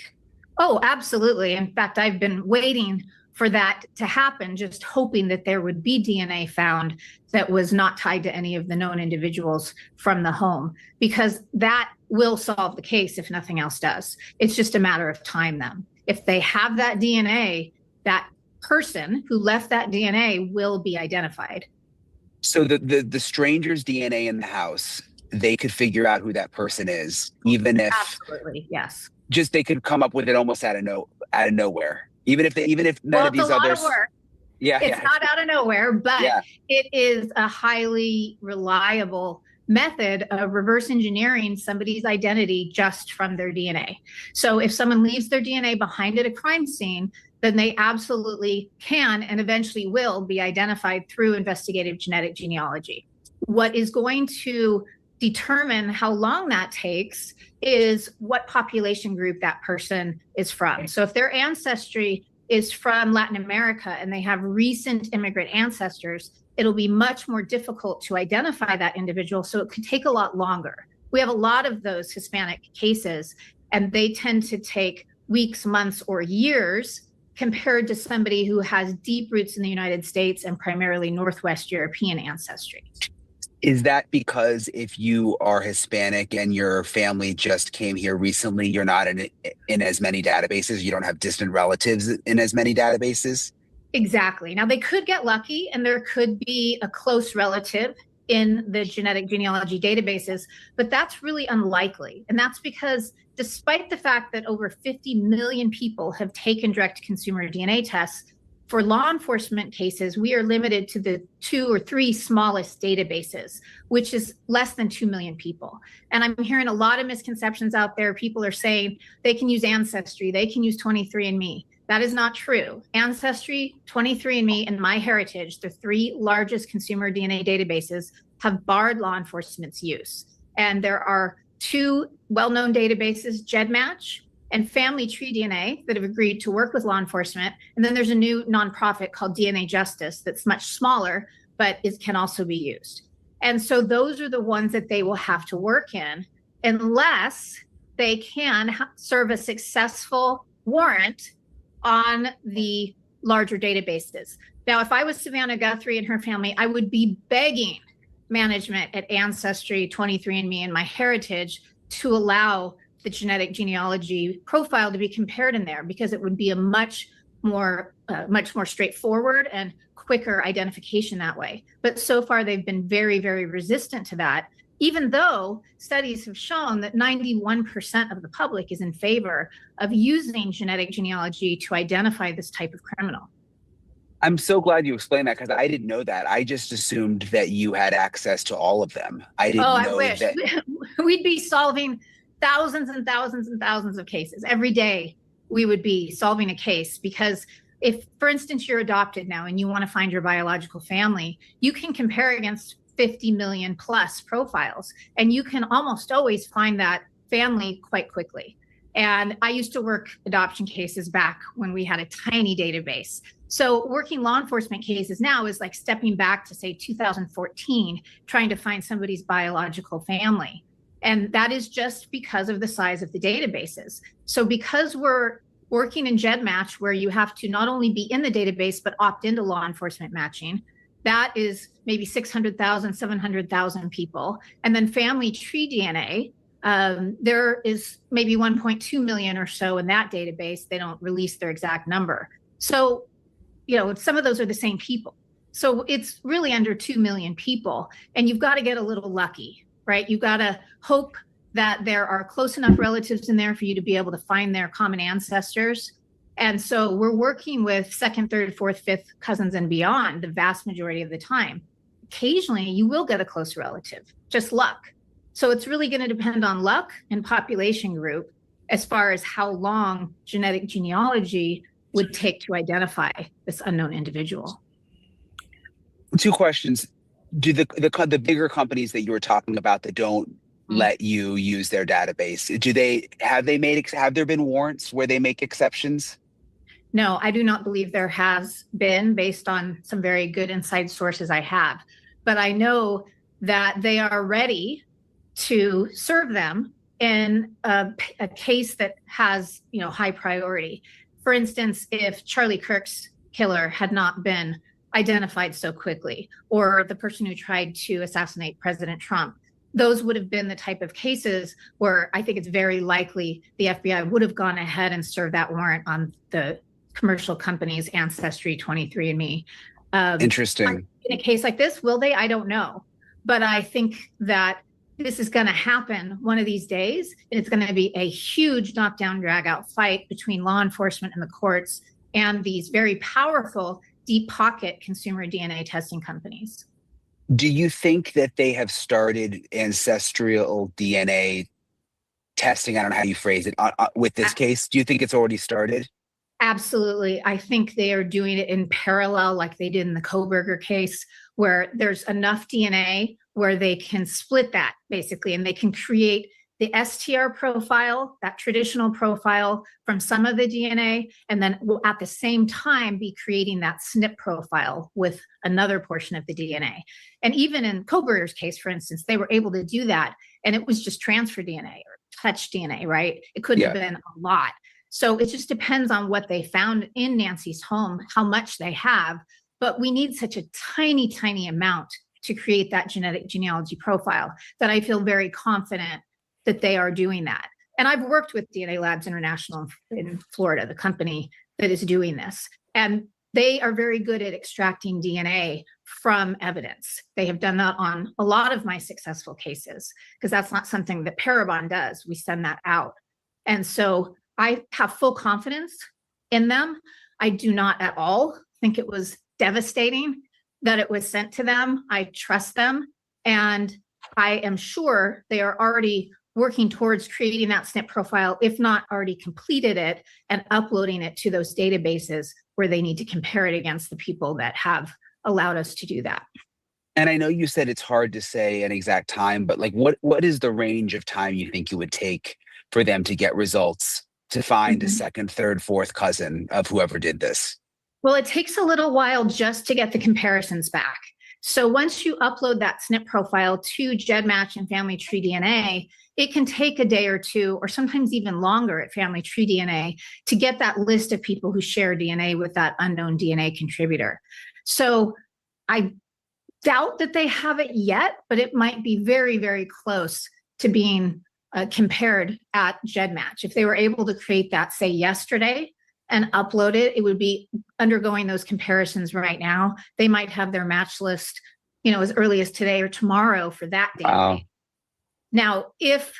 Oh, absolutely. In fact, I've been waiting for that to happen, just hoping that there would be DNA found that was not tied to any of the known individuals from the home, because that will solve the case if nothing else does. It's just a matter of time then. If they have that DNA, that person who left that DNA will be identified. So the stranger's DNA in the house, they could figure out who that person is, even if absolutely, yes. Just they could come up with it almost out of nowhere. Even if none of these it's a others. lot of work. Yeah, it's not out of nowhere, but it is a highly reliable method of reverse engineering somebody's identity just from their DNA. So if someone leaves their DNA behind at a crime scene, then they absolutely can and eventually will be identified through investigative genetic genealogy. What is going to determine how long that takes is what population group that person is from. So if their ancestry is from Latin America and they have recent immigrant ancestors, it'll be much more difficult to identify that individual. So it could take a lot longer. We have a lot of those Hispanic cases, and they tend to take weeks, months, or years compared to somebody who has deep roots in the United States and primarily Northwest European ancestry. Is that because if you are Hispanic and your family just came here recently, you're not in as many databases? You don't have distant relatives in as many databases? Exactly. Now, they could get lucky and there could be a close relative in the genetic genealogy databases, but that's really unlikely. And that's because despite the fact that over 50 million people have taken direct consumer DNA tests, for law enforcement cases, we are limited to the 2 or 3 smallest databases, which is less than 2 million people. And I'm hearing a lot of misconceptions out there. People are saying they can use Ancestry, they can use 23andMe. That is not true. Ancestry, 23andMe, and MyHeritage, the 3 largest consumer DNA databases, have barred law enforcement's use. And there are 2 well-known databases, GEDmatch and Family Tree DNA, that have agreed to work with law enforcement. And then there's a new nonprofit called DNA Justice that's much smaller, but it can also be used. And so those are the ones that they will have to work in unless they can serve a successful warrant on the larger databases. Now, if I was Savannah Guthrie and her family, I would be begging management at Ancestry, 23andMe, and MyHeritage to allow the genetic genealogy profile to be compared in there, because it would be a much more straightforward and quicker identification that way. But so far, they've been very, very resistant to that, even though studies have shown that 91% of the public is in favor of using genetic genealogy to identify this type of criminal. I'm so glad you explained that, because I didn't know that. I just assumed that you had access to all of them. I didn't know I wish. that. We'd be solving thousands and thousands and thousands of cases. Every day we would be solving a case, because if, for instance, you're adopted now and you want to find your biological family, you can compare against 50 million plus profiles, and you can almost always find that family quite quickly. And I used to work adoption cases back when we had a tiny database. So working law enforcement cases now is like stepping back to, say, 2014, trying to find somebody's biological family. And that is just because of the size of the databases. So because we're working in GEDmatch, where you have to not only be in the database, but opt into law enforcement matching, that is maybe 600,000, 700,000 people. And then family tree DNA, there is maybe 1.2 million or so in that database. They don't release their exact number. So, some of those are the same people. So it's really under 2 million people, and you've got to get a little lucky, right? You've got to hope that there are close enough relatives in there for you to be able to find their common ancestors. And so we're working with second, third, fourth, fifth cousins and beyond the vast majority of the time. Occasionally, you will get a close relative, just luck. So it's really going to depend on luck and population group as far as how long genetic genealogy would take to identify this unknown individual. Two questions. Do the bigger companies that you were talking about that don't let you use their database, have there been warrants where they make exceptions? No, I do not believe there has been, based on some very good inside sources I have. But I know that they are ready to serve them in a case that has, high priority. For instance, if Charlie Kirk's killer had not been identified so quickly, or the person who tried to assassinate President Trump, those would have been the type of cases where I think it's very likely the FBI would have gone ahead and served that warrant on the commercial companies, Ancestry, 23andMe. Interesting. In a case like this, will they? I don't know. But I think that this is going to happen one of these days. And it's going to be a huge knockdown, drag out fight between law enforcement and the courts and these very powerful deep pocket consumer DNA testing companies. Do you think that they have started ancestral DNA testing? I don't know how you phrase it with this case. Do you think it's already started? Absolutely. I think they are doing it in parallel, like they did in the Kohberger case, where there's enough DNA where they can split that basically, and they can create the STR profile, that traditional profile from some of the DNA, and then will at the same time be creating that SNP profile with another portion of the DNA. And even in Kohberger's case, for instance, they were able to do that, and it was just transfer DNA or touch DNA, right? It couldn't have been a lot. So it just depends on what they found in Nancy's home, how much they have, but we need such a tiny, tiny amount to create that genetic genealogy profile that I feel very confident that they are doing that. And I've worked with DNA Labs International in Florida, the company that is doing this. And they are very good at extracting DNA from evidence. They have done that on a lot of my successful cases, because that's not something that Parabon does. We send that out. And so I have full confidence in them. I do not at all think it was devastating that it was sent to them. I trust them. And I am sure they are already working towards creating that SNP profile, if not already completed it, and uploading it to those databases where they need to compare it against the people that have allowed us to do that. And I know you said it's hard to say an exact time, but like what is the range of time you think it would take for them to get results to find a second, third, fourth cousin of whoever did this? Well, it takes a little while just to get the comparisons back. So once you upload that SNP profile to GEDmatch and Family Tree DNA, it can take a day or two, or sometimes even longer at Family Tree DNA, to get that list of people who share DNA with that unknown DNA contributor. So I doubt that they have it yet, but it might be very, very close to being compared at GEDmatch. If they were able to create that, say, yesterday and upload it, it would be undergoing those comparisons right now. They might have their match list, as early as today or tomorrow for that database. Wow. Now, if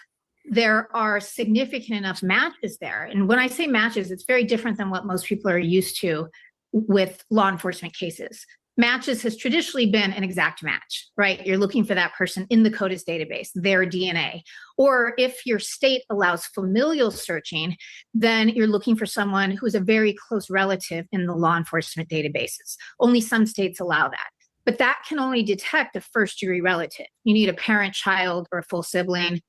there are significant enough matches there, and when I say matches, it's very different than what most people are used to with law enforcement cases. Matches has traditionally been an exact match, right? You're looking for that person in the CODIS database, their DNA. Or if your state allows familial searching, then you're looking for someone who's a very close relative in the law enforcement databases. Only some states allow that. But that can only detect a first-degree relative. You need a parent, child, or a full sibling.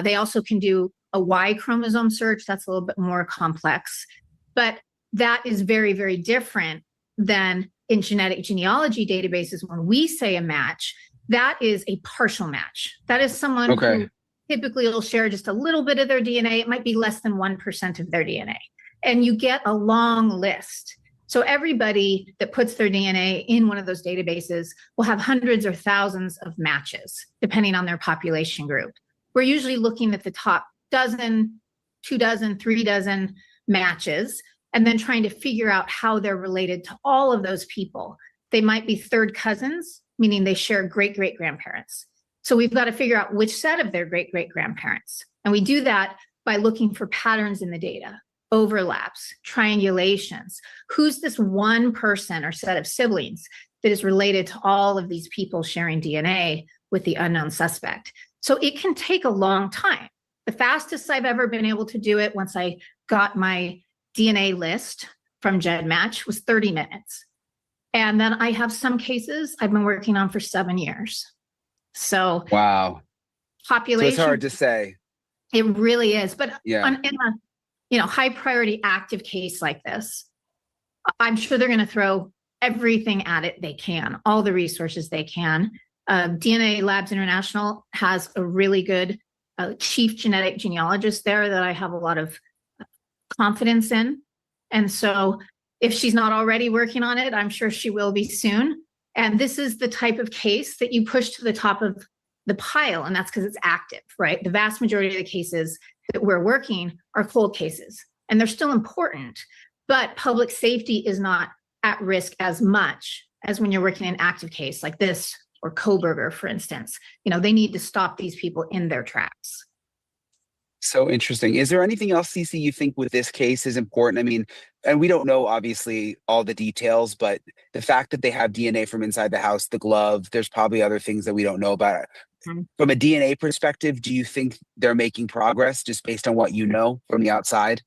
They also can do a Y chromosome search. That's a little bit more complex. But that is very, very different than in genetic genealogy databases. When we say a match, that is a partial match. That is someone who typically will share just a little bit of their DNA. It might be less than 1% of their DNA. And you get a long list. So everybody that puts their DNA in one of those databases will have hundreds or thousands of matches, depending on their population group. We're usually looking at the top dozen, 2 dozen, 3 dozen matches, and then trying to figure out how they're related to all of those people. They might be third cousins, meaning they share great-great-grandparents. So we've got to figure out which set of their great-great-grandparents. And we do that by looking for patterns in the data, overlaps, triangulations. Who's this one person or set of siblings that is related to all of these people sharing DNA with the unknown suspect? So it can take a long time. The fastest I've ever been able to do it once I got my DNA list from GEDmatch was 30 minutes. And then I have some cases I've been working on for 7 years. So wow. Population. So it's hard to say. It really is. But yeah. in a high priority active case like this, I'm sure they're going to throw everything at it they can, all the resources they can. DNA Labs International has a really good chief genetic genealogist there that I have a lot of confidence in. And so if she's not already working on it, I'm sure she will be soon. And this is the type of case that you push to the top of the pile, and that's because it's active, right? The vast majority of the cases that we're working are cold cases, and they're still important, but public safety is not at risk as much as when you're working an active case like this or Koberger, for instance. They need to stop these people in their tracks. So interesting. Is there anything else, Cece, you think with this case is important? I mean, and we don't know, obviously, all the details, but the fact that they have DNA from inside the house, the glove, there's probably other things that we don't know about. From a DNA perspective, do you think they're making progress just based on what you know from the outside?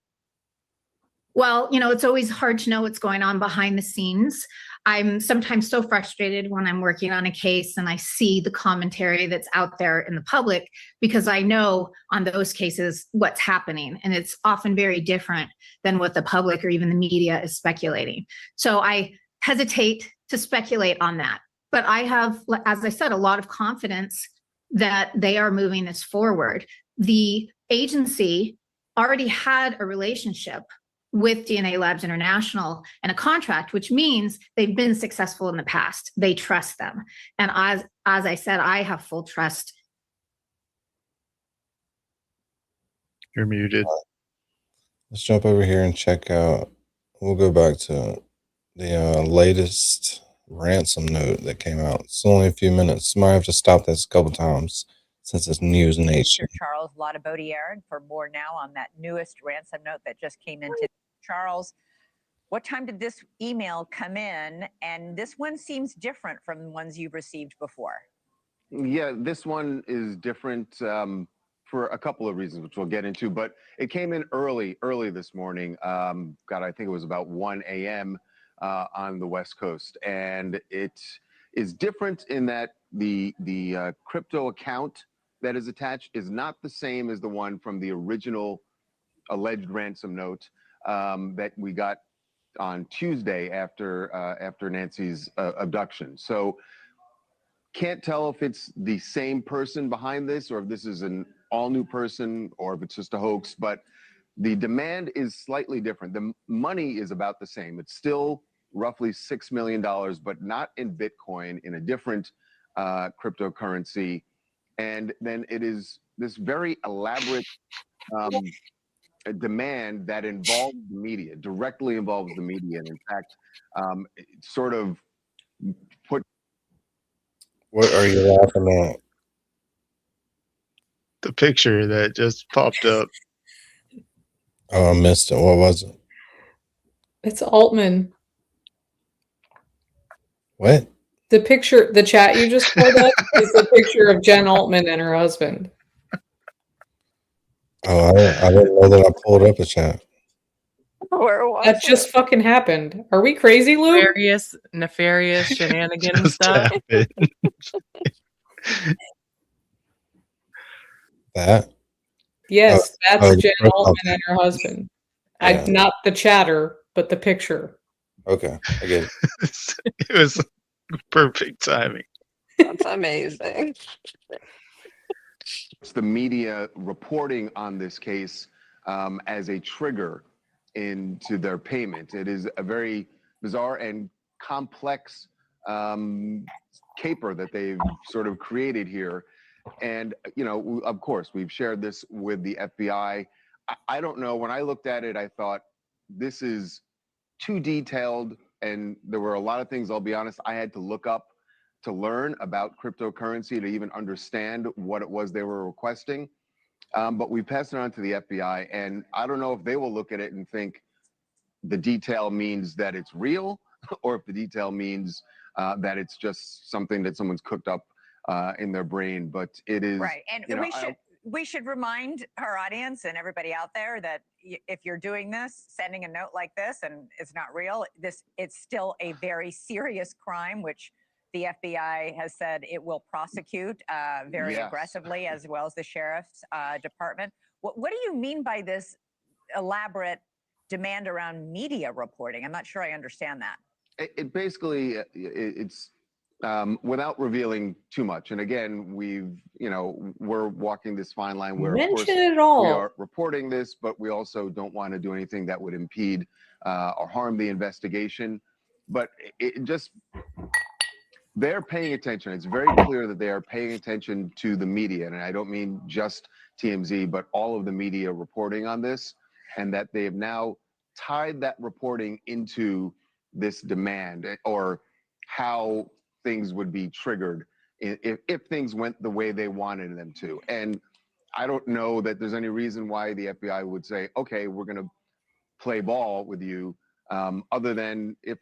Well, it's always hard to know what's going on behind the scenes. I'm sometimes so frustrated when I'm working on a case and I see the commentary that's out there in the public, because I know on those cases what's happening, and it's often very different than what the public or even the media is speculating. So I hesitate to speculate on that. But I have, as I said, a lot of confidence that they are moving this forward. The agency already had a relationship with DNA Labs International and a contract, which means they've been successful in the past. They trust them. And as I said, I have full trust. You're muted. Let's jump over here and check out. We'll go back to the latest ransom note that came out. It's only a few minutes. Might have to stop this a couple times since it's news nature. Charles Laudabaudiere for more now on that newest ransom note that just came in today. Charles, what time did this email come in? And this one seems different from the ones you've received before. Yeah, this one is different for a couple of reasons, which we'll get into, but it came in early this morning. I think it was about 1 a.m. On the West Coast. And it is different in that the crypto account that is attached is not the same as the one from the original alleged ransom note that we got on Tuesday after Nancy's abduction. So can't tell if it's the same person behind this or if this is an all new person or if it's just a hoax, but the demand is slightly different. The money is about the same. It's still roughly $6 million, but not in Bitcoin, in a different cryptocurrency. And then it is this very elaborate a demand that involves the media, directly involves the media. And in fact, it sort of put. What are you laughing at? The picture that just popped up. Oh, I missed it. What was it? It's Altman. What? The picture, the chat you just pulled up is a picture of Jen Altman and her husband. Oh, I didn't know that I pulled up a chat. Where was That just fucking happened. Are we crazy, Luke? Nefarious shenanigans Just stuff. happened. That? Yes, that's oh, Jen okay. Altman and her husband. Yeah. Not the chatter, but the picture. Okay, I get it. It was perfect timing. That's amazing. It's the media reporting on this case as a trigger into their payment. It is a very bizarre and complex caper that they've sort of created here. And, you know, of course, we've shared this with the FBI. I don't know. When I looked at it, I thought this is too detailed. And there were a lot of things, I'll be honest, I had to look up to learn about cryptocurrency, to even understand what it was they were requesting. But we passed it on to the FBI, and I don't know if they will look at it and think the detail means that it's real, or if the detail means that it's just something that someone's cooked up in their brain. But it is right. And you know, we should remind our audience and everybody out there that if you're doing this, sending a note like this, and it's not real, it's still a very serious crime, which the FBI has said it will prosecute very aggressively, as well as the sheriff's department. What do you mean by this elaborate demand around media reporting? I'm not sure I understand that. It basically, it's without revealing too much. And again, we're walking this fine line where, of course, Mention it all. we are reporting this, but we also don't want to do anything that would impede or harm the investigation. But it just, they're paying attention. It's very clear that they are paying attention to the media. And I don't mean just TMZ, but all of the media reporting on this, and that they have now tied that reporting into this demand, or how things would be triggered if things went the way they wanted them to. And I don't know that there's any reason why the FBI would say, okay, we're going to play ball with you, other than if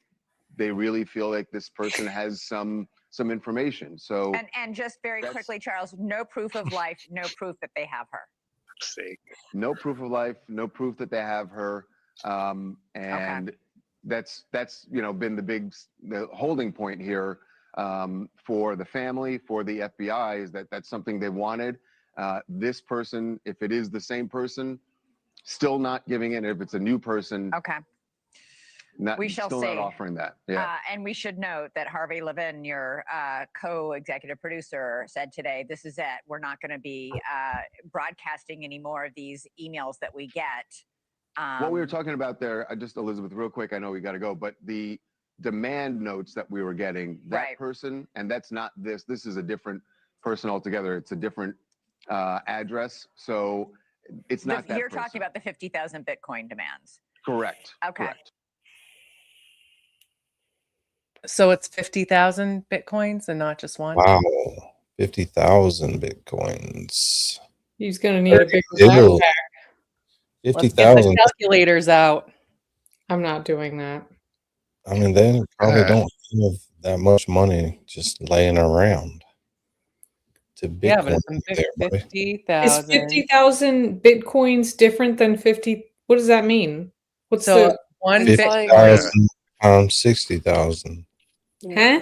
they really feel like this person has some information. So and just very quickly, Charles, no proof of life, no proof that they have her. no proof of life, no proof that they have her, and that's been the holding point here for the family, for the FBI, is that that's something they wanted. This person, if it is the same person, still not giving it. If it's a new person, We shall still see. not offering that. Yeah. And we should note that Harvey Levin, your co-executive producer, said today, this is it. We're not going to be broadcasting any more of these emails that we get. What we were talking about there, just Elizabeth, real quick, I know we got to go, but the demand notes that we were getting, that person, and that's not this. This is a different person altogether. It's a different address. So it's not that You're person. talking about the 50,000 Bitcoin demands. Correct. Okay. Correct. So it's 50,000 Bitcoins and not just one? Wow. 50,000 Bitcoins. He's going to need a bigger Ew. backpack. Let's get 50,000. the calculators out. I'm not doing that. I mean, they probably don't have that much money just laying around to Bitcoin. Yeah, but it's a big there, buddy. Is 50,000. 50,000 Bitcoins different than 50? What does that mean? What's So the one Fifty Bitcoin, thousand times 60,000. huh?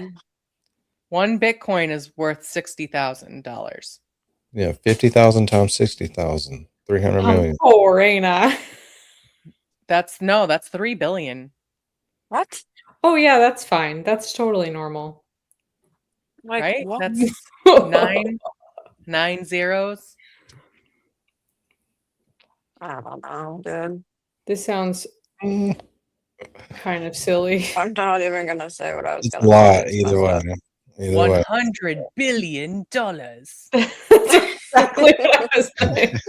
one Bitcoin is worth $60,000. Yeah, 50,000 times 60,000. 300 I'm million. poor, ain't I? That's 3 billion. What? Oh yeah, that's fine. That's totally normal. Like, Right? what? That's nine zeros. I don't know, dude. This sounds kind of silly. I'm not even gonna say what I was It's a gonna lot say. It's either messed way. up. Either way. $100 billion. That's exactly what I was saying.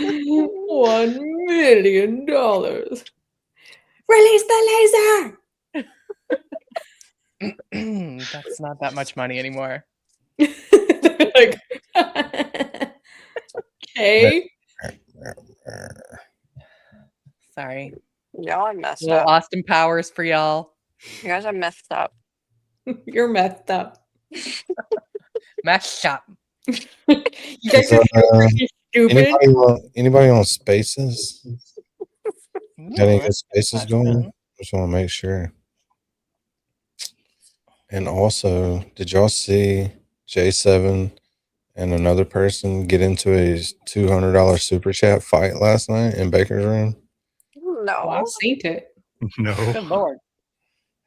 $1 million. Release the laser. That's not that much money anymore. Like, okay. Sorry. Y'all are messed Little up. Austin Powers for y'all. You guys are messed up. You're messed up. Messed up. You guys Is, are pretty stupid. anybody on Spaces? Got any No, good Spaces that's going? fun. Just want to make sure. And also, did y'all see J7 and another person get into a $200 super chat fight last night in Baker's room? No. Oh, I've seen it. No. Good lord.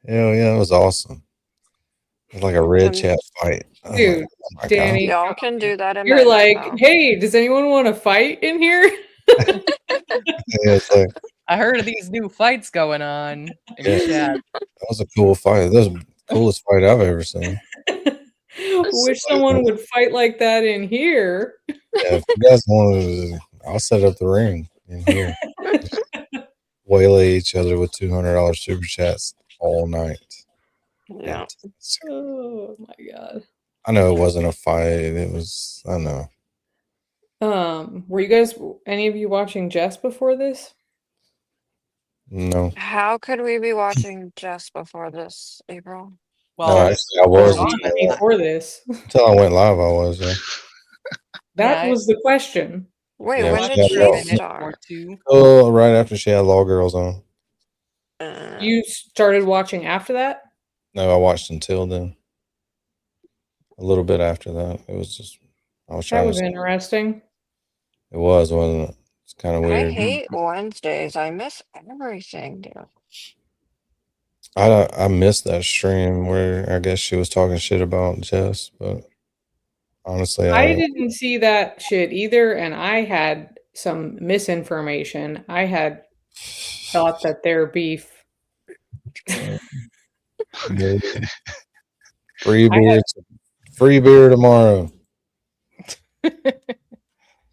Hell yeah, it was awesome. It was like a red chat fight. I was like, Dude, oh my Danny, Y'all can do that in you're my like, house. hey, does anyone want to fight in here? God. Yeah, it's like, I heard of these new fights going on in yeah, chat. that was a cool fight. That was the coolest fight I've ever seen. Wish someone would fight like that in here. Yeah, if you guys want to, I'll set up the ring in here. Just waylay each other with $200 super chats all night. Yeah. Oh my god. I know it wasn't a fight. It was, I know. Were you guys any of you watching Jess before this? No. How could we be watching just before this, April? No, Well, actually, I was Before this. until I went live. I was, yeah. That Yeah, was the question. Wait, Yeah, when she did had she law- start? Oh, right after she had Law Girls on. You started watching after that? No, I watched until then. A little bit after that. It was just, I was That trying was to. interesting. It was, wasn't it? It's kind of I weird. hate Wednesdays. I miss everything, dude. I missed that stream where I guess she was talking shit about Jess, but honestly, I didn't see that shit either, and I had some misinformation. I had thought that their beef. free I beer, had- free beer tomorrow.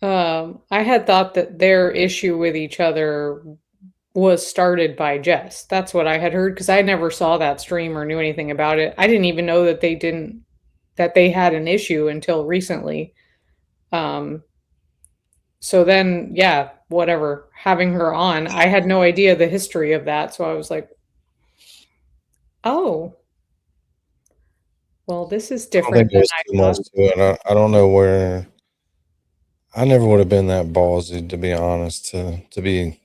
I had thought that their issue with each other was started by Jess. That's what I had heard because I never saw that stream or knew anything about it. I didn't even know that they had an issue until recently. So then, yeah, whatever. Having her on, I had no idea the history of that. So I was like, oh, well, this is I don't different think than there's I too much thought. to it. I don't know where. I never would have been that ballsy, to be honest, to be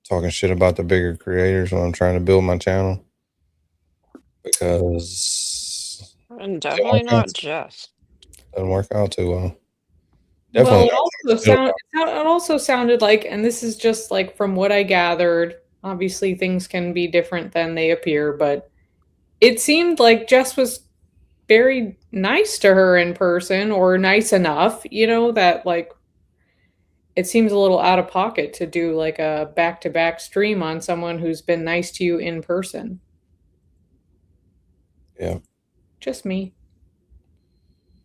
talking shit about the bigger creators when I'm trying to build my channel, because And definitely not Jess. doesn't work out too well. Well, Definitely. it also sounded like, and this is just like from what I gathered, obviously things can be different than they appear, but it seemed like Jess was very nice to her in person, or nice enough, that like it seems a little out of pocket to do like a back-to-back stream on someone who's been nice to you in person. Yeah. Just me.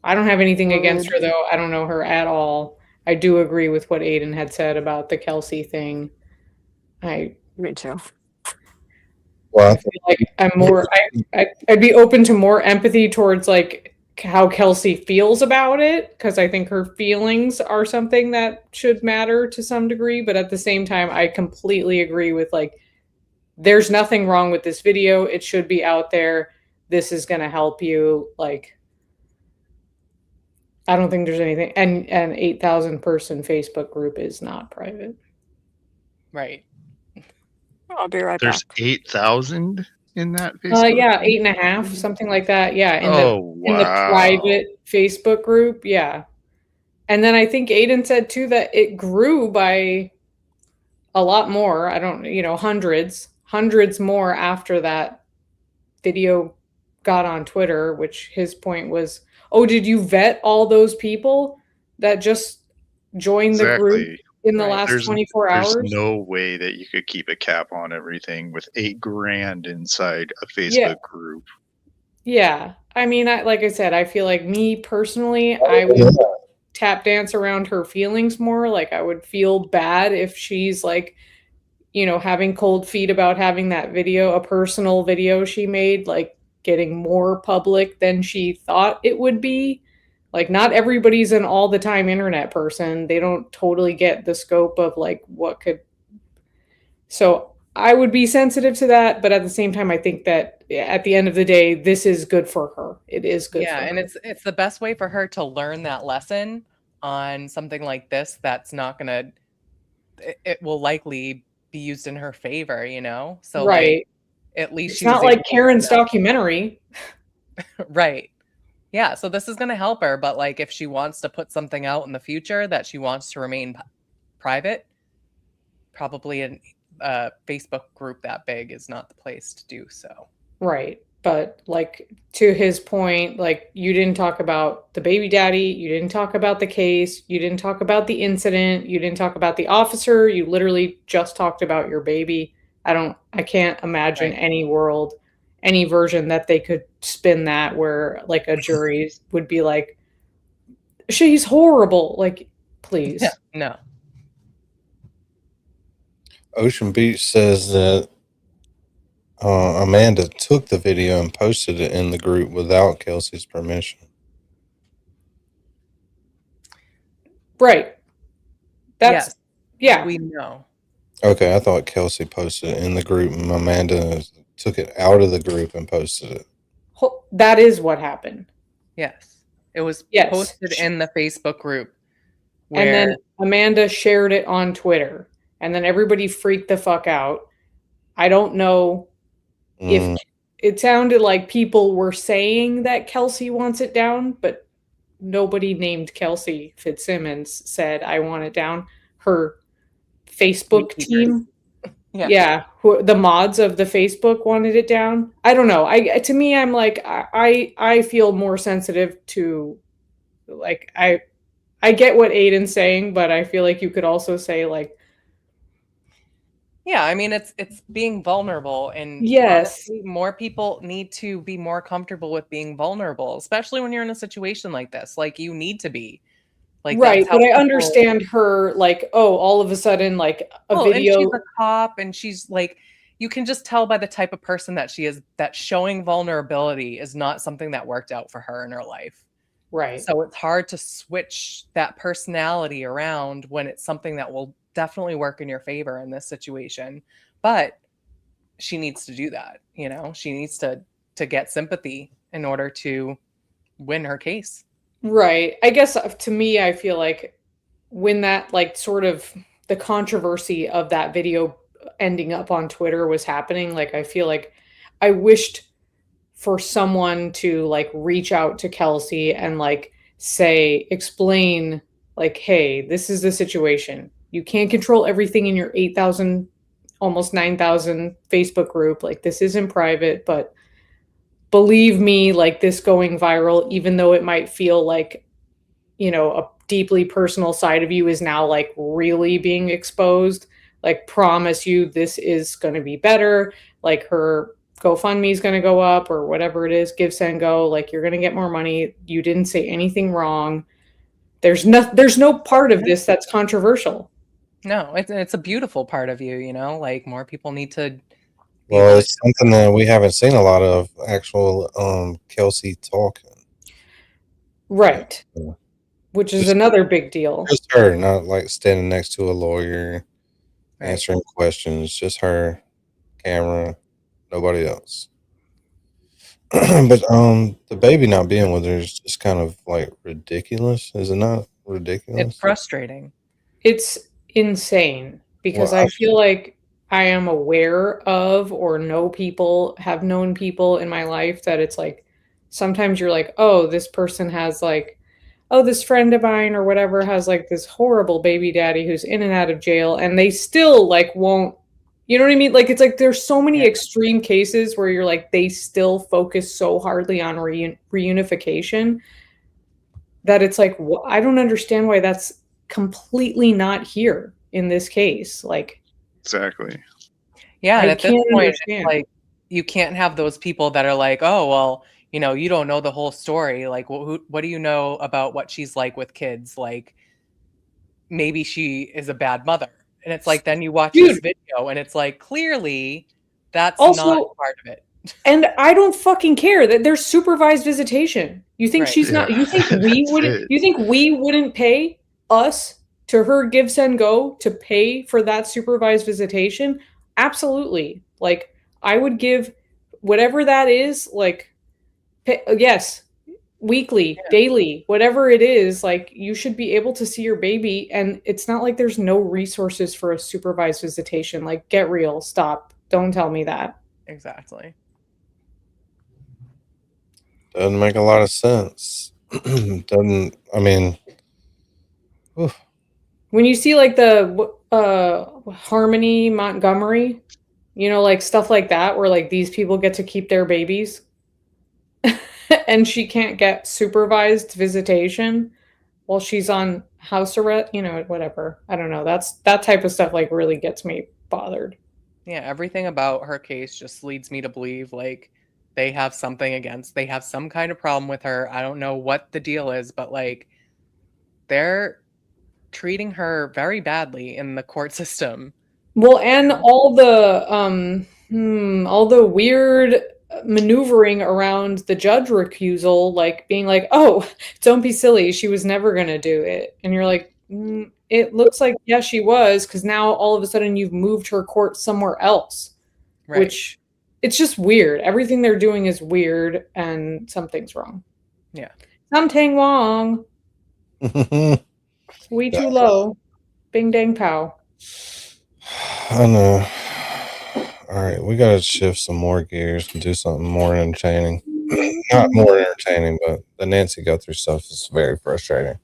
I don't have anything against her, though. I don't know her at all. I do agree with what Aiden had said about the Kelsey thing. Me too. Well, I feel like I'm more. I'd be open to more empathy towards like how Kelsey feels about it, because I think her feelings are something that should matter to some degree. But at the same time, I completely agree with like, there's nothing wrong with this video. It should be out there. This is going to help you. Like, I don't think there's anything. And an 8,000 person Facebook group is not private. Right. I'll be right There's back. 8,000 in that Facebook? Yeah, 8.5, something like that. Yeah, in the wow. private Facebook group. Yeah, and then I think Aiden said too that it grew by a lot more. I don't, hundreds more after that video got on Twitter. Which his point was, oh, did you vet all those people that just joined the group? Exactly. in the last 24 there's hours. no way that you could keep a cap on everything with $8,000 inside a Yeah. Facebook group. Yeah. I mean, like I said, I feel like me personally, I would tap dance around her feelings more. Like I would feel bad if she's like, having cold feet about having that video, a personal video she made, like getting more public than she thought it would be. Like not everybody's an all the time internet person. They don't totally get the scope of like what could. So I would be sensitive to that, but at the same time, I think that at the end of the day, this is good for her. It is good Yeah, for and her. it's the best way for her to learn that lesson on something like this that's not gonna it will likely be used in her favor, So like Right. at least It's she was not able like to Karen's learn documentary. that. Right. Yeah, so this is gonna help her, but like if she wants to put something out in the future that she wants to remain private, probably a Facebook group that big is not the place to do so. Right. But like to his point, like you didn't talk about the baby daddy, you didn't talk about the case, you didn't talk about the incident, you didn't talk about the officer, you literally just talked about your baby. I can't imagine Right. any world, any version that they could spin that where like a jury would be like, she's horrible. Like, please. Yeah, no. Ocean Beach says that Amanda took the video and posted it in the group without Kelsey's permission. Right. That's, Yes. yeah. We know. Okay, I thought Kelsey posted it in the group and Amanda took it out of the group and posted it. That is what happened. Yes. It was Yes. posted in the Facebook group. And then Amanda shared it on Twitter. And then everybody freaked the fuck out. I don't know if it sounded like people were saying that Kelsey wants it down, but nobody named Kelsey Fitzsimmons said, I want it down. Her Facebook team. Yeah. The mods of the Facebook wanted it down. I don't know. To me, I'm like, I feel more sensitive to like, I get what Aiden's saying, but I feel like you could also say like, yeah, I mean it's being vulnerable, and yes, honestly, more people need to be more comfortable with being vulnerable, especially when you're in a situation like this. Like you need to be. Like right, that's how but I people, understand her like, oh, all of a sudden like a well, video. and she's a cop, and she's like, you can just tell by the type of person that she is that showing vulnerability is not something that worked out for her in her life. Right. So it's hard to switch that personality around when it's something that will definitely work in your favor in this situation. But she needs to do that, She needs to get sympathy in order to win her case. Right. I guess to me, I feel like when that like sort of the controversy of that video ending up on Twitter was happening, like I feel like I wished for someone to like reach out to Kelsey and like explain like, hey, this is the situation. You can't control everything in your 8,000, almost 9,000 Facebook group. Like this isn't private, but believe me, like this going viral, even though it might feel like, a deeply personal side of you is now like really being exposed, like promise you this is going to be better. Like her GoFundMe is going to go up or whatever it is, Give, Send, Go, like you're going to get more money. You didn't say anything wrong. There's no part of this that's controversial. No, it's a beautiful part of you, like more people need to. Well, it's something that we haven't seen a lot of actual Kelsey talking. Right. Which is another big deal. Just her, not like standing next to a lawyer, answering questions, just her, camera, nobody else. But the baby not being with her is just kind of like ridiculous. Is it not ridiculous? It's frustrating. It's insane because Well, I feel like I am aware of or have known people in my life that it's like sometimes you're like, oh, this person has like, oh, this friend of mine or whatever has like this horrible baby daddy who's in and out of jail, and they still like won't, you know what I mean? Like it's like there's so many extreme cases where you're like they still focus so hardly on reunification that it's like I don't understand why that's completely not here. in this case. Like, Exactly. Yeah, and I at this can't point, it's understand. like you can't have those people that are like, "Oh, well, you know, you don't know the whole story. Like, what do you know about what she's like with kids? Like, maybe she is a bad mother." And it's like, then you watch this Dude. video, and it's like, clearly, that's not Also, part of it. and I don't fucking care that there's supervised visitation. You think Right. she's not? You think we That's wouldn't? it. You think we wouldn't pay us to her give send go to pay for that supervised visitation? Absolutely. Like, I would give whatever that is. Like, yes, weekly, daily, whatever it is. Like, you should be able to see your baby, and it's not like there's no resources for a supervised visitation. Like, get real. Stop. Don't tell me that. Exactly. Doesn't make a lot of sense. Doesn't. I mean, oof. When you see like the Harmony Montgomery, you know, like stuff like that where like these people get to keep their babies and she can't get supervised visitation while she's on house arrest, you know, whatever. I don't know. That type of stuff like really gets me bothered. Yeah, everything about her case just leads me to believe like they have some kind of problem with her. I don't know what the deal is, but like they're treating her very badly in the court system. Well, and all the weird maneuvering around the judge recusal, like being like, "Oh, don't be silly. She was never going to do it." And you're like, "It looks like yes, she was, because now all of a sudden you've moved her court somewhere else." Right. Which it's just weird. Everything they're doing is weird, and something's wrong. Yeah. Something wrong. Way too low. Bing dang pow. I know. All right, we got to shift some more gears and do something more entertaining. Not more entertaining, but the Nancy Guthrie stuff is very frustrating.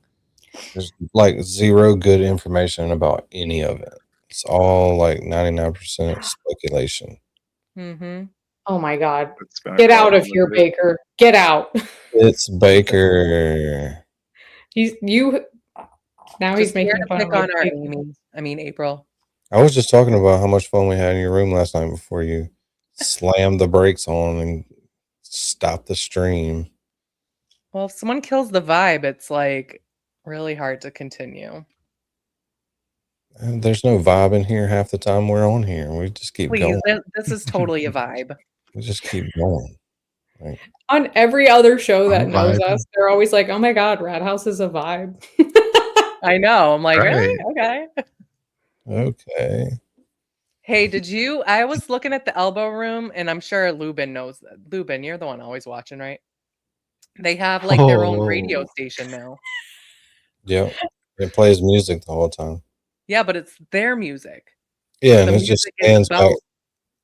There's like zero good information about any of it. It's all like 99% speculation. Mm-hmm. Oh my God. It's been a Get out of problem here, with it. Baker. Get out. It's Baker. Now Just he's making here to fun pick of my on our Baker. April. I was just talking about how much fun we had in your room last night before you slammed the brakes on and stopped the stream. Well, if someone kills the vibe, it's like really hard to continue. And there's no vibe in here half the time we're on here. We just keep Please, going. this is totally a vibe. We just keep going. Like, On every other show that I'm knows vibing. us, they're always like, "Oh my God, Rat House is a vibe." I know. I'm like, really? Right. Okay. Okay. Hey, I was looking at the Elbow Room, and I'm sure Lubin knows that. Lubin, you're the one always watching, right? They have like their own radio Oh. station now. Yep. It plays music the whole time. Yeah, but it's their music. Yeah, and The it just music is stands back.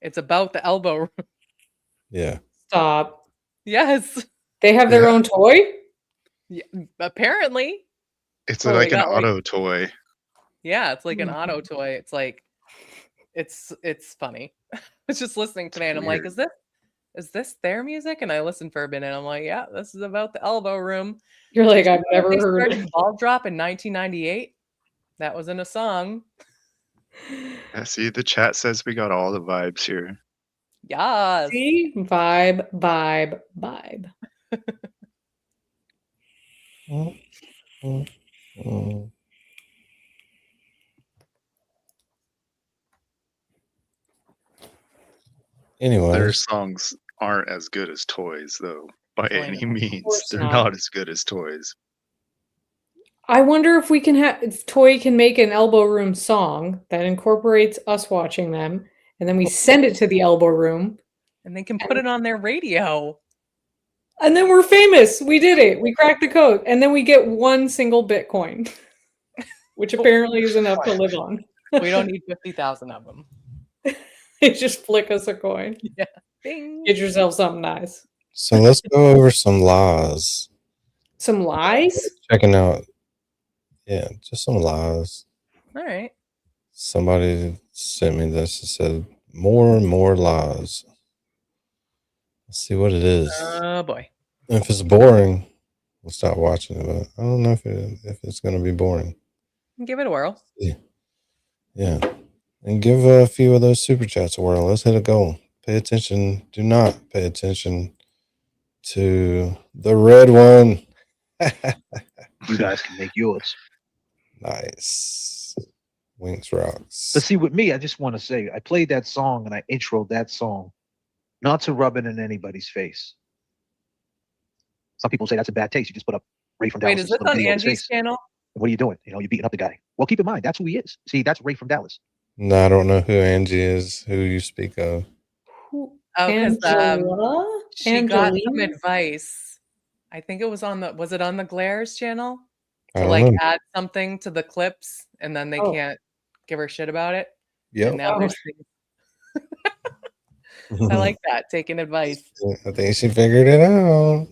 it's about the Elbow Room. Yeah. Stop. Yes. They have their Yeah. own toy? Yeah, apparently. It's So like they an got, like- auto toy. Yeah, it's like an auto toy. It's like it's funny. I was just listening today and I'm like, Weird. is this their music? And I listened for a minute and I'm like, yeah, this is about the Elbow Room. You're like, Did you I've know never they heard. started Ball Drop in 1998? That was in a song. Yeah, see, the chat says we got all the vibes here. Yes. See? Vibe, vibe, vibe. Anyway. Their songs aren't as good as toys, though, by any means. course They're not. not as good as toys. I wonder if we can if Toy can make an Elbow Room song that incorporates us watching them, and then we send it to the Elbow Room, And they can put it on their radio. and then we're famous. We did it. We cracked the code, and then we get one single Bitcoin, which apparently is enough to live on. We don't need 50,000 of them. They just flick us a coin. Yeah. Bing. Get yourself something nice. So let's go over some lies. Some lies? Checking out. Yeah, just some lies. All right. Somebody sent me this and said more and more lies. Let's see what it is. Oh boy. If it's boring, we'll stop watching it. But I don't know if it's going to be boring. Give it a whirl. Yeah. Yeah. And give a few of those super chats a whirl. Let's hit a goal. Pay attention. Do not pay attention to the red one. You guys can make yours. Nice. Winks rocks. But see, with me, I just want to say, I played that song and I introed that song, not to rub it in anybody's face. Some people say that's a bad taste. You just put up Ray from Dallas. Wait, is this on Angie's channel? What are you doing? You know, you're beating up the guy. Well, keep in mind, that's who he is. See, that's Ray from Dallas. No, I don't know who Angie is, who you speak of. Oh, because Angela? she got some Angelina? advice. I think it was on the Glares channel I to don't like know. add something to the clips, and then they Oh. can't give her shit about it. Yep. And now Oh. there's I like that, taking advice. I think she figured it out.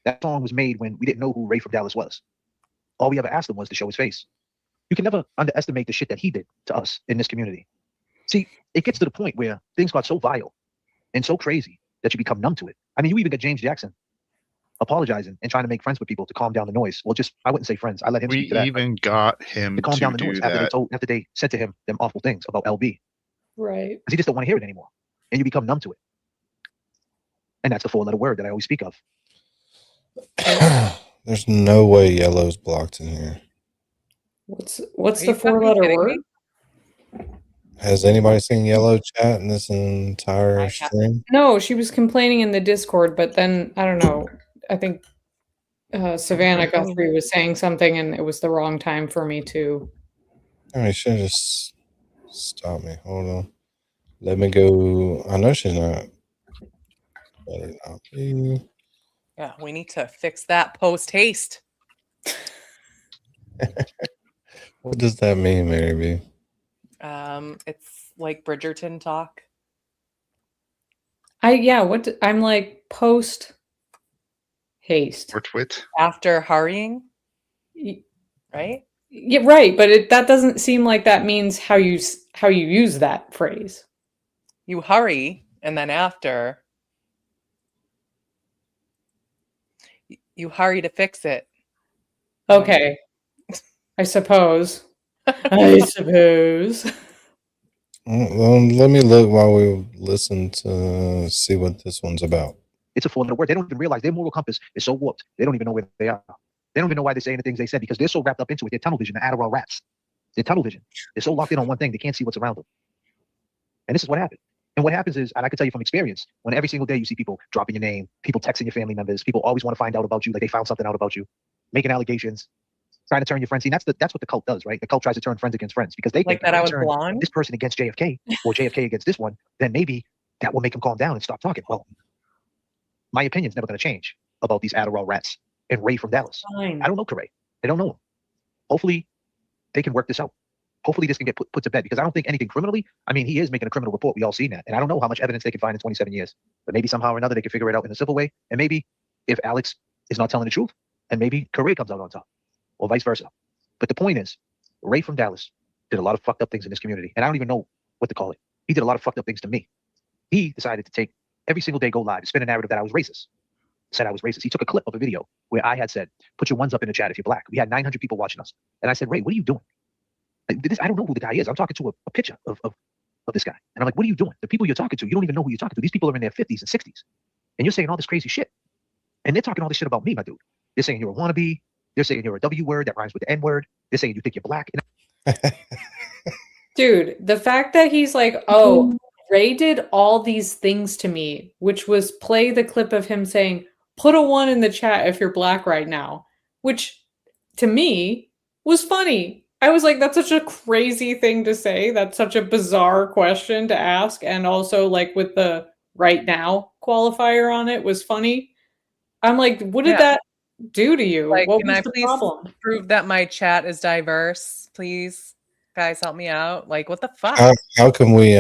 That song was made when we didn't know who Ray from Dallas was. All we ever asked him was to show his face. You can never underestimate the shit that he did to us in this community. See, it gets to the point where things got so vile and so crazy that you become numb to it. I mean, you even got James Jackson apologizing and trying to make friends with people to calm down the noise. Well, I wouldn't say friends. I let him We speak to that. even got him To calm to down the do noise that. after they said to him them awful things about LB. Right. Because he just don't want to hear it anymore. And you become numb to it. And that's the 4-letter word that I always speak of. There's no way yellow's blocked in here. What's Are the you fucking 4-letter kidding word? me? Has anybody seen yellow chat in this entire stream? No, she was complaining in the Discord, but then I don't know. I think Savannah Guthrie was saying something, and it was the wrong time for me to. I mean, should just stop me. Hold on. Let me go. I know she's not. Better not be. Yeah, we need to fix that post haste. What does that mean, Mary B? It's like Bridgerton talk. I'm like post haste. Or twit. After hurrying, right? Yeah, right, but that doesn't seem like that means how you use that phrase. You hurry, and then after you hurry to fix it. Okay. I suppose. I suppose. Let me look while we listen to see what this one's about. It's a 4-letter word. They don't even realize their moral compass is so warped. They don't even know where they are. They don't even know why they're saying the things they said because they're so wrapped up into it. They're tunnel vision, the Adderall rats. They're tunnel vision. They're so locked in on one thing, they can't see what's around them. And this is what happened. And what happens is, and I can tell you from experience, when every single day you see people dropping your name, people texting your family members, people always want to find out about you, like they found something out about you, making allegations, trying to turn your friends. See, that's what the cult does, right? The cult tries to turn friends against friends because they Like think that if I they was turn blonde? this person against JFK or JFK against this one, then maybe that will make them calm down and stop talking. Well, my opinion's never going to change about these Adderall rats and Ray from Dallas. Fine. I don't know Corey. I don't know him. Hopefully, they can work this out. Hopefully, this can get put to bed because I don't think anything criminally. I mean, he is making a criminal report. We all seen that, and I don't know how much evidence they can find in 27 years. But maybe somehow or another they can figure it out in a civil way. And maybe if Alex is not telling the truth, and maybe Corey comes out on top, or vice versa. But the point is, Ray from Dallas did a lot of fucked up things in this community, and I don't even know what to call it. He did a lot of fucked up things to me. He decided to take every single day, go live, and spin a narrative that I was racist. Said I was racist. He took a clip of a video where I had said, "Put your ones up in the chat if you're black." We had 900 people watching us, and I said, "Ray, what are you doing?" I don't know who the guy is. I'm talking to a picture of this guy, and I'm like, "What are you doing?" The people you're talking to, you don't even know who you're talking to. These people are in their 50s and 60s, and you're saying all this crazy shit, and they're talking all this shit about me, my dude. They're saying you're a wannabe. They're saying you're a W word that rhymes with the N word. They're saying you think you're black. Dude, the fact that he's like, "Oh, Ray did all these things to me," which was play the clip of him saying, "Put a 1 in the chat if you're black right now," which to me was funny. I was like, that's such a crazy thing to say. That's such a bizarre question to ask. And also, like, with the right now qualifier on it was funny. I'm like, what did that do to you? Like, What can was I the please problem? prove that my chat is diverse, please? Guys, help me out. Like, what the fuck? How can we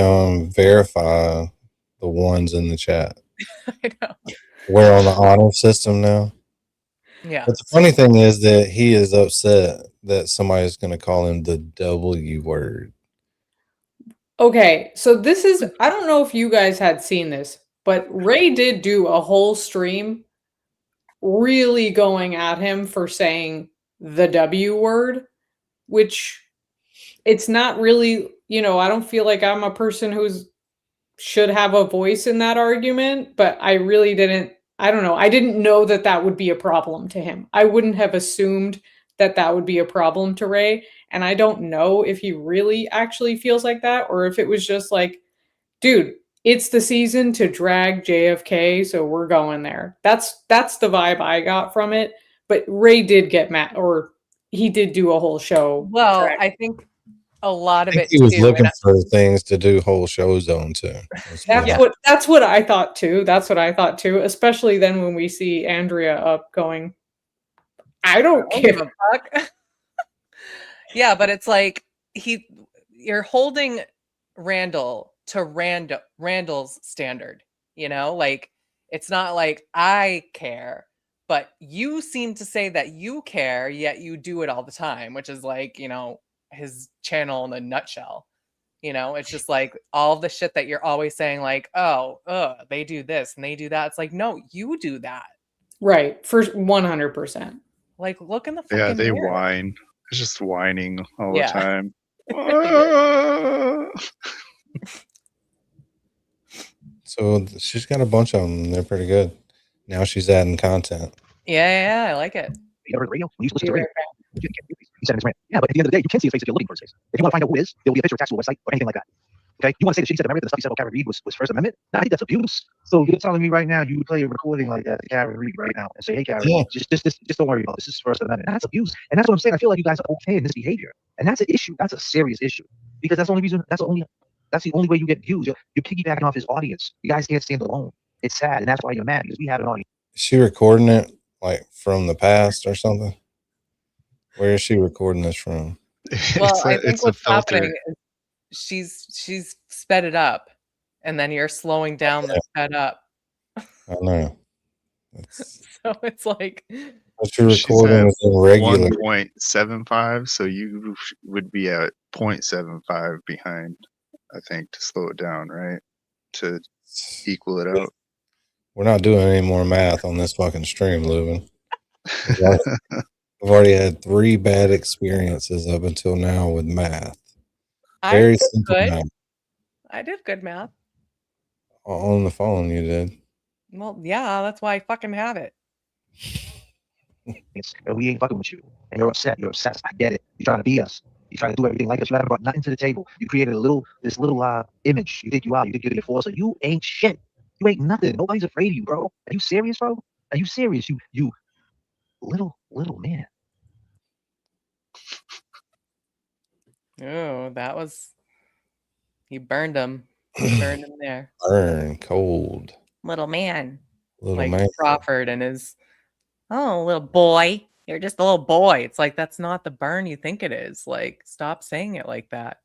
verify the ones in the chat? I know. We're on the honor system now. Yeah. But the funny thing is that he is upset that somebody's going to call him the W word. Okay, so this is, I don't know if you guys had seen this, but Ray did do a whole stream really going at him for saying the W word, which it's not really, I don't feel like I'm a person who's should have a voice in that argument, but I really I don't know. I didn't know that that would be a problem to him. I wouldn't have assumed that that would be a problem to Ray. And I don't know if he really actually feels like that or if it was just like, dude, it's the season to drag JFK, so we're going there. That's the vibe I got from it. But Ray did get mad, or he did do a whole show. Well, I think a lot I of think it he was too. looking And for things to do whole shows on too. that's what I thought too. That's what I thought too. Especially then when we see Andrea up going, I don't give care. a fuck. Yeah, but it's like you're holding Randall to Randall's standard, like it's not like I care, but you seem to say that you care, yet you do it all the time, which is like, his channel in a nutshell. It's just like all the shit that you're always saying, like, oh, they do this and they do that. It's like, no, you do that. Right. For 100%. Like, look in the Yeah, fucking they mirror. whine. It's just whining all Yeah. the time. So she's got a bunch of them. They're pretty good. Now she's adding content. Yeah, I like it. You ever heard the radio? When you used to listen to radio, you said it's random. Yeah, but at the end of the day, you can't see his face if you're looking for his face. If you want to find out who it is, there will be a picture attached to a website or anything like that. Okay? You want to say the shit he said to America, the stuff he said about Karen Reed was First Amendment? Nah, I think that's abuse. So you're telling me right now you would play a recording like that to Karen Reed right now and say, hey, Karen, just don't worry about this. This is First Amendment. That's abuse. And that's what I'm saying. I feel like you guys are okay in this behavior. And that's an issue. That's a serious issue. Because that's the only reason, that's the only way you get views. You're piggybacking off his audience. You guys can't stand alone. It's sad, and that's why you're mad, because we have an audience. Is she recording it like from the past or something? Where is she recording this from? Well, I think what's happening is she's sped it up, and then you're slowing down the sped up. I know. So it's like What's your recording is in regular. 1.75, so you would be at 0.75 behind, I think, to slow it down, right? To equal it out. We're not doing any more math on this fucking stream, Lubin. I've already had 3 bad experiences up until now with math. Very simple math. I did good math. On the phone, you did. Well, yeah, that's why I fucking have it. We ain't fucking with you. And you're upset. You're obsessed. I get it. You're trying to be us. You're trying to do everything like us. You haven't brought nothing to the table. You created this little image. You think you are. You think you're the enforcer. You ain't shit. You ain't nothing. Nobody's afraid of you, bro. Are you serious, bro? Are you serious? You little man. Oh, that was he burned him. He burned him there. Burn cold. Little man. Little like man. Crawford and his little boy. You're just a little boy. It's like that's not the burn you think it is. Like, stop saying it like that.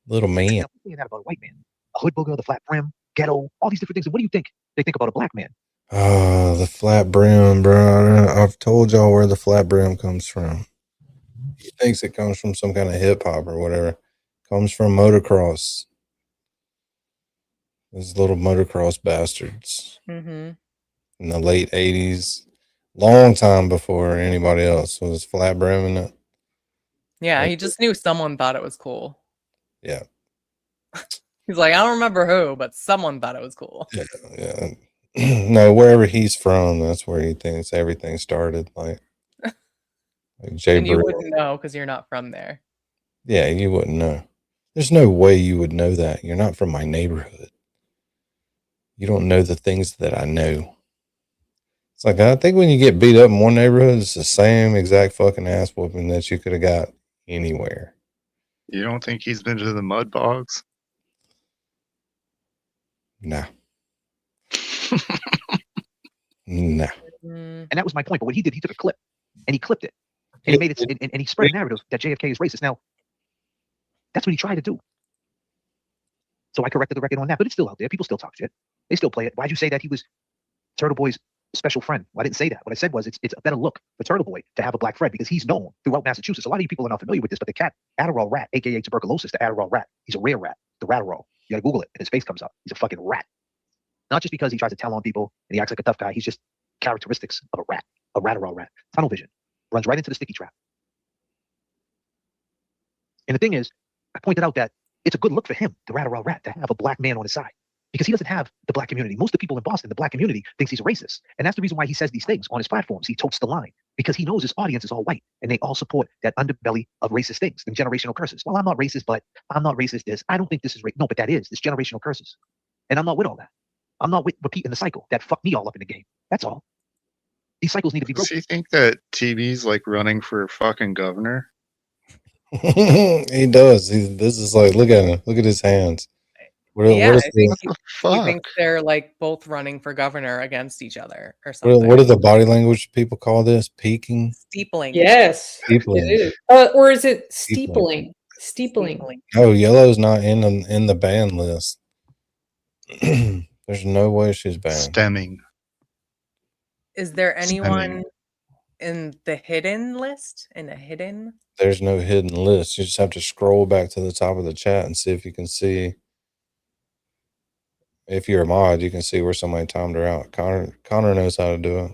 Little man. Saying that about a white man. A hood booger, the flat brim, ghetto, all these different things. And what do you think they think about a black man? Oh, the flat brim, bro. I've told y'all where the flat brim comes from. He thinks it comes from some kind of hip hop or whatever. Comes from motocross. Those little motocross bastards. Mm-hmm. In the late 80s. Long time before anybody else was flat brimming it. Yeah, he just knew someone thought it was cool. Yeah. He's like, I don't remember who, but someone thought it was cool. Yeah. No, wherever he's from, that's where he thinks everything started. Like Jay And you Brill. wouldn't know because you're not from there. Yeah, you wouldn't know. There's no way you would know that. You're not from my neighborhood. You don't know the things that I know. It's like, I think when you get beat up in one neighborhood, it's the same exact fucking ass whooping that you could have got anywhere. You don't think he's been to the mud bogs? Nah. Nah. And that was my point. But what he did, he took a clip and he clipped it. And he made it and he spread a narrative that JFK is racist. Now, that's what he tried to do. So I corrected the record on that, but it's still out there. People still talk shit. They still play it. Why'd you say that he was Turtle Boy's special friend? Well, I didn't say that. What I said was it's a better look for Turtle Boy to have a black friend because he's known throughout Massachusetts. A lot of you people are not familiar with this, but the cat Adderall rat, aka tuberculosis, the Adderall rat. He's a rare rat, the Ratterall. You gotta Google it, and his face comes up. He's a fucking rat. Not just because he tries to tell on people and he acts like a tough guy. He's just characteristics of a rat, a Ratterall rat. Tunnel vision, runs right into the sticky trap. And the thing is, I pointed out that it's a good look for him, the Ratterell Rat, to have a black man on his side. Because he doesn't have the black community. Most of the people in Boston, the black community, thinks he's a racist. And that's the reason why he says these things on his platforms. He totes the line because he knows his audience is all white and they all support that underbelly of racist things and generational curses. Well, I'm not racist, but I'm not racist this. I don't think this is right. No, but that is. It's generational curses. And I'm not with all that. I'm not with repeating the cycle that fucked me all up in the game. That's all. These cycles need to be Does broken. he think that TV's like running for fucking governor? He does. This is like, look at him. Look at his hands. What Yeah, is I think the, he thinks they're like both running for governor against each other or what something. do the body language people call this? Peaking? Steepling. Yes, Steepling. it is. Or is it Steepling. steepling? Steepling. No, Yellow's not in the ban list. There's no way she's banned. Stemming. Is there anyone Stemming. in the hidden list? In a hidden? There's no hidden list. You just have to scroll back to the top of the chat and see if you can see. If you're a mod, you can see where somebody timed her out. Connor knows how to do it.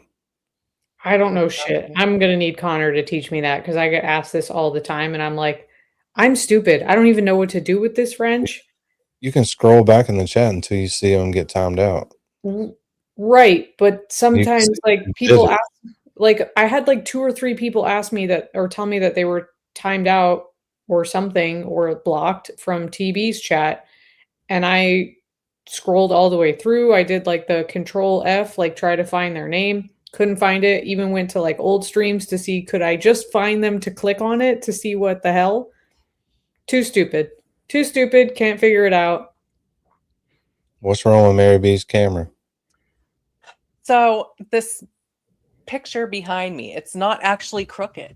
I don't know shit. I'm gonna need Connor to teach me that because I get asked this all the time, and I'm like, I'm stupid. I don't even know what to do with this wrench. You can scroll back in the chat until you see them get timed out. Right, but You can sometimes see like you people did it. ask, like I had like 2 or 3 people ask me that or tell me that they were timed out or something or blocked from TB's chat, and I scrolled all the way through. I did like the control F, like try to find their name. Couldn't find it. Even went to like old streams to see could I just find them to click on it to see what the hell. Too stupid. Too stupid. Can't figure it out. What's wrong with Mary B's camera? So this picture behind me, it's not actually crooked,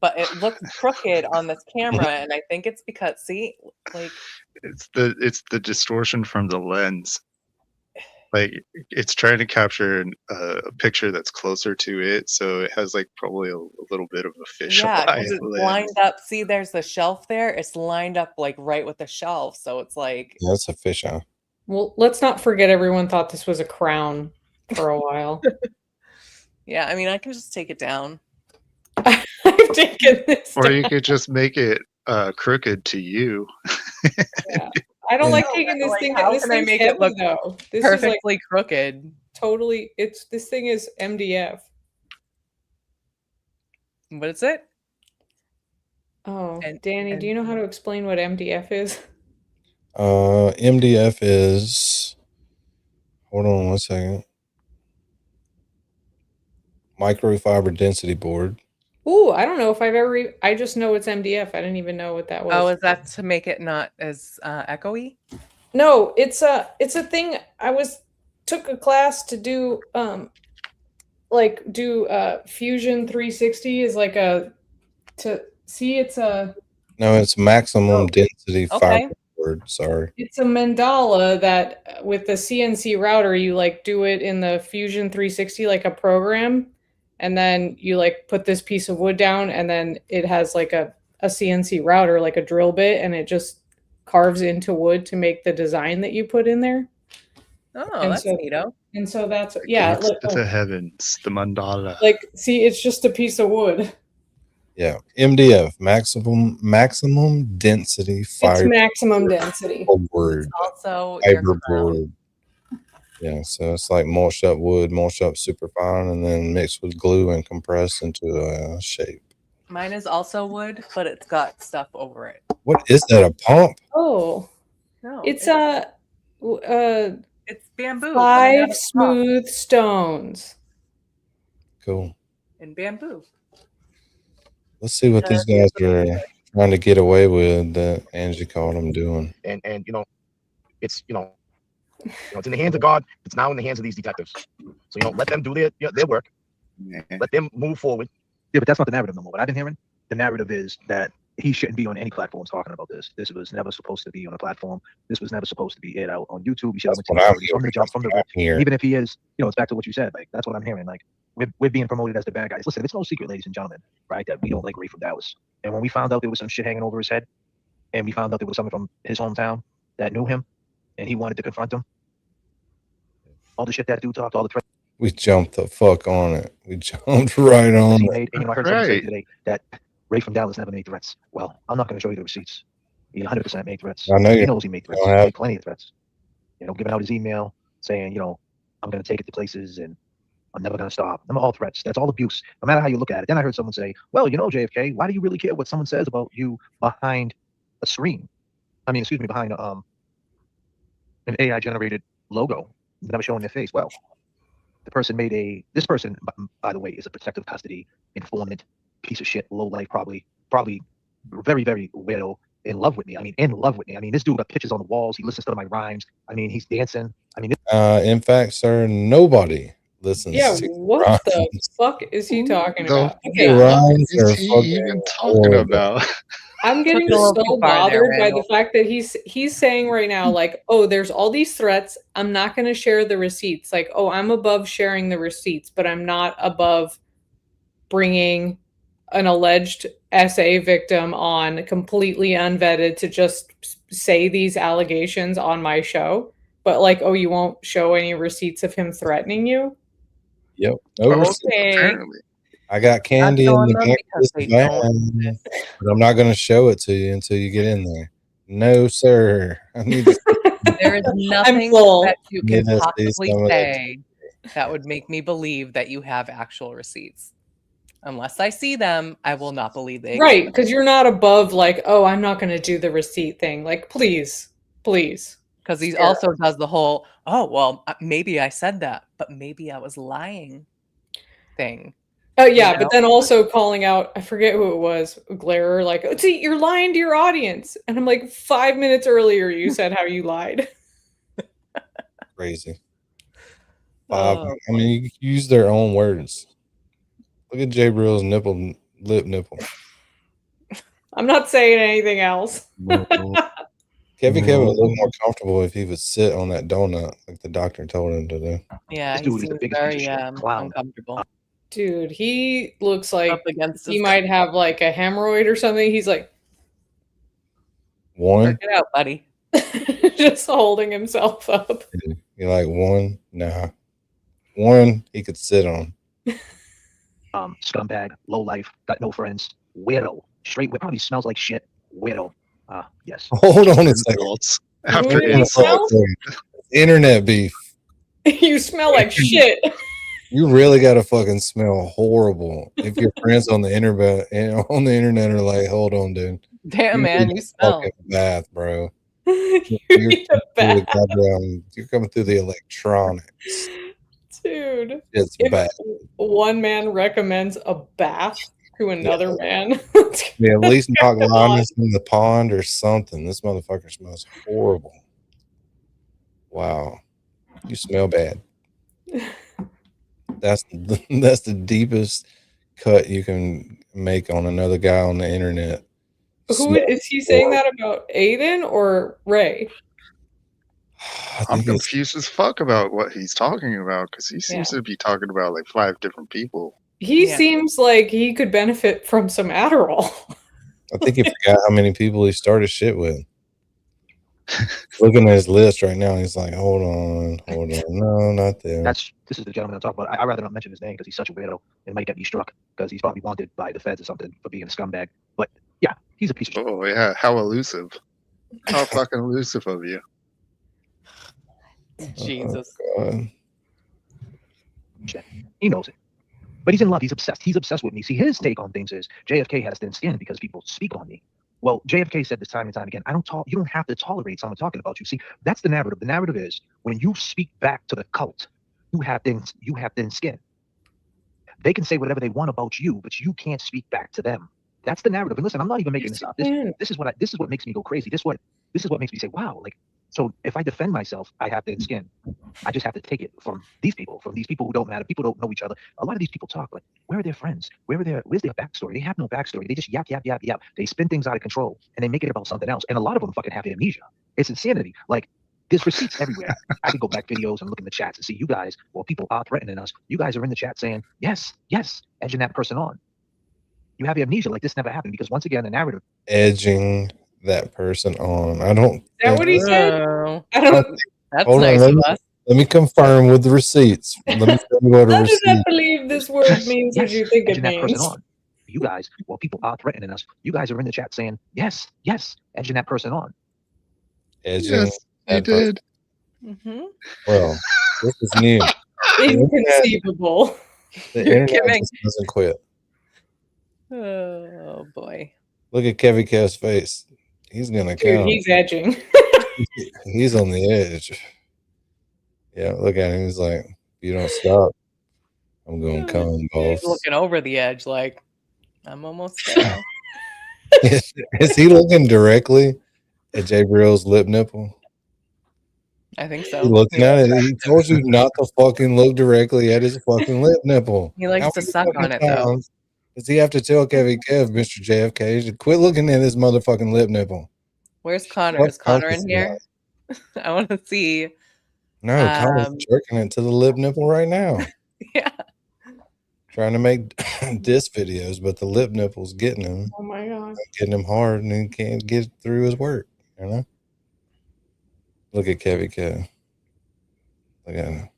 but it looks crooked on this camera, and I think it's because see, like It's the distortion from the lens. Like it's trying to capture a picture that's closer to it, so it has like probably a little bit of a fisheye yeah, because it's lens. lined up. See, there's the shelf there. It's lined up like right with the shelf, so it's like Yeah, that's a fisheye. Well, let's not forget everyone thought this was a crown for a while. yeah. I mean, I can just take it down. I've taken this Or you down. could just make it crooked to you. Yeah. I don't like taking this Like, thing. how This can I thing's make it heavy, look though. This is like perfectly crooked? totally. This thing is MDF. What is it? Oh, And- Danny, do you know how to explain what MDF is? MDF is, hold on 1 second. Microfiber density board. Ooh, I don't know if I've ever. I just know it's MDF. I didn't even know what that was. Oh, is that to make it not as echoey? No, it's a thing. Took a class to do Fusion 360 is like it's a No, it's maximum density okay. fiber board. Sorry. it's a mandala that with the CNC router you like do it in the Fusion 360 like a program, and then you like put this piece of wood down, and then it has like a CNC router like a drill bit, and it just carves into wood to make the design that you put in there. Oh, And that's so- neato. And so that's yeah. It's the heavens, the mandala. Like see, it's just a piece of wood. Yeah, MDF, maximum density It's fiber maximum density. board. Also, your Fiber board. Yeah, so it's like mulched up wood, mulched up super fine, and then mixed with glue and compressed into a shape. mine is also wood, but it's got stuff over it. What is that? A pump? Oh, No, it's it's bamboo. coming out 5 of the top smooth stones. Cool. in bamboo. Let's see what these guys are trying to get away with that Angie called them doing. And it's it's in the hands of God. It's now in the hands of these detectives. So let them do their work. Let them move forward. Yeah, but that's not the narrative no more. What I've been hearing, the narrative is that he shouldn't be on any platforms talking about this. This was never supposed to be on a platform. This was never supposed to be aired out on YouTube. He should have went to That's what I'm from the jump, from the hearing. even if he is, it's back to what you said. Like that's what I'm hearing. Like we're being promoted as the bad guys. Listen, it's no secret, ladies and gentlemen, right, that we don't like Ray from Dallas. And when we found out there was some shit hanging over his head, and we found out there was someone from his hometown that knew him, and he wanted to confront him, all the shit that dude talked, all the threats We jumped the fuck on it. We jumped right on he it. made. And I heard someone say today that Ray from Dallas never made threats. Well, I'm not going to show you the receipts. He 100% made threats. I know He you knows he made threats. don't He have. made plenty of threats. Giving out his email saying, I'm going to take it to places and I'm never going to stop. Them are all threats. That's all abuse, no matter how you look at it. Then I heard someone say, well, JFK, why do you really care what someone says about you behind a screen? Behind an AI generated logo, never showing their face. Well, this person, by the way, is a protective custody informant, piece of shit, low life, probably very, very weirdo, in love with me. This dude got pictures on the walls. He listens to my rhymes. He's dancing. In fact, sir, nobody listens Yeah, to what the rhymes. fuck is he talking The about? Okay, Your rhymes is are he fucking even talking horrible. about? I'm getting Took it a little so too far there, bothered by the Randall. fact that he's saying right now, like, oh, there's all these threats. I'm not going to share the receipts. Like, oh, I'm above sharing the receipts, but I'm not above bringing an alleged SA victim on completely unvetted to just say these allegations on my show. But like, oh, you won't show any receipts of him threatening you? Yep. No receipts. Okay. Apparently. I got Not candy in showing the them back of because this they don't van, exist. but I'm not going to show it to you until you get in there. No, sir. I need to. There is nothing full. that you Need can to see possibly some of that. say that would make me believe that you have actual receipts. Unless I see them, I will not believe they Right, exist. because you're not above like, oh, I'm not going to do the receipt thing. Like, please. Because he Sure. also does the whole, oh, well, maybe I said that, but maybe I was lying thing. Oh yeah, You but know? then also calling out, I forget who it was, Glairer, like, oh, see, you're lying to your audience. And I'm like, 5 minutes earlier you said how you lied. Crazy. Oh, I mean, you use their own words. Look at Jay Brill's lip nipple. I'm not saying anything else. Kevin would look more comfortable if he would sit on that donut like the doctor told him to do. yeah, This he dude is the seems biggest piece of very shit. Clown. uncomfortable. Dude, he looks like Up against he his might have like a hemorrhoid or something. He's like, One, Work it out, buddy. just holding himself up. you like one? Nah. One he could sit on. Scumbag, low life, got no friends, weirdo, straight, probably smells like shit, weirdo. Yes. Hold on a second. Insults. Who After did he insults. smell? Internet beef. You smell like shit. You really got to fucking smell horrible if your friends on the internet are like, hold on, dude. Damn, You man, need you a smell. fucking bath, bro. You You're need a coming through the bath. you're coming through the electronics. Dude. It's If bad. one man recommends a bath to another man. Yeah, at least knock Linus in the pond or something. This motherfucker smells horrible. Wow. You smell bad. That's the deepest cut you can make on another guy on the internet. Who is he saying that about, Aiden or Ray? I'm confused as fuck about what he's talking about because he seems to be talking about like 5 different people. He seems like he could benefit from some Adderall. I think he forgot how many people he started shit with. Looking at his list right now, he's like, hold on. No, not there. This is the gentleman I'm talking about. I'd rather not mention his name because he's such a weirdo. It might get me struck because he's probably wanted by the feds or something for being a scumbag. But yeah, he's a piece of shit. Oh yeah, how elusive. How fucking elusive of you. Jesus. God. He knows it. But he's in love. He's obsessed. He's obsessed with me. See, his take on things is JFK has thin skin because people speak on me. Well, JFK said this time and time again, you don't have to tolerate someone talking about you. See, that's the narrative. The narrative is when you speak back to the cult, you have thin skin. They can say whatever they want about you, but you can't speak back to them. That's the narrative. And listen, I'm not even making this up. This is what makes me go crazy. This is what makes me say, wow, like, so if I defend myself, I have thin skin. I just have to take it from these people who don't matter. People don't know each other. A lot of these people talk like, where are their friends? Where's their backstory? They have no backstory. They just yap. They spin things out of control and they make it about something else. And a lot of them fucking have amnesia. It's insanity. Like, there's receipts everywhere. I could go back videos and look in the chats and see you guys, well, people are threatening us. You guys are in the chat saying, yes, edging that person on. You have amnesia like this never happened because once again, the narrative. Edging that person on. I don't. Is that what he said? I don't. That's Hold nice on, of us. let me confirm with the receipts. Let me tell you what a How does receipt. that believe this word means what you think it Edging that person means? on. You guys, well, people are threatening us. You guys are in the chat saying, yes, yes, edging that person on. Edging Yes, you that person. did. Mm-hmm. Well, this is new. Inconceivable. The You're internet giving. just doesn't quit. Oh boy. Look at Kevy Kev's face. He's gonna Dude, count. he's edging. He's on the edge. Yeah, look at him. He's like, if you don't stop, I'm going to come, He's boss. looking over the edge like, I'm almost there. Is he looking directly at Jay Brill's lip nipple? I think He so. looking at it. He told you not to fucking look directly at his fucking lip nipple. He likes How to many suck fucking on it, though. times does he have to tell Kevy Kev, Mr. JFK, to quit looking at his motherfucking lip nipple? Where's Connor? What Is Connor fuck is in he here? I want to see. No, Connor's jerking it to the lip nipple right now. Yeah. Trying to make diss videos, but the lip nipple's getting him. Oh my god. Getting him hard, and he can't get through his work, you know? Look at Kevy Kev. Look at him.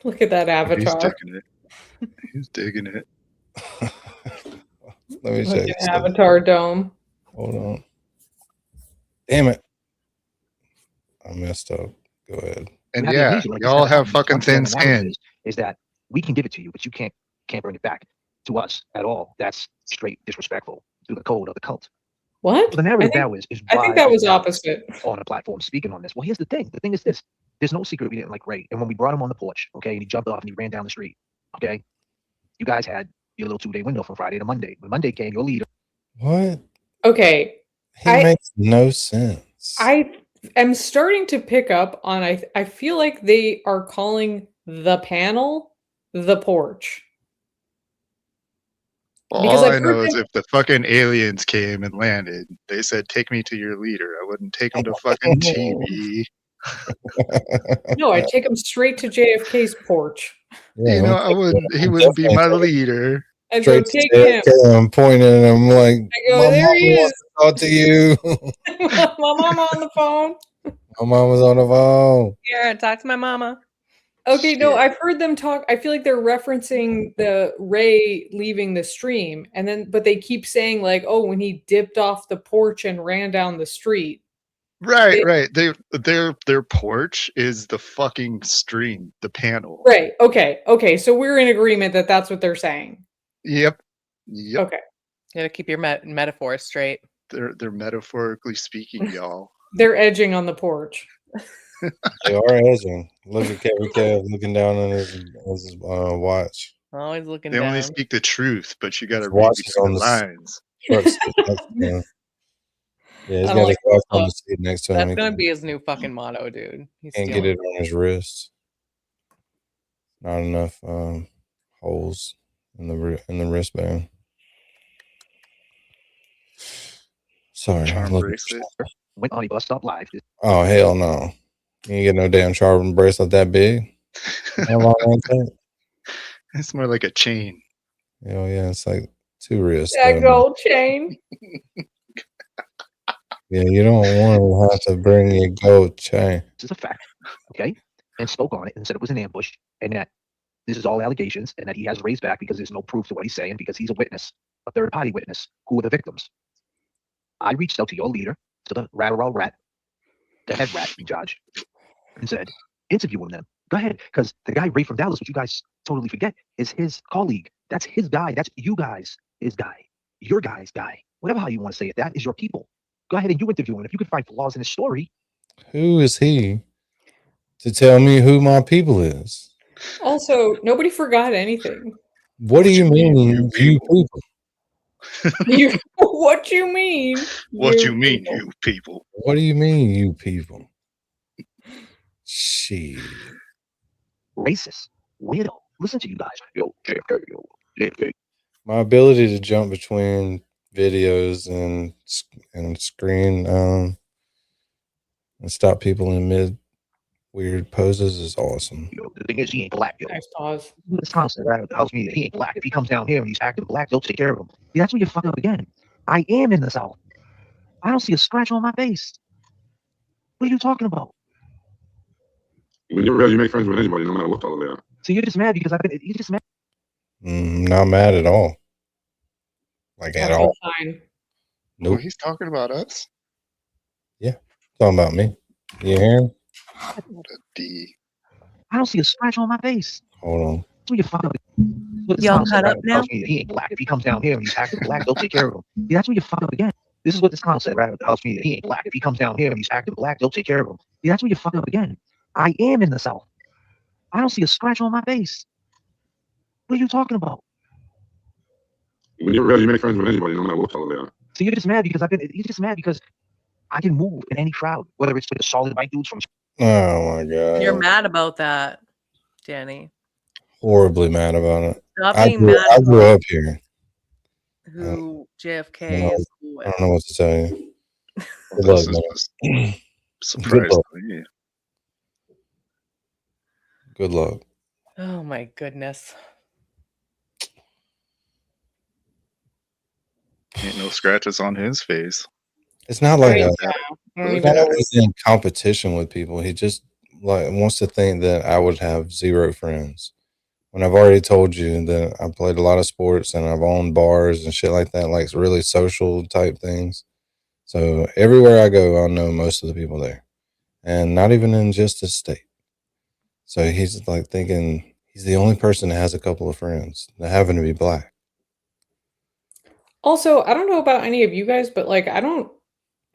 Look at that He's avatar. digging it. He's digging it. Let me Look check. at Avatar Dome. Hold on. Damn it. I messed up. Go ahead. And We have yeah, amnesia, like you y'all said, have the fucking thin understanding narrative skin. is that we can give it to you, but you can't bring it back to us at all. That's straight disrespectful to the code of the cult. What? The narrative now is I think that was opposite. on a platform speaking on this. Well, here's the thing. The thing is this. There's no secret we didn't like Ray. And when we brought him on the porch, okay, and he jumped off and he ran down the street, okay, you guys had your little 2-day window from Friday to Monday. When Monday came, your leader. What? Okay. He makes no sense. I am starting to pick up on I feel like they are calling the panel the porch. Well, Because all I've I know heard is them- if the fucking aliens came and landed, they said, take me to your leader. I wouldn't take him to fucking TV. No, I'd take him straight to JFK's porch. You know, I wouldn't. He wouldn't be my leader. I'd go Straight take to him. JFK, I'm pointing at him like, I go, my there mama he wants is. to talk to you. My mama on the phone. My mama's on the phone. Here, talk to my mama. Okay, no, I've heard them talk. I feel like they're referencing the Ray leaving the stream, and then but they keep saying like, oh, when he dipped off the porch and ran down the street. Right, right. Their porch is the fucking stream, the panel. Right. Okay. So we're in agreement that that's what they're saying. Yep. Yep. Okay. You gotta keep your metaphors straight. They're metaphorically speaking, y'all. They're edging on the porch. They are edging. Look at Kevin Kev looking down on his watch. Always looking They down. only speak the truth, but you got to His read watch is between on the the lines. truck seat next to him. Yeah, he's I got don't his like watch that on the stuff. seat next to him. That's He gonna be his new fucking motto, dude. He's can't get stealing. it on his wrist. Not enough holes in the wristband. Sorry. Charm look- bracelet. Went on a bus stop live. Oh hell no! You ain't get no damn charm bracelet that big. How long that take? It's more like a chain. Hell yeah, it's like 2 wrists. That though. gold chain. Yeah, you don't want to have to bring your gold chain. This is a fact, okay? And spoke on it and said it was an ambush and that this is all allegations and that he has raised back because there's no proof to what he's saying because he's a witness, a third-party witness. Who are the victims? I reached out to your leader, to the rat, the head rat in charge, and said, interviewing them. Go ahead, because the guy Ray from Dallas, which you guys totally forget, is his colleague. That's his guy. That's you guys, his guy. Your guy's guy. Whatever how you want to say it, that is your people. Go ahead and you interview him. If you can find flaws in his story. Who is he to tell me who my people is? Also, nobody forgot anything. What do you mean, you people? You, what you mean? What you mean, you people? What do you mean, you people? Shit. Racist. Weirdo. Listen to you guys. Yo, JFK, yo, JFK. My ability to jump between videos and screen and stop people in mid weird poses is awesome. Yo, the thing is, he ain't black. Yo. Nice pause. This Thompson tells me that he ain't black. If he comes down here and he's acting black, they'll take care of him. See, that's where you're fucking up again. I am in the South. I don't see a scratch on my face. What are you talking about? When you're real, you make friends with anybody, no matter what color they are. So you're just mad because you're just mad. Not mad at all. like I at feel all. fine. Oh, Nope. he's talking about us. Yeah, talking about me. You hear him? What a D. I don't see a scratch on my face. Hold on. That's what you fuck up. What the Y'all smile said, caught right? up now? Tells me that he ain't black. If he comes down here and he's acting black, they'll take care of him. See, that's what you fuck up again. This is what this clown said, right? Tells me that he ain't black. If he comes down here and he's acting black, they'll take care of him. See, that's what you fuck up again. I am in the South. I don't see a scratch on my face. What are you talking about? When you realize you make friends with anybody, no matter what color they are. So you're just mad because you're just mad because I can move in any crowd, whether it's with the solid white dudes from. Oh my god. You're mad about that, Danny. Horribly mad about it. Stop I being grew, mad I grew about up here. who I JFK don't, is cool I with. don't know what to tell you. Well, Good luck, this is man. a Good surprise luck. to me. Good luck. Oh my goodness. Ain't no scratches on his face. It's not like Look a, at it. he's Look not at always it. in competition with people. He just like wants to think that I would have zero friends. When I've already told you that I played a lot of sports and I've owned bars and shit like that, like really social type things. So everywhere I go, I know most of the people there, and not even in just his state. So he's like thinking he's the only person that has a couple of friends that happen to be black. Also, I don't know about any of you guys, but like I don't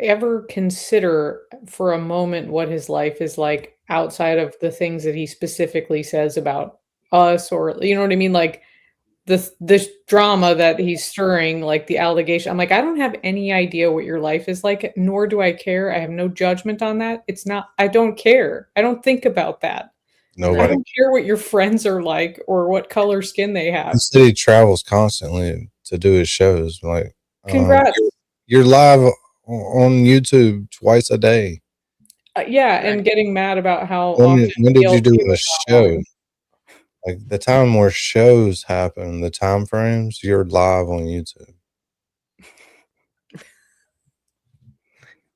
ever consider for a moment what his life is like outside of the things that he specifically says about us, or you know what I mean? Like this drama that he's stirring, like the allegation. I'm like, I don't have any idea what your life is like, nor do I care. I have no judgment on that. It's not, I don't care. I don't think about that. I Nobody. don't care what your friends are like or what color skin they He have. said he travels constantly to do his shows. Like, Congrats. you're live on YouTube twice a day. Yeah, and getting mad about how When often did you do PLC a was show? online. Like the time where shows happen, the time frames, you're live on YouTube.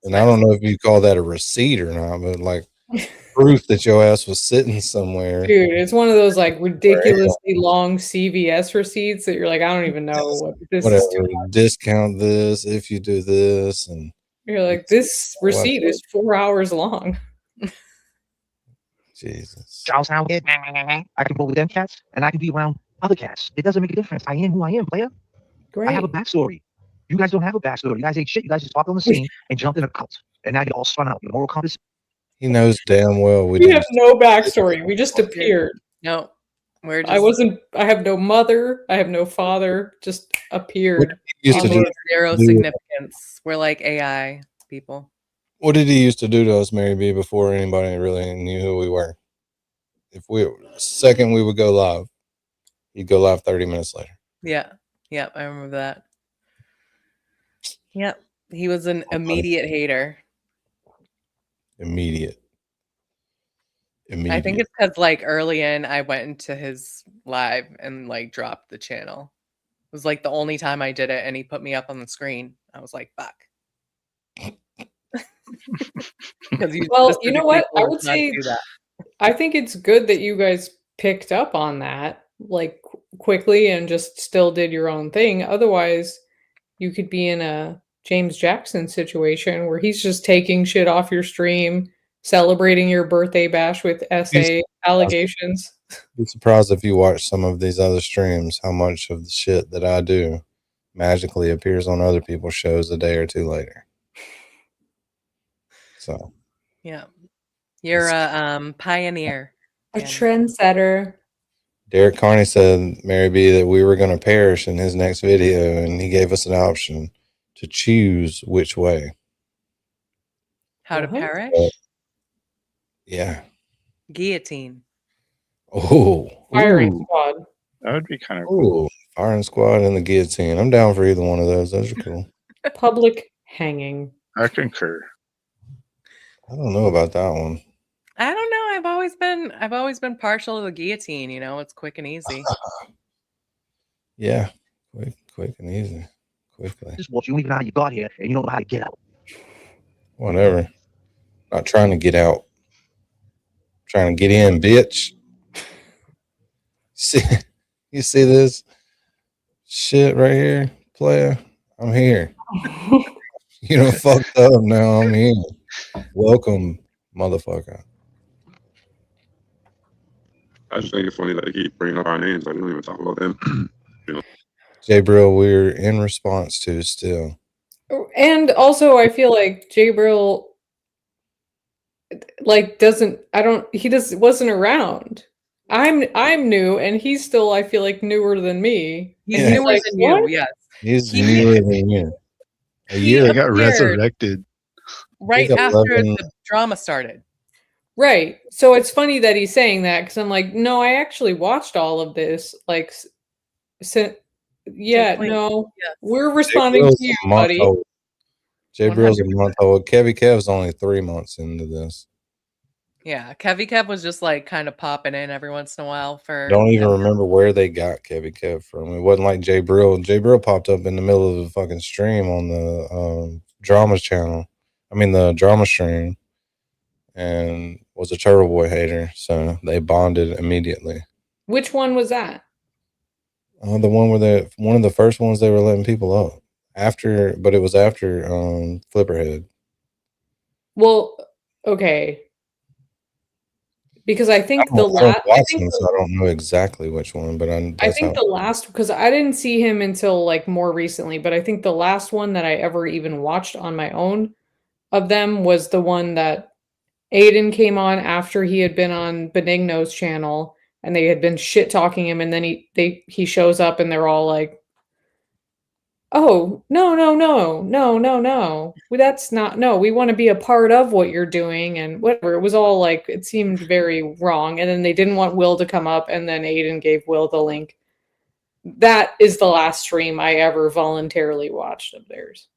And I don't know if you call that a receipt or not, but like proof that your ass was sitting somewhere. Dude, it's one of those like ridiculously long CVS receipts that you're like, I don't even know what this is. Whatever, discount this if you do this, and You're like, this receipt is 4 hours long. Jesus. Charles Howard. I can roll with them cats, and I can be around other cats. It doesn't make a difference. I am who I am, player. I have a backstory. You guys don't have a backstory. You guys ain't shit. You guys just popped on the scene and jumped in a cult, and now you're all spun out. Your moral compass. He knows damn well we We didn't. have no backstory. We just appeared. No, we're just. I have no mother. I have no father. Just appeared. Used to do Zero significance. We're like AI people. What did he used to do to us, Mary B, before anybody really knew who we were? If second we would go live, he'd go live 30 minutes later. Yeah. Yep. I remember that. Yep. He was an immediate hater. Immediate. I think it's because like early in, I went into his live and like dropped the channel. It was like the only time I did it, and he put me up on the screen. I was like, fuck. Well, you know what? I would say I think it's good that you guys picked up on that like quickly and just still did your own thing. Otherwise, you could be in a James Jackson situation where he's just taking shit off your stream, celebrating your birthday bash with essay allegations. Be surprised if you watch some of these other streams how much of the shit that I do magically appears on other people's shows a day or two later. So yeah, you're a pioneer, a trendsetter. Derek Carney said, Mary B, that we were going to perish in his next video, and he gave us an option to choose which way. How to perish? Yeah. Guillotine. Oh, Firing ooh. squad. That would be kind of cool. Ooh, firing squad and the guillotine. I'm down for either one of those. Those are cool. Public hanging. I concur. I don't know about that one. I don't know. I've always been partial to the guillotine. You know, it's quick and easy. Yeah, quick and easy. Quickly. Just watch. You don't even know how you got here, and you don't know how to get out. Whatever. Not trying to get out. Trying to get in, bitch. You see this shit right here? player? I'm here. You know, fucked up. Now I'm here. Welcome, motherfucker. I just think it's funny that they keep bringing up our names. Like, we don't even talk about them. You know, Jay Brill, we're in response to still. And also, I feel like Jay Brill, like, wasn't around. I'm new, and he's still, I feel like, newer than me. He's And he's newer like, than you, what? yes. He's He newer than you. A he year He got appeared resurrected. right think after 11 the drama started. Right. So it's funny that he's saying that because I'm like, no, I actually watched all of this. Like, yeah, Please. no, Yes. we're Jay responding Brill's to you, a month buddy. old. Jay Brill's a 100%. month old. Kev's only 3 months into this. Yeah, Kev was just like kind of popping in every once in a while for. Don't even remember where they got Kev from. It wasn't like Jay Brill. Jay Brill popped up in the middle of the fucking stream on the drama channel. I mean the drama stream, and was a Turtle Boy hater. So they bonded immediately. Which one was that? The one where one of the first ones they were letting people up after, but it was after Flipperhead. Well, okay. Because I think I the don't last, watch them, so I don't know exactly which one, but I that's think how. the last, because I didn't see him until like more recently, but I think the last one that I ever even watched on my own of them was the one that Aiden came on after he had been on Benigno's channel and they had been shit talking him, and then he shows up and they're all like, oh, no, no, no, no, no, no. Well, that's not, no, we want to be a part of what you're doing and whatever. It was all like, it seemed very wrong. And then they didn't want Will to come up, and then Aiden gave Will the link. That is the last stream I ever voluntarily watched of theirs.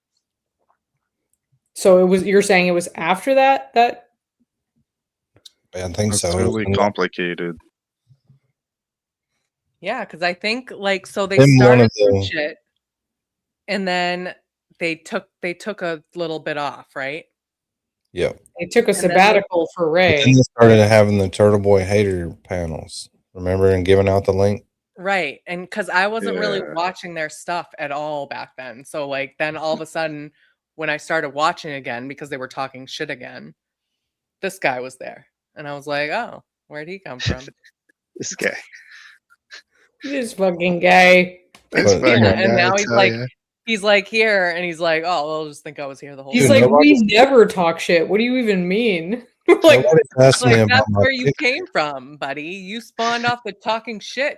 So you're saying it was after that? I think That's so. really complicated. Yeah, because I think like so they Then one started of some the- shit, and then they took a little bit off, right? Yep. They took a And then they- sabbatical for But then Ray. they started having the Turtle Boy hater panels. Remember, and giving out the link. Right. And because I wasn't really Yeah. watching their stuff at all back then. So like then all of a sudden when I started watching again because they were talking shit again, this guy was there. And I was like, oh, where'd he come from? This guy. This fucking guy. This Yeah, fucking and guy, now I tell ya. he's like here and he's like, oh, they'll just think I was here the whole He's time. like, we never talk shit. What do you even mean? Nobody's asked me Like about that's my where you picture. came from, buddy. You spawned off the talking shitness.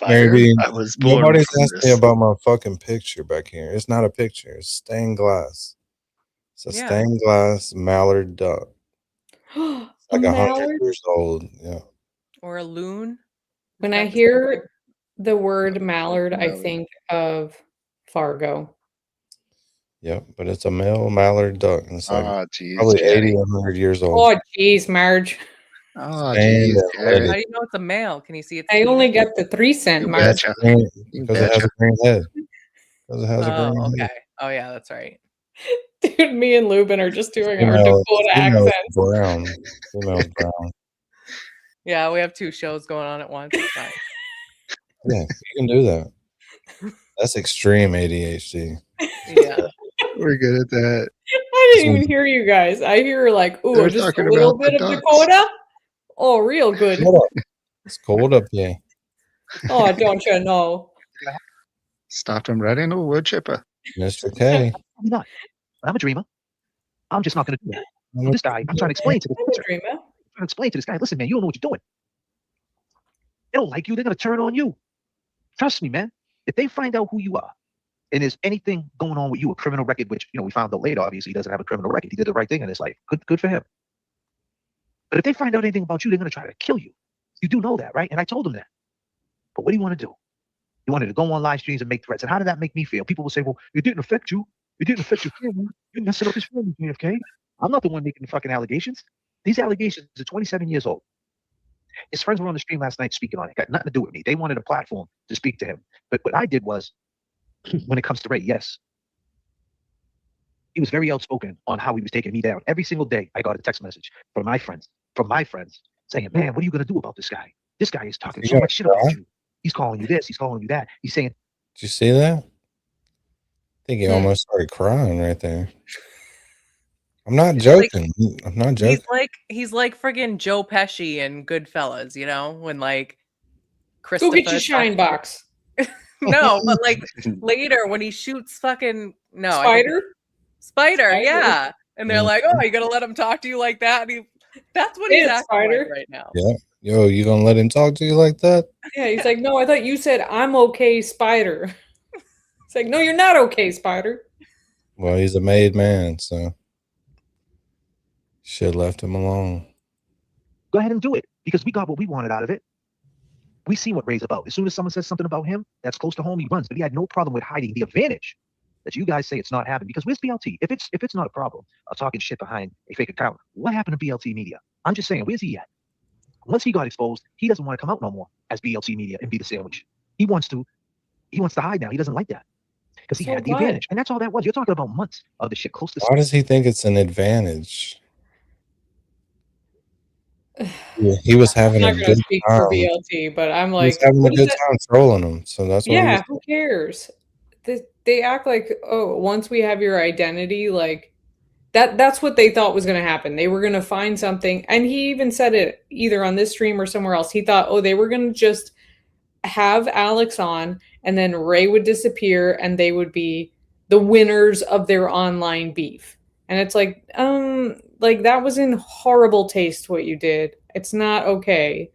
Maybe I was born nobody's from asked me this. about my fucking picture back here. It's not a picture. It's stained glass. It's a Yeah. stained glass mallard duck. A Like 100 mallard? years old. Yeah. Or a loon. When Is I that the hear the word mallard, I Mallard. think of Fargo. Yep. But it's a male mallard duck. And it's like Jeez, probably Jerry. 80, 100 years old. Oh, jeez, Marge. Oh, Stained jeez, and Jerry. How leaded. do you know it's a male? Can you see its I teeth? only got the 3-cent, You Marge. betcha. You Because it has betcha. a green head. Because it has a green Oh, head. okay. Oh yeah, that's right. Dude, me and Lubin are just doing our Female, Dakota female accents. brown. Female brown. Yeah, we have two shows going on at once. It's fine. Yeah, you can do that. That's extreme ADHD. Yeah. We're good at that. I didn't even hear you guys. I hear like, They ooh, were just a talking little about the bit of ducks. Dakota. Oh, real good. What up? It's cold up here. Oh, don't you know? Stopped him right into a wood chipper. Mr. K. I'm not. I'm a dreamer. I'm just not going to do that. So this guy, I'm trying to explain to this I'm a dreamer. I'm trying to explain to this guy, listen, man, you don't know what you're doing. They don't like you. They're going to turn on you. Trust me, man. If they find out who you are and there's anything going on with you, a criminal record, which, you know, we found out later, obviously, he doesn't have a criminal record. He did the right thing in his life. Good for him. But if they find out anything about you, they're going to try to kill you. You do know that, right? And I told him that. But what do you want to do? You wanted to go on live streams and make threats. And how did that make me feel? People will say, well, it didn't affect you. It didn't affect your family. You're messing up his family, JFK. I'm not the one making the fucking allegations. These allegations are 27 years old. His friends were on the stream last night speaking on it. Got nothing to do with me. They wanted a platform to speak to him. But what I did was, when it comes to Ray, yes, he was very outspoken on how he was taking me down. Every single day, I got a text message from my friends, saying, man, what are you going to do about this guy? This guy is talking so much shit about you. He's calling you this. He's calling you that. He's saying, Did you see that? think he almost started crying right there. I'm not Like, joking. I'm not joking. he's like friggin' Joe Pesci in Goodfellas, you know, when like Go get your Christopher shine box. No, but like later when he shoots fucking I think Spider? Spider, Spider. yeah. And they're like, Mhm. "Oh, you gonna let him talk to you like that?" And that's what Hey, he's it's acting like Spider. right now. Yeah. Yo, you gonna let him talk to you like that? Yeah, he's like, no, I thought you said I'm okay, Spider. It's like, no, you're not okay, Spider. Well, he's a made man, so should have left him alone. Go ahead and do it because we got what we wanted out of it. We see what Ray's about. As soon as someone says something about him that's close to home, he runs. But he had no problem with hiding the advantage that you guys say it's not happening. Because where's BLT? If it's not a problem of talking shit behind a fake account, what happened to BLT Media? I'm just saying, where's he at? Once he got exposed, he doesn't want to come out no more as BLT Media and be the sandwich. He wants to hide now. He doesn't like that because he had the advantage, and that's all that was. You're talking about months of the shit close to. Why does he think it's an advantage? Yeah, he was having I'm a not gonna good speak time. for BLT, but I'm He was like, having a what is good that? time trolling him, so that's what he Yeah, was. who cares? They act like, oh, once we have your identity, like that's what they thought was going to happen. They were going to find something, and he even said it either on this stream or somewhere else. He thought, oh, they were going to just have Alex on, and then Ray would disappear, and they would be the winners of their online beef. And it's like that was in horrible taste what you did. It's not okay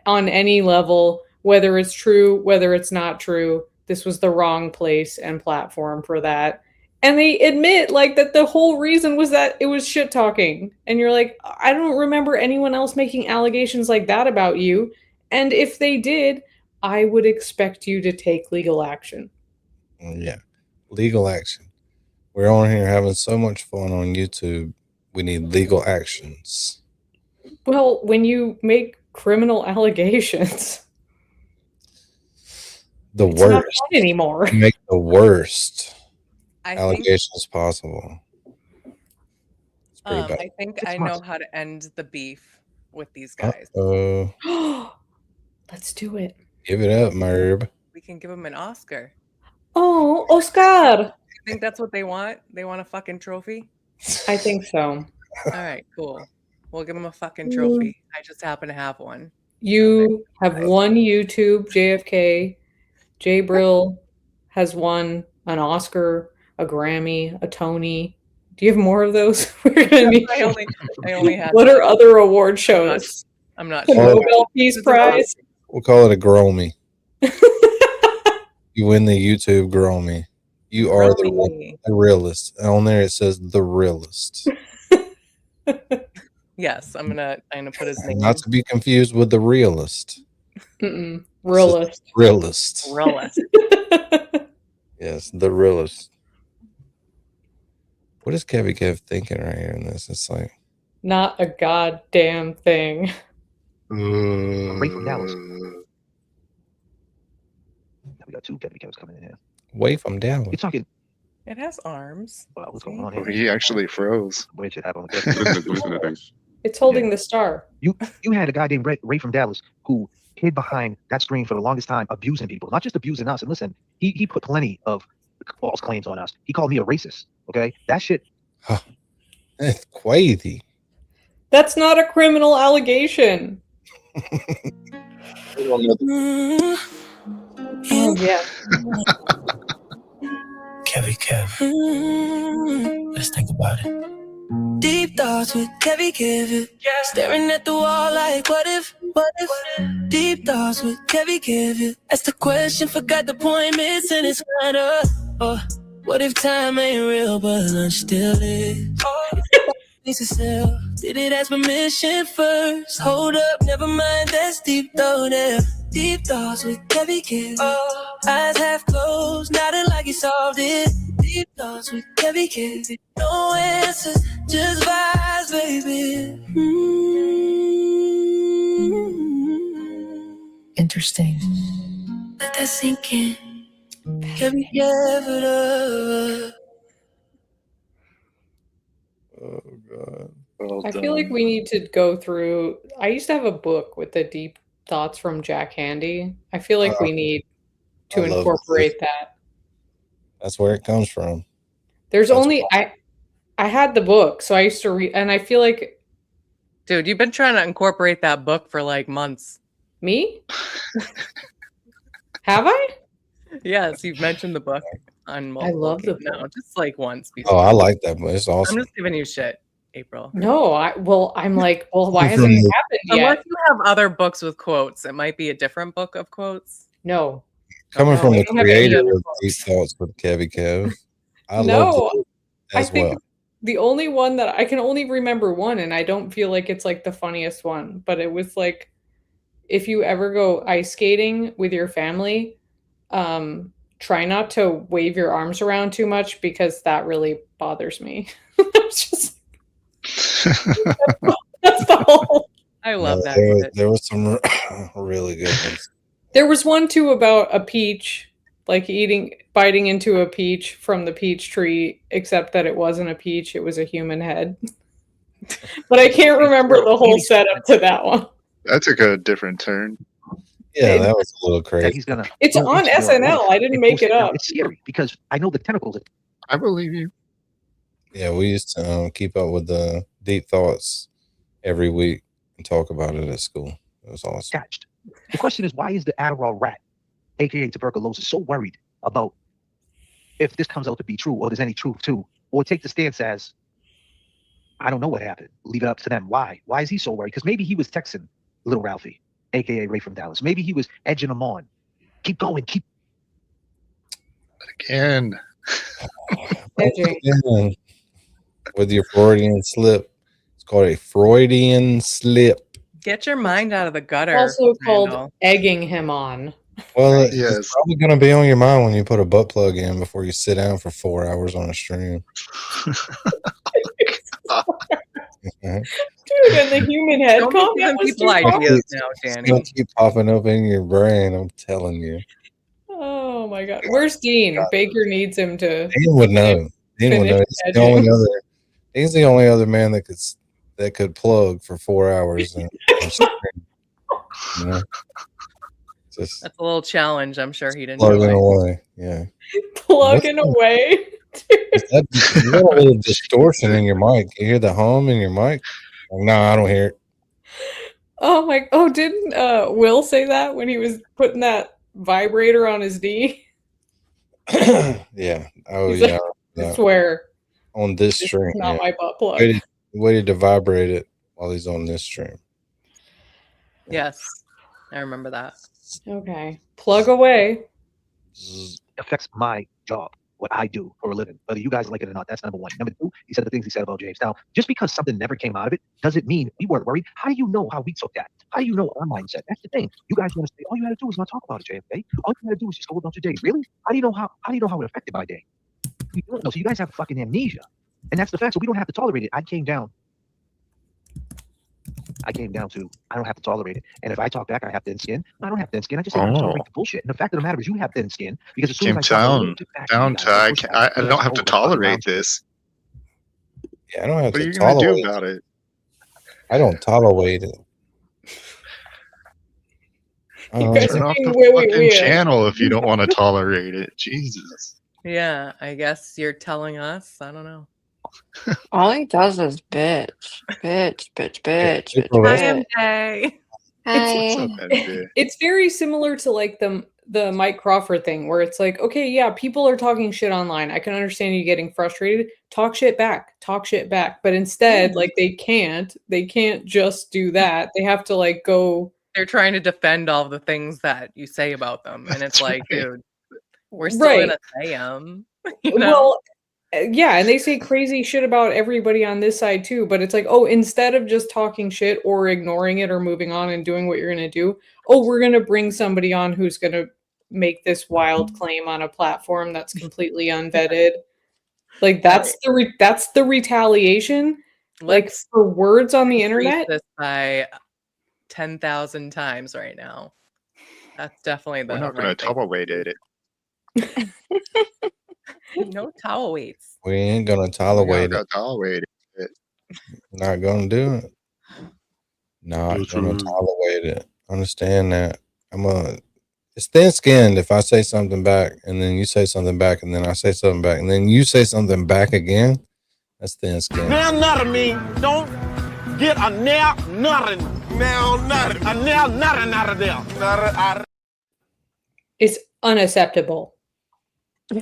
on any level, whether it's true, whether it's not true. This was the wrong place and platform for that. And they admit like that the whole reason was that it was shit talking. And you're like, I don't remember anyone else making allegations like that about you. And if they did, I would expect you to take legal action. Yeah, legal action. We're on here having so much fun on YouTube. We need legal actions. Well, when you make criminal allegations, The it's not worst. fun anymore. Make the worst I think allegations possible. It's pretty bad. I think I know how to end the beef with these guys. Let's do it. Give it up, Merb. We can give them an Oscar. Oh, Oscar. You think that's what they want? They want a fucking trophy? I think so. All right, cool. We'll give them a fucking trophy. I just happen to have one. You have won YouTube, JFK. Jay Brill has won an Oscar, a Grammy, a Tony. Do you have more of those? We're gonna need. I only have. What are other award shows? I'm not The sure. Nobel Peace Prize. We'll call it a Gromy. You win the YouTube Gromy. You are the realist. On there it says the realist. Yes, I'm gonna put his name. Not to be confused with the realist. Realist. Realist. Realist. Yes, the realist. What is Kevy Kev thinking right here in this? It's like Not a goddamn thing. Ray from Dallas. We got two Kevin Kevs coming in here. Way from down. You're talking. It has arms. Wow, what's going on Oh, here? he actually froze. What should happen? Listen to things. It's holding the star. You had a guy named Ray from Dallas who hid behind that screen for the longest time, abusing people, not just abusing us. And listen, he put plenty of false claims on us. He called me a racist. Okay, that shit. It's crazy. That's not a criminal allegation. Oh yeah. Kevy Kev. Let's think about it. Deep thoughts with Kevy Kev. Staring at the wall like, what if? Deep thoughts with Kevy Kev. That's the question, forgot the point, missing it's kind of. Oh, what if time ain't real, but lunch still is? Needs to sell. Did it ask permission first? Hold up, never mind, that's deep though there. Deep thoughts with Kevy Kev. Oh, eyes half closed, nodding like he solved it. Deep thoughts with Kevy Kev. No answers, just vibes, baby. Interesting. Let that sink in. Kevy Kev. Oh god. Well I feel like done. we need to go through. I used to have a book with the deep thoughts from Jack Handy. I feel like we need to I love incorporate that. That's where it comes from. There's That's only I had the book, so I used to read, and I feel like Dude, you've been trying to incorporate that book for like months. me. Have I? Yes, you've mentioned the book on multiple love the occasions. No, book. just like once Oh, before. I like that book. It's I'm awesome. just giving you shit, April. No, I'm like, well, why From hasn't it the- happened Unless yet? you have other books with quotes, it might be a different book of quotes. No. Coming No, from I the don't have any creator other of Deep Thoughts with Kevy Kev, I love No, it I as think well. the only one that I can only remember one, and I don't feel like it's like the funniest one, but it was like, if you ever go ice skating with your family, try not to wave your arms around too much because that really bothers me. It's just that's the whole. I love that There, shit. there was some really good ones. There was one too about a peach, like biting into a peach from the peach tree, except that it wasn't a peach, it was a human head. But I can't remember the whole setup to that one. That took a different turn. Yeah, that was a little That crazy. he's gonna. It's go on into your SNL. life I didn't and make post it Now, up. it's scary because I know the tentacles. I believe you. Yeah, we used to keep up with the Deep Thoughts every week and talk about it at school. It was awesome. Attached. The question is, why is the Adderall rat, aka tuberculosis, so worried about if this comes out to be true or there's any truth to, or take the stance as, I don't know what happened. Leave it up to them. Why? Why is he so worried? Because maybe he was texting little Ralphie, aka Ray from Dallas. Maybe he was edging him on. Keep going. Keep. Again. Edging. With your Freudian slip. It's called a Freudian slip. Get your mind out of the gutter. Also called Randall. egging him on. Well, Yes. it's probably going to be on your mind when you put a butt plug in before you sit down for 4 hours on a stream. Dude, and the human head Don't be comment giving was people too far. ideas now, It's Danny. going to keep popping up in your brain, I'm telling you. Oh my god. Where's Dean? Baker needs him to Dean would know. Dean would know. finish He's the only other man that could plug for 4 hours. And you know, just That's a little challenge. I'm sure he'd plugging enjoy. away. Yeah. plugging away. You got a little distortion in your mic. You hear the hum in your mic? Like, no, I don't hear it. Oh, didn't Will say that when he was putting that vibrator on his knee? Yeah. Oh, He's yeah. like, I swear. On this This stream. is not Yeah. my butt plug. Waited to vibrate it while he's on this stream. Yes, I remember that. Okay. Plug away. Affects my job, what I do for a living, whether you guys like it or not. That's number one. Number two, he said the things he said about James. Now, just because something never came out of it doesn't mean we weren't worried. How do you know how we took that? How do you know our mindset? That's the thing. You guys want to say all you had to do was not talk about it, JFK. All you had to do was just go a bunch of days. Really? How do you know how it affected my day? You don't know. So you guys have fucking amnesia, and that's the fact. So we don't have to tolerate it. I came down to I don't have to tolerate it. And if I talk back, I have thin skin. I don't have thin skin. I just say I don't tolerate the bullshit. And the fact of the matter is, you have thin skin because as soon Came as I talk a little down bit back, to you guys push back. I don't have to tolerate this. Yeah, I don't have What are to you gonna do tolerate about it? I don't tolerate it. You guys Turn are off being the really fucking weird. channel if you don't want to tolerate it. Jesus. Yeah, I guess you're telling us. I don't know. All he does is bitch. Bitch, bitch, bitch, bitch, April, Hi, bitch. MJ. Hi. It's very similar to like the Mike Crawford thing where it's like, okay, yeah, people are talking shit online. I can understand you getting frustrated. Talk shit back. But instead, like they can't just do that. They have to like go. They're trying to defend all the things that you say about them, and it's like, dude, we're still Right. gonna say them. You know? Well, yeah, and they say crazy shit about everybody on this side too, but it's like, oh, instead of just talking shit or ignoring it or moving on and doing what you're going to do, oh, we're going to bring somebody on who's going to make this wild claim on a platform that's completely unvetted. Like that's the retaliation. Like Let's for words on the increase internet. this by 10,000 times right now. That's definitely the We're not gonna right thing. tolerate it. No towel weights. We ain't gonna We're not tolerate gonna it. tolerate it. Not gonna do it. Not That's gonna right. tolerate it. Understand that. It's thin skinned if I say something back and then you say something back and then I say something back and then you say something back again. That's thin skinned. Now nothing mean don't get a now nothing. Now nothing. A now nothing out of there. It's unacceptable.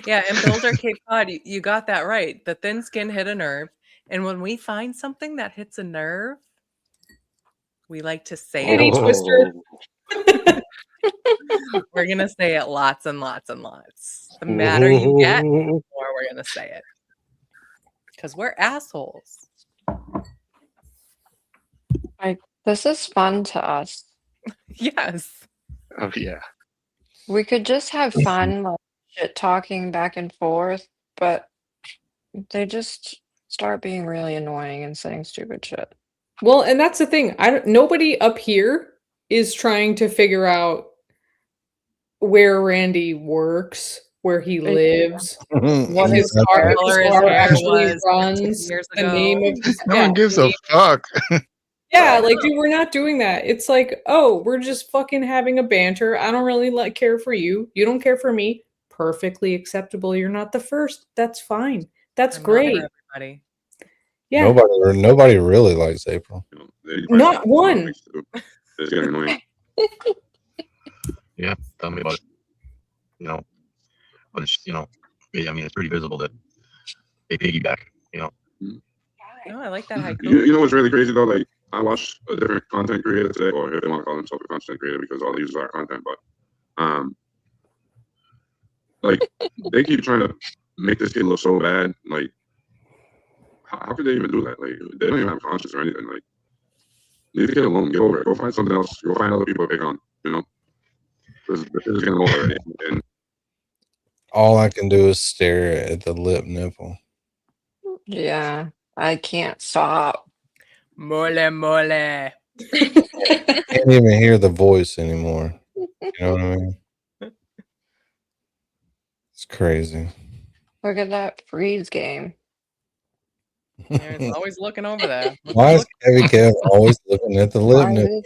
Yeah, and Builder Cape Cod, you got that right. The thin skin hit a nerve. And when we find something that hits a nerve, we like to say Penny it. twister. We're going to say it lots and lots and lots. The madder you get, the more we're going to say it. Because we're assholes. Like, this is fun to us. Yes. Oh yeah. We could just have fun, like shit talking back and forth, but they just start being really annoying and saying stupid shit. Well, and that's the thing. Nobody up here is trying to figure out where Randy works, where he lives, what his car actually runs, the name of his No one gives a fuck. Yeah, like, dude, we're not doing that. It's like, oh, we're just fucking having a banter. I don't really care for you. You don't care for me. Perfectly acceptable. You're not the first. That's fine. That's great. Everybody. Yeah. Nobody really likes April. Not one. It's getting annoying. Yeah, tell me about it. You know, but it's, you know, I mean, it's pretty visible that they piggyback, you know. No, I like that haiku. You know what's really crazy though? Like, I watched a different content creator today, or if they want to call themselves a content creator, because all they use is our content. But, like, they keep trying to make this kid look so bad. Like, how could they even do that? Like, they don't even have conscience or anything. Like, leave the kid alone. Get over it. Go find something else. Go find other people to pick on. You know, this is getting old already. And all I can do is stare at the lip nipple. Yeah, I can't stop. Mole, mole. Can't even hear the voice anymore. You know what I mean? It's crazy. Look at that freeze game. It's always looking over there. Why is Heavy Kev always looking at the lip nipple?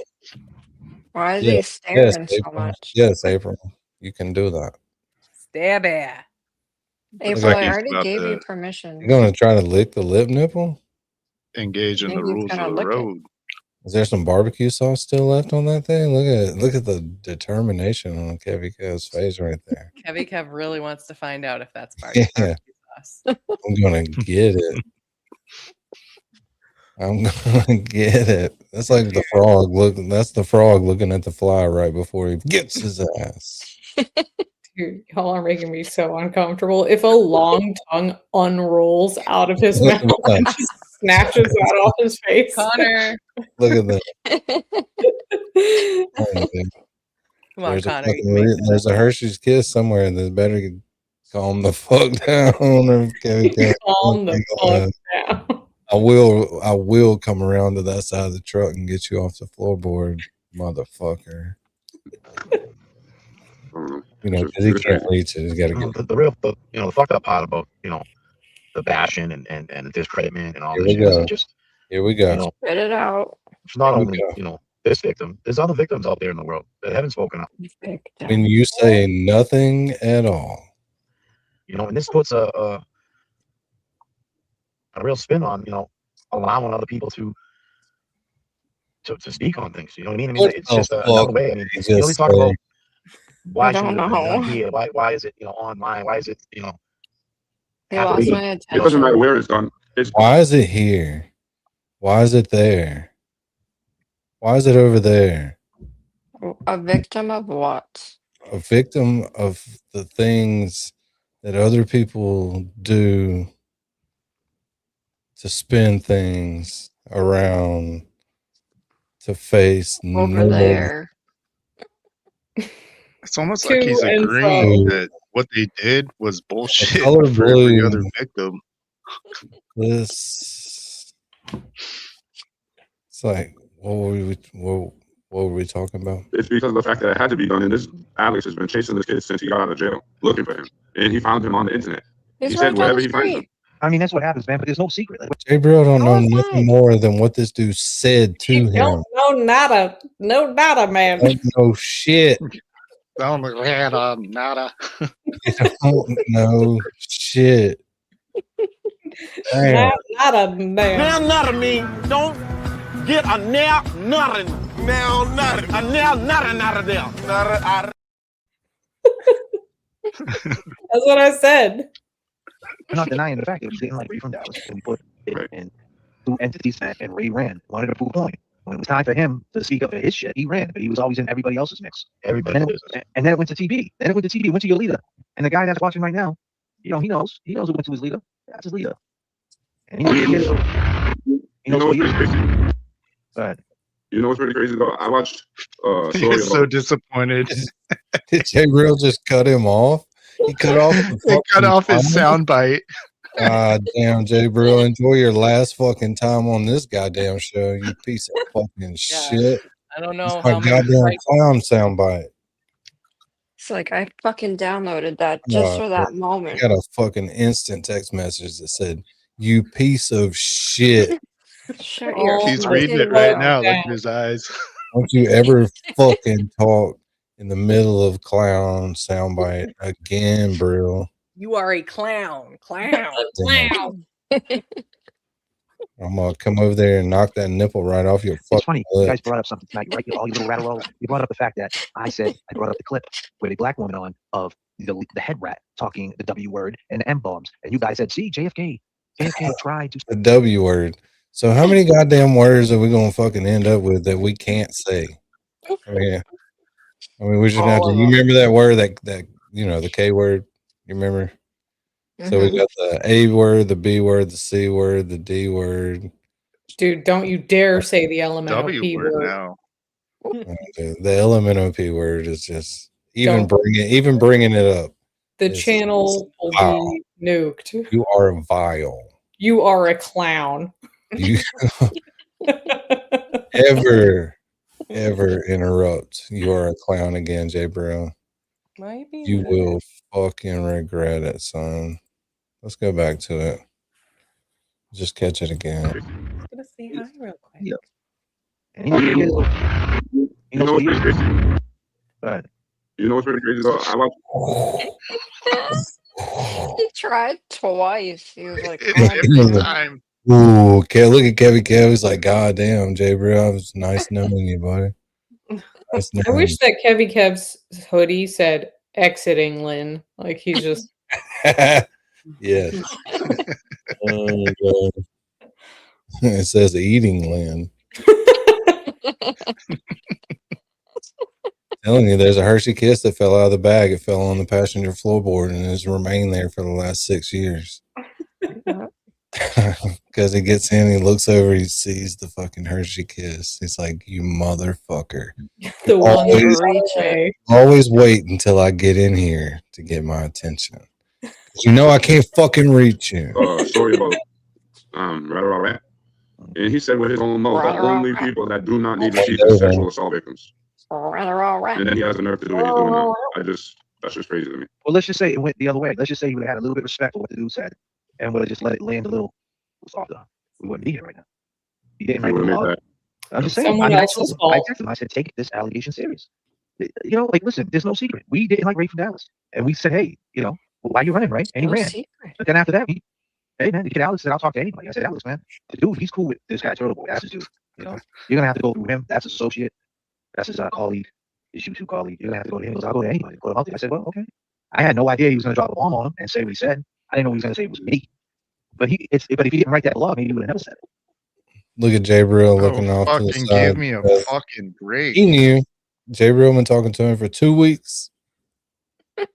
Why is he staring so April. much? Yes, April. You can do that. Stab it. April, I already gave you permission. You're gonna try to lick the lip nipple? Engage in the Maybe he's rules gonna of the lick it. road. Is there some barbecue sauce still left on that thing? Look at the determination on Kevy Kev's face right there. Kevy Kev really wants to find out if that's Yeah. barbecue sauce. I'm gonna get it. I'm gonna get it. That's like the frog looking. That's the frog looking at the fly right before he gets his ass. Dude, y'all are making me so uncomfortable. If a long tongue unrolls out of his mouth and just snatches that off his face. Connor. Look at that. Come on, There's Connor. there's a Hershey's Kiss somewhere, and there's better calm the fuck down. Calm the fuck down. I will come around to that side of the truck and get you off the floorboard, motherfucker. You know, because he can't reach it. He's got to get the real, the fucked up part about, the bashing and the discreditment and all Here this we shit go. is just, Here we go. Spit it out. it's not Here we only, this victim. There's other victims out there in the world that haven't spoken up. When you say nothing at all. And this puts a real spin on, allowing other people to speak on things. You know what I mean? I mean, What it's the just fuck another way. I mean, did we you just talk about say? why I should don't it have been done know. here? Why is it, online? Why is it, He have lost to be- my it doesn't matter attention. where it's done. Why is it here? Why is it there? Why is it over there? A victim of what? A victim of the things that other people do to spin things around to face Over normal. there. It's almost like To he's and agreeing fro. that what they did was bullshit color for every blue. other victim. This. It's like, what were we talking about? It's because of the fact that it had to be done. And this Alex has been chasing this kid since he got out of jail, looking for him, and he found him on the internet. He's He right said down wherever the he finds him. street. I mean, that's what happens, man. But there's no secret. Like, Jay Brill don't know How is nothing that? more than what this dude said to him. No, nada, man. Don't know shit. Nada. No shit. Damn. Now nothing mean don't get a now nothing. Now nothing. A now nothing out of there. That's what I said. We're not denying the fact that we didn't like Ray from Dallas, and we put it in two entities that, and Ray ran, wanted to prove a point. When it was time for him to speak up for his shit, he ran, but he was always in everybody else's mix. And then it went to TV. Then it went to TV. It went to your leader, and the guy that's watching right now, he knows. He knows it went to his leader. That's his leader. And he knows what he is. Go ahead. You know what's pretty crazy though? I watched. He's so disappointed. Did Jay Real just cut him off? He cut off. He cut off his soundbite. God damn, Jay Bro, enjoy your last fucking time on this goddamn show, you piece of fucking shit. I don't know It's how my goddamn clown soundbite. It's like I fucking downloaded that just for that moment. I got a fucking instant text message that said, "You piece of shit." Shut your He's reading it right now. Look at his eyes. Don't you ever fucking talk in the middle of clown soundbite again, bro. You are a clown. Clown. Clown. I'm gonna come over there and knock that nipple right off your fucking It's funny. You lip. guys brought up something tonight, right? All you little rattle rolls. You brought up the fact that I brought up the clip with a black woman on of the head rat talking the W word and the M bombs, and you guys said, "See, JFK tried to." The W word. So how many goddamn words are we gonna fucking end up with that we can't say? I mean, we're just gonna have to. You remember that word that the K word? You remember? So we got the A word, the B word, the C word, the D word. Dude, don't you dare say the elemental W P word word. now. The elemental P word is just even bringing it up. The channel will be nuked. You are vile. You are a clown. You ever interrupt, you are a clown again, Jay Bro. Maybe You will fucking regret it, son. Let's go back to it. Just catch it again. I'm gonna say hi real quick. Yeah. You know what's pretty crazy? Go ahead. You know what's pretty crazy though? I watched. He tried twice. He was like, Every time. Ooh, look at Kevin Kev. He's like, God damn, Jay Bro, it was nice knowing you, buddy. Nice I knowing wish that Kevy Kev's hoodie said exiting Lynn. Like he's just Yes. Oh, God. It says eating Lynn. Telling you, there's a Hershey Kiss that fell out of the bag. It fell on the passenger floorboard and has remained there for the last 6 years. Because he gets in, he looks over, he sees the fucking Hershey Kiss. He's like, "You motherfucker!" the one Always wait until I get in here to get my attention. You know I can't fucking reach you. Story about Rat. And he said with his own mouth that only people that do not need to cheat are sexual assault victims. And then he has the nerve to do what he's doing now. That's just crazy to me. Well, let's just say it went the other way. Let's just say he would have had a little bit of respect for what the dude said, and would have just let it land a little softer. We wouldn't be here right now. He didn't write the law. I'm just saying. I texted him. I said, take this allegation serious. You know, like, listen, there's no secret. We didn't like Ray from Dallas, and we said, hey, you know, why are you running, right? And he ran. But then after that, hey man, the kid Alex said, I'll talk to anybody. I said, Alex, man, the dude, he's cool with this guy Turtle Boy. That's his dude. You know, you're gonna have to go through him. That's his associate. That's his colleague, his YouTube colleague. You're gonna have to go to him. He goes, I'll go to anybody. Go to Huntley. I said, well, okay. I had no idea he was gonna drop a bomb on him and say what he said. I didn't know he was gonna say it was me. But if he didn't write that blog, maybe he would have never said it. Look at Jay Brill looking off to the Fucking side. give me a fucking break. He knew. Jay Brill been talking to him for 2 weeks. That's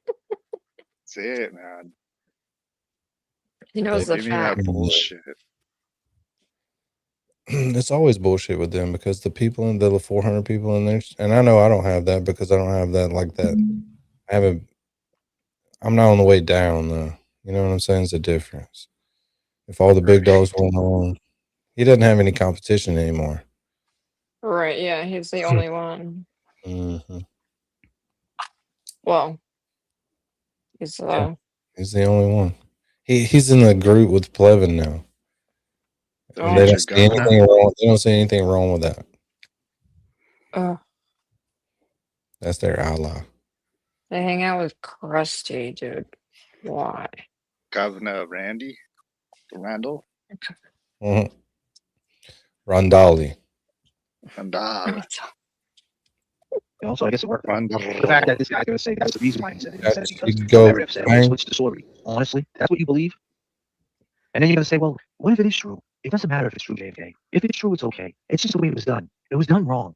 it, man. He knows the Give me that facts. bullshit. It's always bullshit with them because the people in the 400 people in there, and I know I don't have that because I don't have that like that. I'm not on the way down though. You know what I'm saying? It's a difference. If all the big dogs went on, he doesn't have any competition anymore. Right, yeah, he's the only one. Mm-hmm. Well, he's He's the only one. He's in the group with Plevin now. And they don't see anything wrong. They don't see anything wrong with that. That's their ally. They hang out with Krusty, dude. Why? Governor Randy? Randall? Mhm. Rondali. Randall. Also, I guess it worked. Randall. The fact that this guy's going to say that's the reason why he said it. He said it because You I'm go very upset. bang. Switch the story. Honestly, that's what you believe. And then you're going to say, well, what if it is true? It doesn't matter if it's true, JFK. If it's true, it's okay. It's just the way it was done. It was done wrong.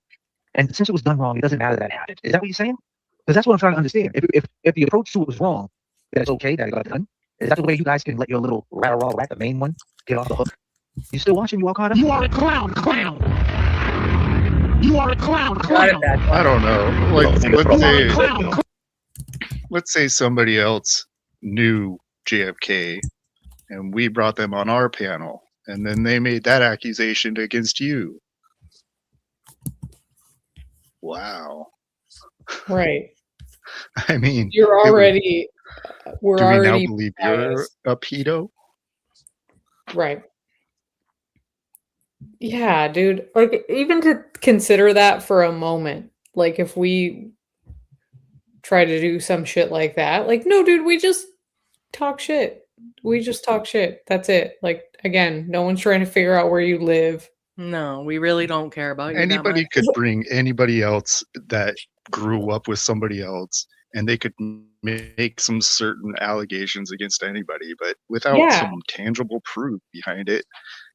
And since it was done wrong, it doesn't matter that it happened. Is that what you're saying? Because that's what I'm trying to understand. If the approach to it was wrong, that it's okay that it got done. Is that the way you guys can let your little rat the main one, get off the hook? You still watching? You all caught up? You are a clown. You are a clown. I don't know. Like, let's say somebody else knew JFK and we brought them on our panel and then they made that accusation against you. Wow. Right. I mean, You're already, we're do we now already believe you're biased. a pedo? Right. Yeah, dude. Like, even to consider that for a moment, like, if we try to do some shit like that, like, no, dude, we just talk shit. We just talk shit. That's it. Like, again, no one's trying to figure out where you live. No, we really don't care about you that Anybody much. could bring anybody else that grew up with somebody else and they could make some certain allegations against anybody, but without Yeah. some tangible proof behind it,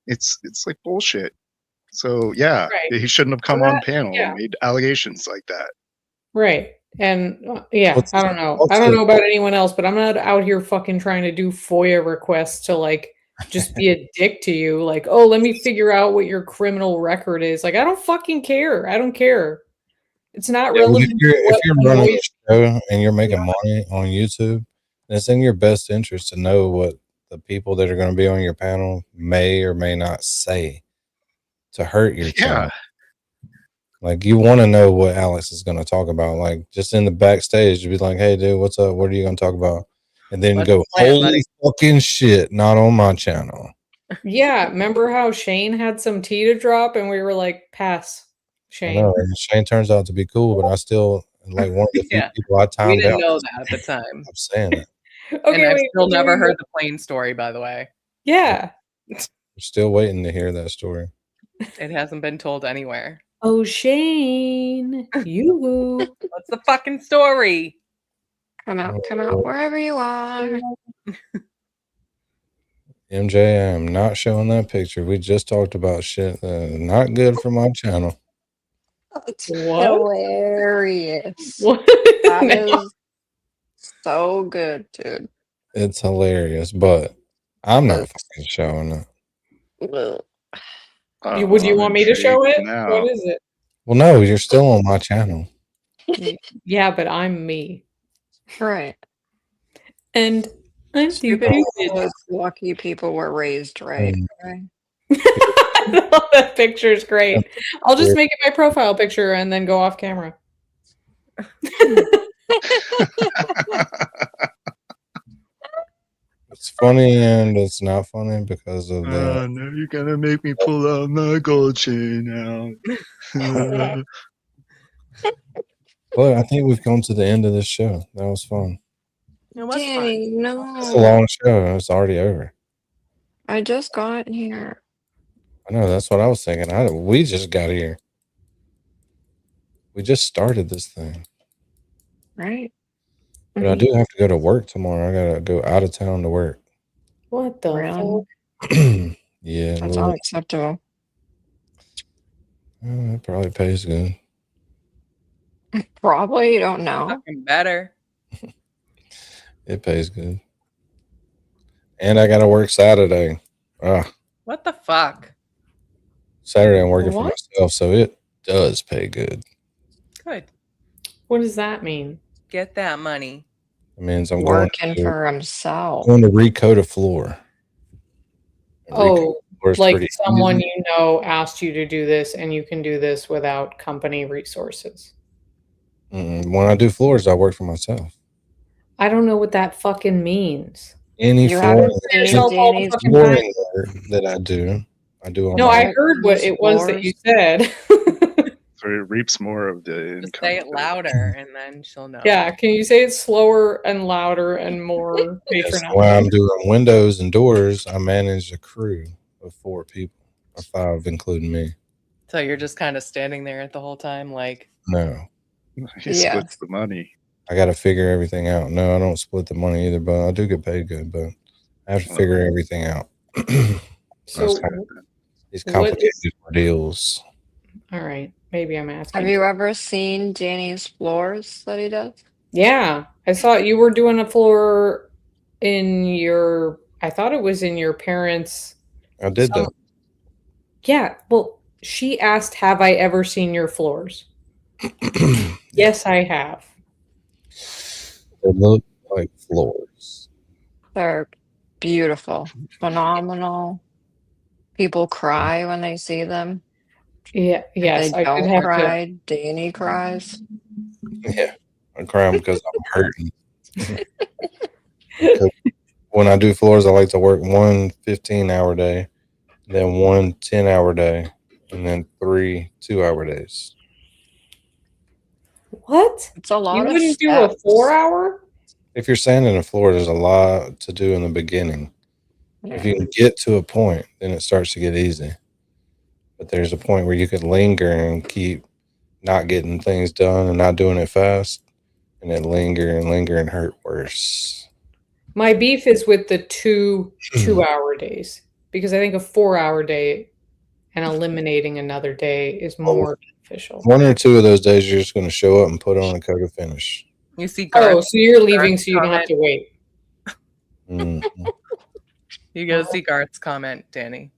it's like bullshit. So yeah, Right. he shouldn't have come Well, on that- panel yeah. and made allegations like that. Right. And yeah, What's- I don't know. I what's don't the- know about anyone else, but I'm not out here fucking trying to do FOIA requests to like just be a dick to you. Like, oh, let me figure out what your criminal record is. Like, I don't fucking care. I don't care. It's not Yeah, relevant. if to you're what running annoys- a show and you're making money on YouTube, then it's in your best interest to know what the people that are going to be on your panel may or may not say to hurt your channel. Like, you want to know what Alex is going to talk about. Like, just in the backstage, you'd be like, hey, dude, what's up? What are you going to talk about? And then Let's go, plan, holy buddy. fucking shit, not on my channel. Yeah, remember how Shane had some tea to drop and we were like, pass, I Shane. know. And Shane turns out to be cool, but I still, like, one of the few Yeah. people I We timed didn't out. know that at the time. I'm saying it. Okay, And I've wait, still do never we- heard the plane story, by the way. Yeah. We're still waiting to hear that story. It hasn't been told anywhere. Oh, Shane, you. What's the fucking story? Come out wherever you are. MJ, I am not showing that picture. We just talked about shit not good for my channel. It's What? hilarious. What? That is so good, dude. It's hilarious, but I'm not fucking showing it. Ugh. Would you I'm want me to show it? intrigued now. What is it? Well, no, you're still on my channel. Yeah, but I'm me. Right. And I'm Stupid stupid. lucky people were raised right. Okay? That picture's great. I'll just make it my profile picture and then go off camera. It's funny and it's not funny because of the. No, you're gonna make me pull out my gold chain now. But I think we've come to the end of this show. That was fun. It was Danny, fun. no. It's a long show. It's already over. I just got here. I know. That's what I was thinking. We just got here. We just started this thing. Right? But I do have to go to work tomorrow. I gotta go out of town to work. What the Really? fuck? Yeah, That's Lord. unacceptable. It probably pays good. Probably, you don't know. Fucking better. It pays good. And I gotta work Saturday. What the fuck? Saturday I'm working for What? myself, so it does pay good. Good. What does that mean? Get that money. It means I'm Working for himself. going to recode a floor. Oh, Floor is like pretty someone easy. you know asked you to do this and you can do this without company resources. When I do floors, I work for myself. I don't know what that fucking means. Any You floor haven't seen Yourself all the Danny's fucking time. flooring work that I do on No, my I own. heard what it was that you said. So it reaps more of the Just income. say it louder, and then she'll know. Yeah, can you say it slower and louder and more Yes, patronizing? when I'm doing windows and doors, I manage a crew of 4 people, or 5, including me. So you're just kind of standing there the whole time, like, No, He splits the money. I got to figure everything out. No, I don't split the money either, but I do get paid good. But I have to figure everything out. So These what complicated is, deals. all right, maybe I'm asking. Have you ever seen Danny's floors that he does? Yeah, I saw you were doing a floor in your, I thought it was in your parents'. I did that. Yeah, well, she asked, have I ever seen your floors? Yes, I have. They look like floors. They're beautiful, phenomenal. People cry when they see them. Yeah, yes, If they I did don't have cry, Danny cries. Yeah, I'm crying because I'm hurting. Because when I do floors, I like to work 1 15-hour day, then 1 10-hour day, and then 3 2-hour days. What? It's a lot You of wouldn't do a steps. 4-hour? If you're sanding a floor, there's a lot to do in the beginning. If you can get to a point, then it starts to get easy. But there's a point where you could linger and keep not getting things done and not doing it fast, and then linger and hurt worse. My beef is with the 2-hour days, because I think a 4-hour day and eliminating another day is more beneficial. 1 or 2 of those days, you're just going to show up and put on a coat of finish. you see Oh, Garth. so you're leaving Garth's so you don't have comment. to wait. You go see Garth's comment, Danny.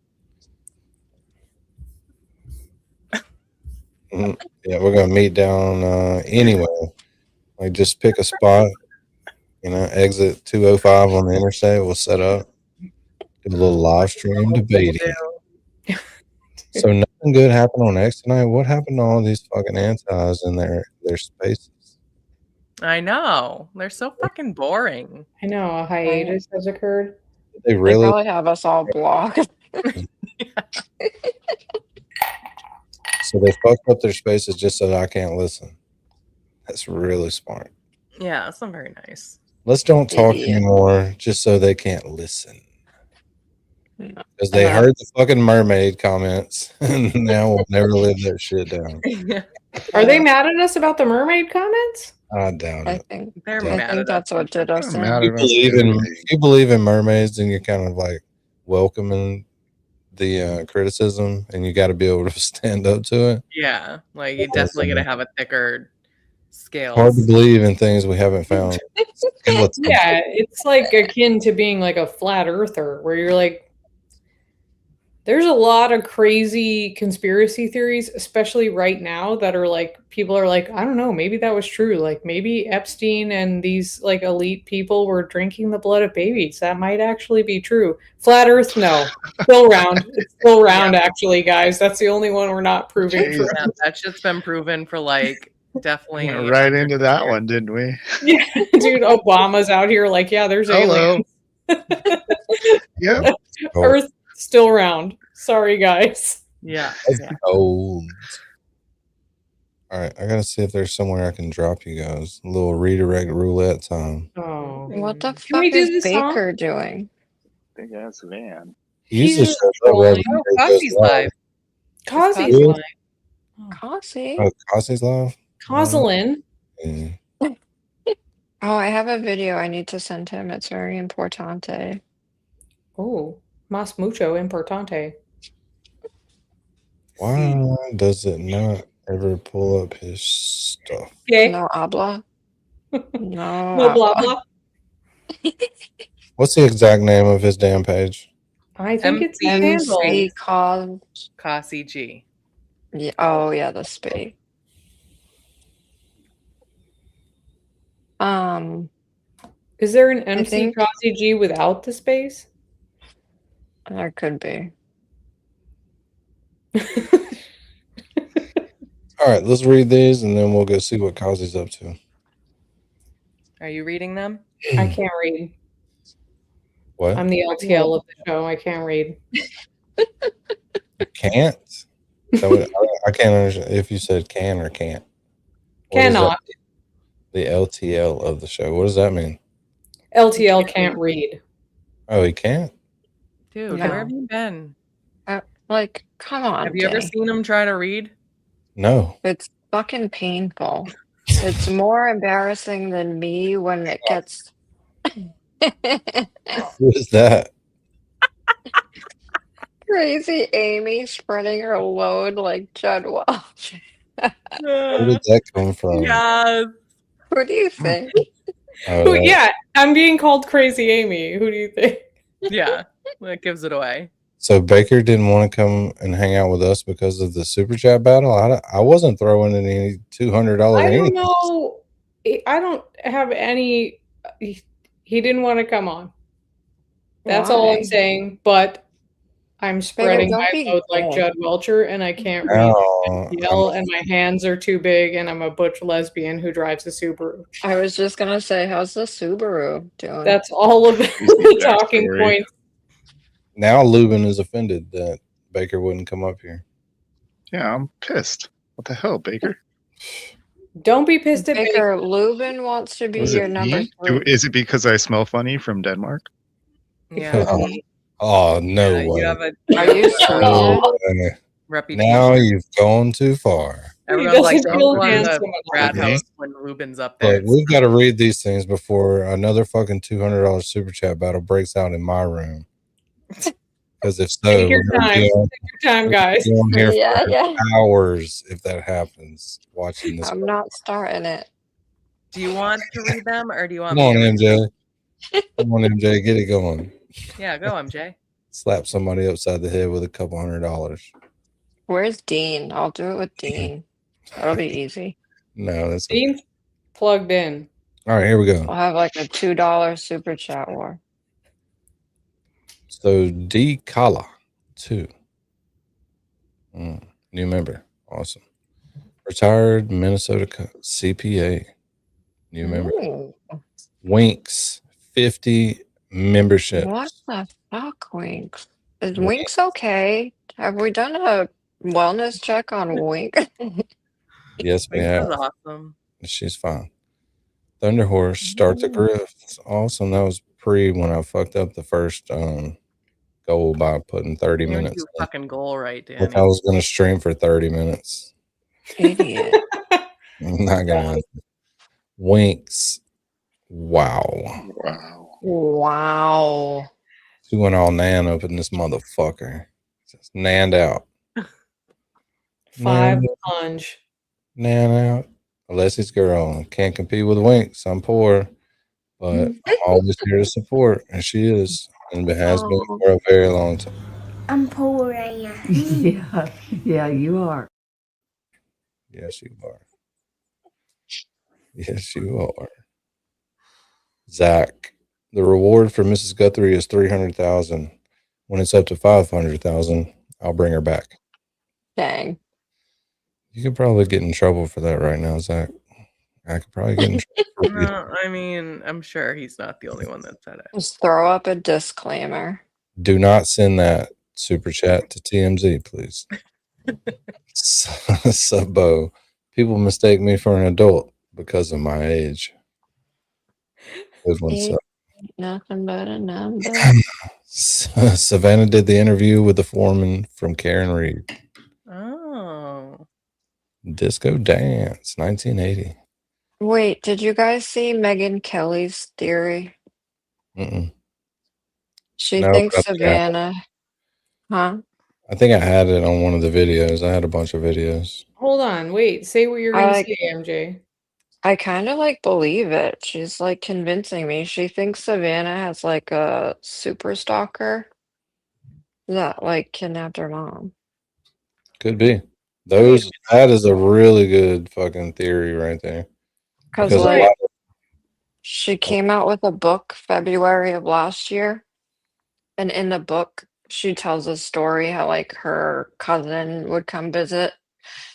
Yeah, we're going to meet down anyway. Like, just pick a spot, exit 205 on the interstate. We'll set up, do a little live stream debating. So nothing good happened on X tonight. What happened to all these fucking antis in their spaces? I know. They're so fucking boring. I know, a hiatus has occurred. They They really probably have us all blocked. so they fucked up their spaces just so that I can't listen. That's really smart. Yeah, that's not very nice. Let's don't talk Idiot. anymore just so they can't listen. No. Because they heard the fucking mermaid comments and now we'll never live that shit down. Are they mad at us about the mermaid comments? I doubt I it. think They're I mad think at that's what did us in. If you believe in mermaids, then you're kind of like welcoming the criticism, and you got to be able to stand up to it. Yeah, like you're definitely gonna have a thicker scale. Hard to believe in things we haven't found. Yeah, it's like akin to being like a flat earther, where you're like, there's a lot of crazy conspiracy theories, especially right now, that are like, people are like, I don't know, maybe that was true. Like maybe Epstein and these like elite people were drinking the blood of babies. That might actually be true. Flat Earth, no. Still round. It's still round, actually, guys. That's the only one we're not proving true. Yeah, that shit's been proven for like definitely Went right into that one, didn't we? Yeah, dude, Obama's out here like, yeah, there's Hello. aliens. Yep. Earth still round. Sorry, guys. Yeah. Old. All right, I gotta see if there's somewhere I can drop you guys. A little redirect roulette time. Oh, What the Can we fuck do is this song? Baker doing? Big ass van. He's He's just trolling. Oh, Cosby's live. Cosby's Really? live. Cosy. Oh, Cassie's live? Coslin. Yeah. Oh, I have a video I need to send him. It's very importante. Oh, mas mucho importante. Why does it not ever pull up his stuff? Okay. No habla. No No blah habla. blah. What's the exact name of his damn page? I think it's his handle. MC called. Cossie G. Yeah. Oh yeah, the space. Is there an I MC think Cosy G without the space? there could be. All right, let's read these and then we'll go see what Kazi's up to. Are you reading them? I can't read. What? I'm the LTL of the show. I can't read. You can't? So I can't understand if you said can or can't. What is that? Cannot. The LTL of the show. What does that mean? LTL can't read. Oh, he can't? Dude, No. where have you been? Like, come on. Have you ever Jay. seen him try to read? No. It's fucking painful. It's more embarrassing than me when it gets. What is that? Crazy Amy spreading her load like Judd Welch. Where did that come from? Yes. Who do you think? Oh, that- Yeah, I'm being called Crazy Amy. Who do you think? Yeah, that gives it away. So Baker didn't want to come and hang out with us because of the super chat battle. I wasn't throwing in any $200 I don't anything. know. I don't have any. He didn't want to come on. That's all I'm Why? saying. But I'm spreading don't my be load like gay. Judd Welcher, and I can't read No, yell, and my hands are too big, and I'm a butch lesbian who drives a Subaru. I was just gonna say, how's the Subaru doing? That's all of the talking backstory. points. Now Lubin is offended that Baker wouldn't come up here. Yeah, I'm pissed. What the hell, Baker? Don't be pissed at Baker. Lubin wants to be Was your it number me? 3. Is it because I smell funny from Denmark? Yeah. Oh, no You way. have a Are you No Swedish? way. reputation. Now you've gone too far. Everyone's like, doesn't don't feel go to handsome the enough. frat Okay. house when Ruben's up there. Look, we've got to read these things before another fucking $200 super chat battle breaks out in my room. Because if so, Take your we're gonna time. be on- Take your time, we're gonna guys. be on here Yeah, for yeah. hours if that happens. Watching this. I'm not starting it. Do you want to read them or do you want Come me on, to read MJ. Come on, MJ. Get it going. them? Yeah, go, MJ. Slap somebody upside the head with a couple $100. Where's Dean? I'll do it with Dean. That'll be easy. No, that's okay. Dean's plugged in. All right, here we go. I'll have like a $2 super chat war. So D Kala 2. New member. Awesome. Retired Minnesota CPA. New member. Ooh, Winks 50 membership. what the fuck, Winks? Is Winks okay? Have we done a wellness check on Wink? Yes, we Winks have. is awesome. She's fine. Thunder Horse starts a grift. It's awesome. That was pre when I fucked up the first goal by putting 30 You didn't minutes. do fucking goal right, Danny. Like I was going to stream for 30 minutes. Idiot. I'm not going to. Winks. Wow. Wow. She went all nan up in this motherfucker. Just nanned out. 5 Nan, lunge. nan out. Alessi's girl. Can't compete with Winks. I'm poor. But I'm always here to support. And she is. And has been for a very long time. I'm poor right now. Yeah, you are. Yes, you are. Yes, you are. Zach, the reward for Mrs. Guthrie is $300,000. When it's up to $500,000, I'll bring her back. Dang. You could probably get in trouble for that right now, Zach. I could probably get in trouble. For No, I mean, I'm sure he's not the only one that said it. Just throw up a disclaimer. Do not send that super chat to TMZ, please. Subbo. People mistake me for an adult because of my age. Good one, Ain't Sub. nothing but a number. Savannah did the interview with the foreman from Karen Reed. Oh. Disco Dance, 1980. Wait, did you guys see Megyn Kelly's theory? Mm-mm. She No, thinks but I think I- Savannah. Huh? I think I had it on one of the videos. I had a bunch of videos. Hold on. Wait. Say what you're I going to like- say, MJ. I kind of like believe it. She's like convincing me. She thinks Savannah has like a super stalker that like kidnapped her mom. Could be. That is a really good fucking theory right there. Because Because a like lot of- she came out with a book February of last year, and in the book she tells a story how like her cousin would come visit.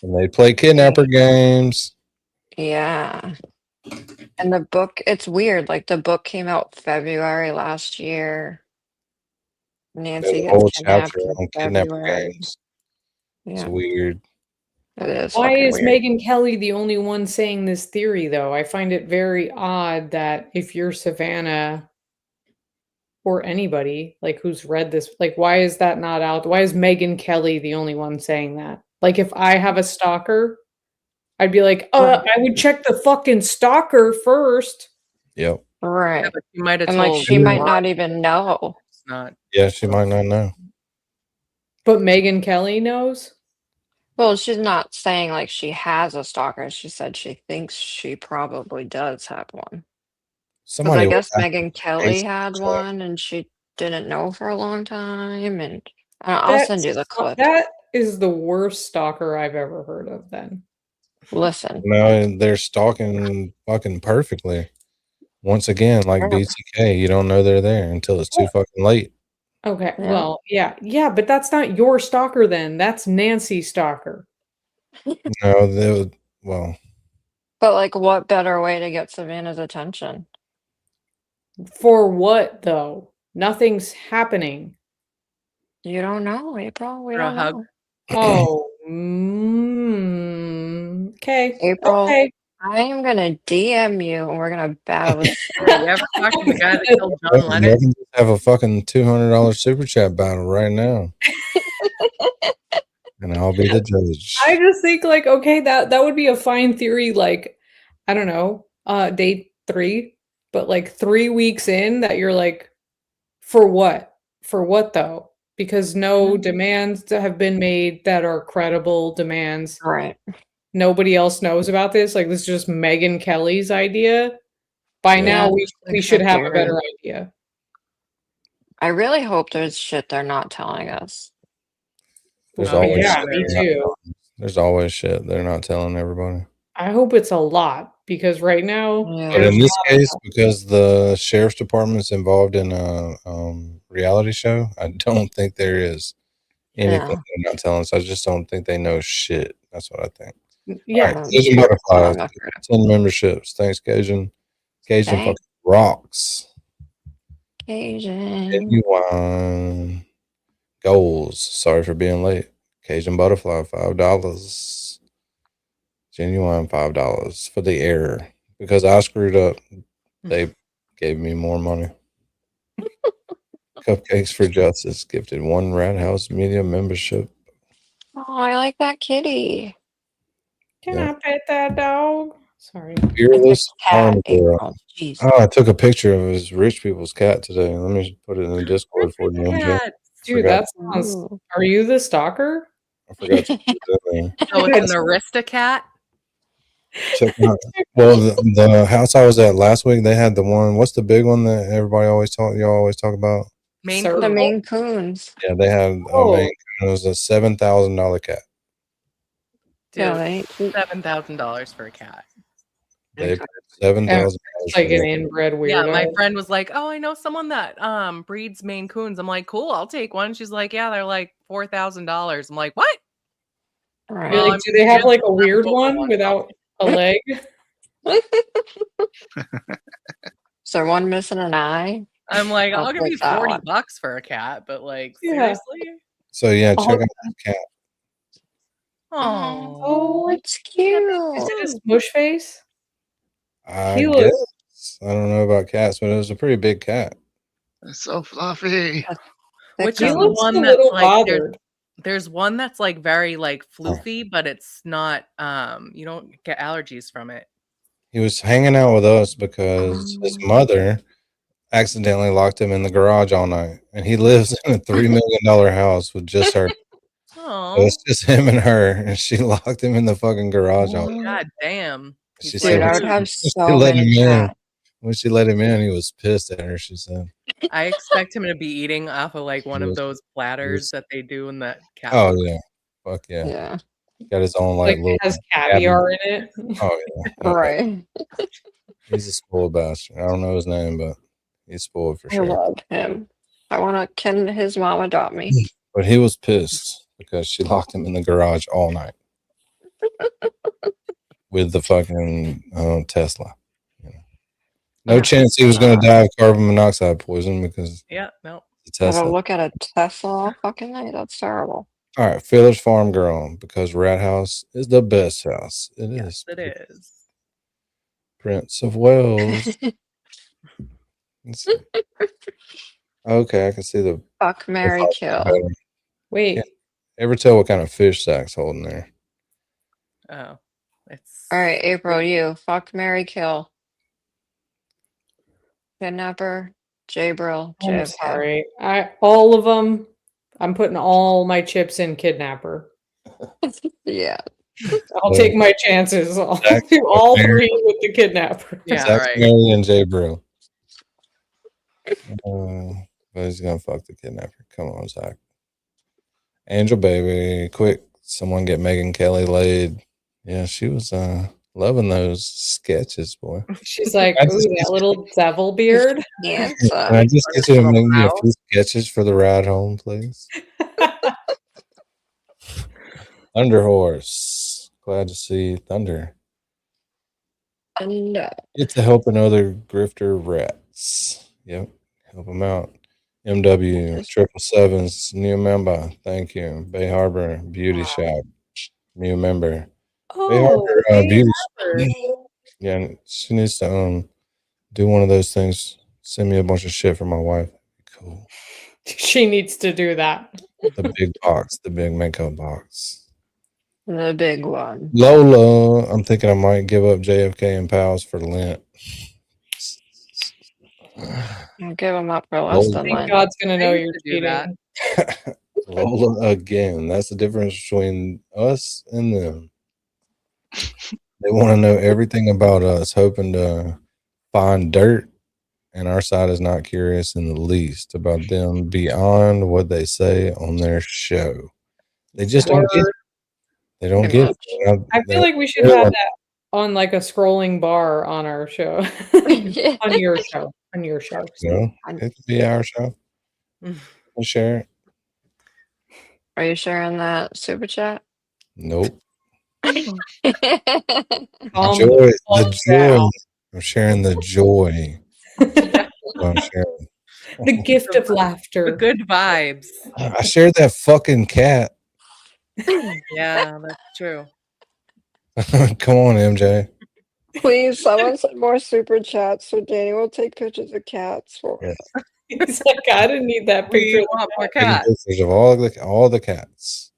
and they play kidnapper games. Yeah. And the book, it's weird. Like the book came out February last year. There's Nancy a whole gets kidnapped chapter in on kidnapper February. games. It's Yeah, weird. it is Why fucking is weird. Megyn Kelly the only one saying this theory, though? I find it very odd that if you're Savannah or anybody like who's read this, like, why is that not out? Why is Megyn Kelly the only one saying that? Like, if I have a stalker, I'd be like, Right. I would check the fucking stalker first. Yep. Yeah, Right. but you might have And like told she might Ron not even know. it's not. Yeah, she might not know. But Megyn Kelly knows. Well, she's not saying like she has a stalker. She said she thinks she probably does have one. Because Somebody I would guess have Megyn to Kelly had check. one and she didn't know for a long time. And I'll send you the That's clip. that is the worst stalker I've ever heard of. Then Listen. No, they're stalking fucking perfectly. Once again, like Yeah. BTK, you don't know they're there until it's too fucking late. okay, Yeah. well, yeah, but that's not your stalker. Then that's Nancy's stalker. No, they would. Well, But like, what better way to get Savannah's attention? For what though? Nothing's happening. You don't know, April. We For a don't hug. know. Oh, okay, April, okay. I am gonna DM you and we're gonna battle this. Hey, you ever talk to the guy that killed John y'all Lennon? can just have a fucking $200 super chat battle right now, and I'll be the judge. I just think like, okay, that would be a fine theory. Like, I don't know, day 3, but like 3 weeks in, that you're like, for what? For what though? Because no demands have been made that are credible demands. Right. Nobody else knows about this. Like, this is just Megyn Kelly's idea. By Yeah. now, Yeah, we it's should a have a theory. better idea. I really hope there's shit they're not telling us. There's Oh, always yeah, shit me they're not too. telling. There's always shit they're not telling everybody. I hope it's a lot because right now, Yeah. But there's in a this lot of case, because the sheriff's department's involved in a reality show, I don't think there is anything Yeah. they're not telling us. I just don't think they know shit. That's what I think. Yeah. All right, Cajun That's what I'm Butterflies, afraid of. 10 memberships. Thanks, Cajun. Cajun Thanks. fucking rocks. Cajun. Genuine goals. Sorry for being late. Cajun Butterfly, $5. Genuine $5 for the error. Because I screwed up, they gave me more money. Cupcakes for Justice gifted 1 Rat House Media membership. Oh, I like that kitty. Can Yeah. I pet that dog? Sorry. Fearless Cat, Farm Girl. April. Jeez. Oh, I took a picture of his rich people's cat today. Let me put it in the Discord for you, MJ. Cat. Dude, that sounds. Ooh. Are you the stalker? I forgot to put that in. So it's an Aristocat. Check out. Well, the house I was at last week, they had the one. What's the big one that everybody always talk? Y'all always talk about? Maine Circle? The Coon. Maine Coons. Yeah, they had a Oh. Maine Coon. It was a $7,000 cat. Yeah, Dude, they ain't cute. $7,000 for a cat. They paid $7,000. It's like an inbred Yeah, weirdo. my friend was like, "Oh, I know someone that breeds Maine Coons." I'm like, "Cool, I'll take one." She's like, "Yeah, they're like $4,000." I'm like, "What?" Right. You're Well, like, do they have like a weird over one without a leg? So one missing an eye. I'm like, I'll "I'll give take you that $40 one. for a cat," but like, Yeah. seriously? So yeah, Oh, check out that cat. Oh, Oh, it's cute. Is it a smush face? I He guess. looks. I don't know about cats, but it was a pretty big cat. It's so fluffy. which He is the looks a one that's little like bothered. there's one that's like very like floofy, but it's not you don't get allergies from it. He was hanging out with us because his mother accidentally locked him in the garage all night, and he lives in a $3 million house with just her. So Oh, it's just him and her, and she locked him in the fucking garage all night. god damn. She He's said Dude, I like, would when have she so let many him in, cats. when she let him in, he was pissed at her. She said, I expect him to be eating off of like one He of was- those platters was- that they do in the cat. "Oh food. yeah, fuck yeah." Yeah. Got his own Like, little it has caviar in it. Oh yeah, Right. he's a spoiled bastard. I don't know his name, but he's spoiled for I sure. love him. I want to. Can his mom adopt me? But he was pissed because she locked him in the garage all night with the fucking Tesla. You know. No chance he was going to die of carbon monoxide poison because Yeah, no. the Gotta Tesla. look at a Tesla all fucking night. That's terrible. All right, Phillips Farm Girl, because Rat House is the best house. It is. It is. Prince of Wales. Let's see. Okay, I can see the Fuck, marry, profile kill. better. Wait. Can't ever tell what kind of fish Zach's holding there. Oh, it's All right, April, you. Fuck, marry, kill. Kidnapper, Jabril, I'm JFK. sorry. All of them. I'm putting all my chips in kidnapper. Yeah. I'll take my chances. I'll Zach, do all Mary- three with the kidnapper. Yeah, Zach's right. Mary and Jay Brill. But he's gonna fuck the kidnapper. Come on, Zach. Angel baby, quick! Someone get Megan Kelly laid. Yeah, she was loving those sketches, boy. She's like, I ooh, just- that little devil beard. Yeah. Can I just get you to make me a few sketches for the ride home, please? Thunder Horse. Glad to see Thunder. No. Get to help another grifter rats. Yep, help them out. MW 777's new member. Thank you. Bay Harbor Beauty Shop, new member. Bay Oh, Harbor Bay Beauty Harbor. Yeah, she needs to do one of those things. Send me a bunch of shit for my wife. Cool. She needs to do that. The big box, the big makeup box. The big one. Lola, I'm thinking I might give up JFK and Pals for Lent. I'll give them up for less than Thank Lent. God's gonna know I you're used to do that. cheating. Lola again. That's the difference between us and them. They want to know everything about us, hoping to find dirt, and our side is not curious in the least about them beyond what they say on their show. They just don't get it. They don't get it. I feel like we should have that on like a scrolling bar on our show. On your show. On your show. You know, it could be our show. We'll share it. Are you sharing that super chat? Nope. Um, Joy, the joy. I'm sharing the joy. I'm sharing. The gift of laughter. The good vibes. I shared that fucking cat. Yeah, that's true. Come on, MJ. Please, someone send more super chats so Danny will take pictures of cats for Yeah. He's like, I didn't need that picture. We want more Taking cats. pictures of all the cats.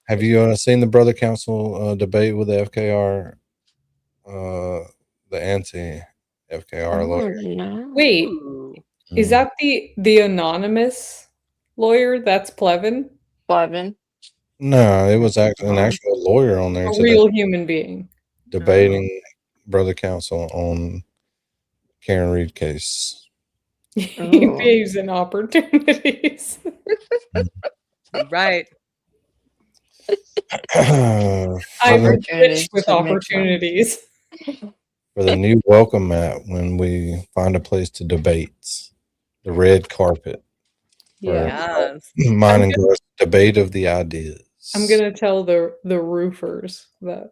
Have you seen the Brother Council debate with the FKR, the anti-FKR lawyer? no. Wait, is that the anonymous lawyer? That's Plevin? Plevin. No, it was an actual lawyer on there A today real human being. debating Brother Council on Karen Reed case. He behaves in opportunities. Right. For I'm the- rich with opportunities. for the new welcome mat when we find a place to debate, the red carpet. for Yes. Mine and Gross debate of the ideas. I'm gonna tell the roofers that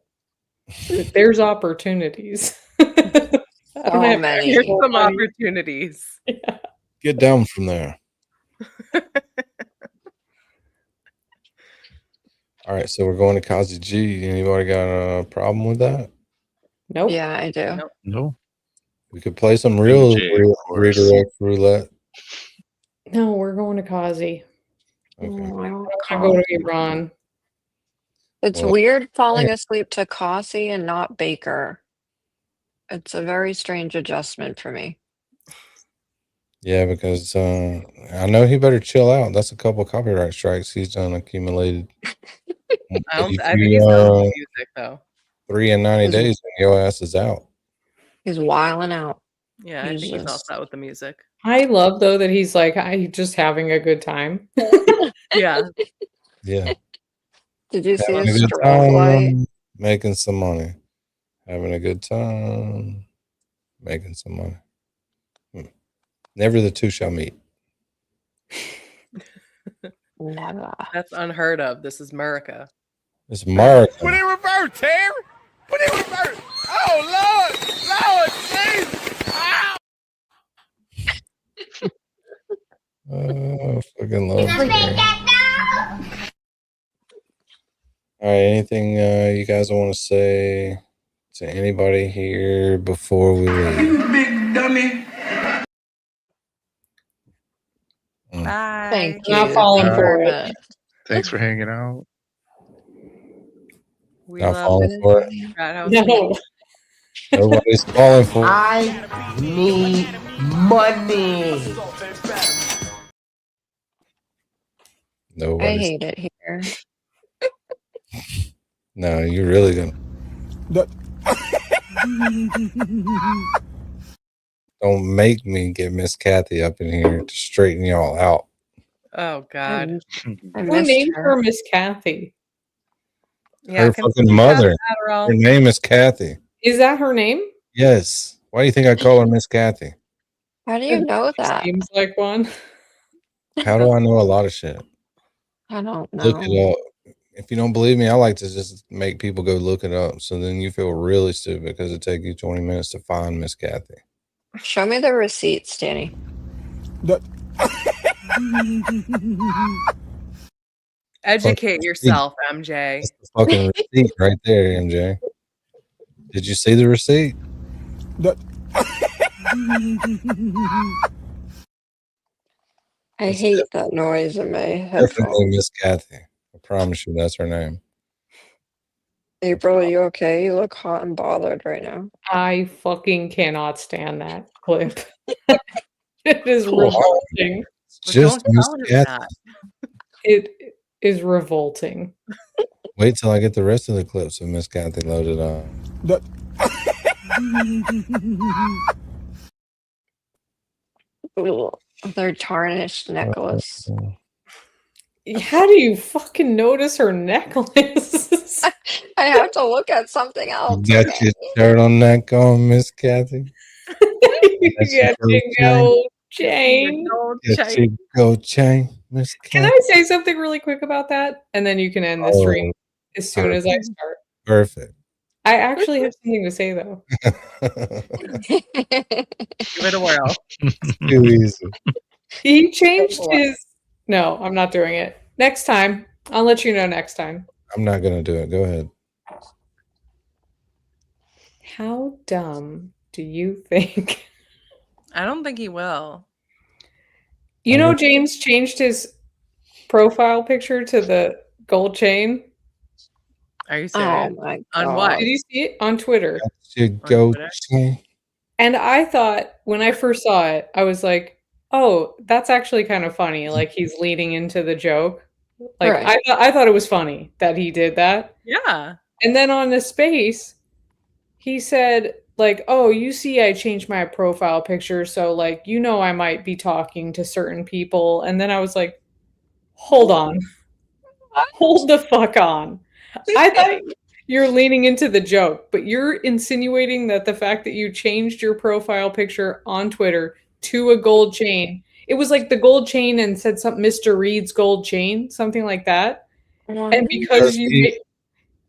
there's opportunities. I don't have many. Here's actual some money. opportunities. Get down from there. All right, so we're going to Kazi G. Anybody got a problem with that? Nope. Yeah, I do. No. We could play some real G, of course. redirect roulette. No, we're going to Kazi. Oh, I don't I go to Iran. It's Well, weird falling asleep to Cossey and not Baker. It's a very strange adjustment for me. Yeah, because I know he better chill out. That's a couple copyright strikes he's done accumulated. I think If he's you, done with music though. 3 and 90 days, and your ass is out. He's wilding out. Yeah, I think he's all just- set with the music. I love though that he's like just having a good time. Yeah. Yeah. Did you see Having his a good strobe light? time, making some money. Having a good time, making some money. Never the two shall meet. Never. That's unheard of. This is America. It's America. Put it in reverse, Terry. Put it in reverse. Oh, Lord. Jesus. Ow. Oh, fucking love it. All right. Anything you guys want to say to anybody here before we leave? You big dummy. Bye. Thank Not you. falling Thank for you. it. Thanks for hanging out. We Not love falling for it. Rat House. No. Nobody's falling for it. I need money. I Nobody's. hate it here. No, you're really gonna. Don't make me get Miss Kathy up in here to straighten y'all out. Oh God. I Who missed named her. her Miss Kathy? Yeah, Her can fucking someone pass mother. Adderall? Her name is Kathy. Is that her name? Yes. Why do you think I call her Miss Kathy? How do you know that? Seems like one. How do I know a lot of shit? I don't Look know. it up. If you don't believe me, I like to just make people go look it up. So then you feel really stupid because it takes you 20 minutes to find Miss Kathy. Show me the receipts, Danny. Educate yourself, MJ. That's the fucking receipt right there, MJ. Did you see the receipt? I It's hate that noise in my definitely headphones. Miss Kathy. I promise you that's her name. April, are you okay? You look hot and bothered right now. I fucking cannot stand that clip. It is Cool. revolting. Just Don't Miss tell him Kathy. that. It is revolting. Wait till I get the rest of the clips of Miss Kathy loaded up. Ugh, their tarnished necklace. How do you fucking notice her necklace? I have to look at something You else. got Okay. your turtleneck on, Miss Kathy? You Got your got gold your gold chain. Got your gold chain, Miss Can Kathy? I say something really quick about that? And then you can end the stream as soon as I start. Perfect. I actually have something to say though. Give it a whirl. Too easy. He changed his. No, I'm not doing it. Next time. I'll let you know next time. I'm not gonna do it. Go ahead. How dumb do you think? I don't think he will. You know, James changed his profile picture to the gold chain. Are you Oh serious? my On what? god. Did you see it on Twitter? Got your On gold Twitter? chain. And I thought when I first saw it, I was like, "Oh, that's actually kind of funny." Like he's leading into the joke. Like Right. I thought it was funny that he did that. Yeah. And then on the space, he said like, "Oh, you see I changed my profile picture, so like, you know I might be talking to certain people." And then I was like, "Hold on. Hold the fuck on." I thought you're leaning into the joke, but you're insinuating that the fact that you changed your profile picture on Twitter to a gold chain, it was like the gold chain and said something Mr. Reed's gold chain, something like that. And because you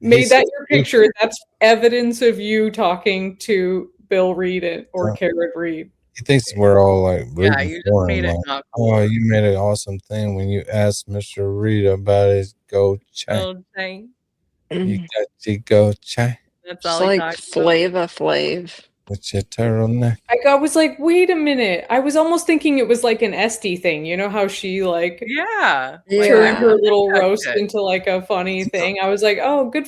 made that your picture, that's evidence of you talking to Bill Reed or Karen Reed. He thinks we're all like Yeah, rooting you just for him. made it Like, not cool. oh, you made an awesome thing when you asked Mr. Reed about his gold chain. Gold chain. You got your gold chain That's It's all he like talks about. Flava Flav. with your turtleneck. I was like, wait a minute. I was almost thinking it was like an Esty thing. You know how she like Yeah. turned her Yeah. little That roast shit. into like a funny thing. I was like, oh, good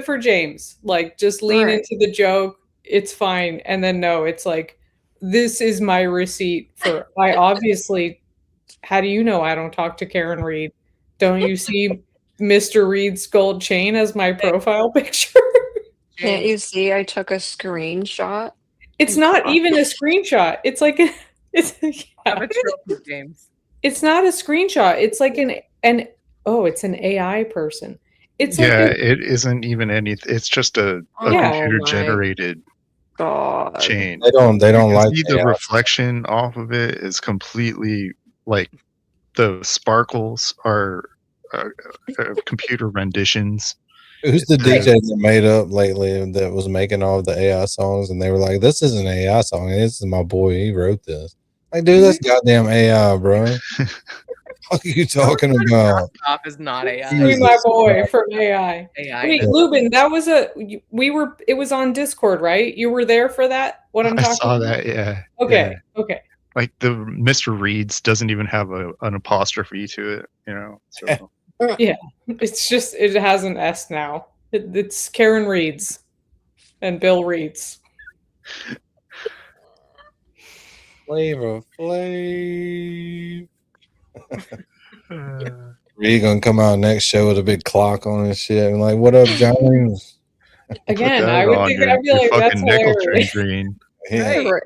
for James. Like just lean Right. into the joke. It's fine. And then no, it's like this is my receipt for I obviously how do you know I don't talk to Karen Reed? Don't you see Mr. Reed's gold chain as my profile picture? Can't you see I took a screenshot? It's and not cropped even a it? screenshot. It's like it's Have a trophy, James. It's not a screenshot. It's like an oh, it's an AI person. It's like Yeah, it isn't even anything. It's just a Yeah. computer my generated God. chain. They don't You can like see the AI. reflection off of it is completely like the sparkles are computer renditions. Who's the It's, DJ that made up lately that was making all the AI songs and they were like, this isn't an AI song, this is my boy, he wrote this. Like, dude, that's goddamn AI, bro. What are you talking about? Stop is not AI. Free my boy from AI. AI. Wait, does- Lubin, that was it was on Discord, right? You were there for that? What I'm I talking saw about? that, yeah. Okay, yeah. okay. Like the Mr. Reeds doesn't even have an apostrophe to it, So Yeah, it's just it has an S now. It's Karen Reeds and Bill Reeds. Flavor Flav. Reed gonna come out next show with a big clock on his shit and like, what up, James? Again, that I would on think your- I'd be your like, that's fucking nickel hilarious. green. Yeah. Right.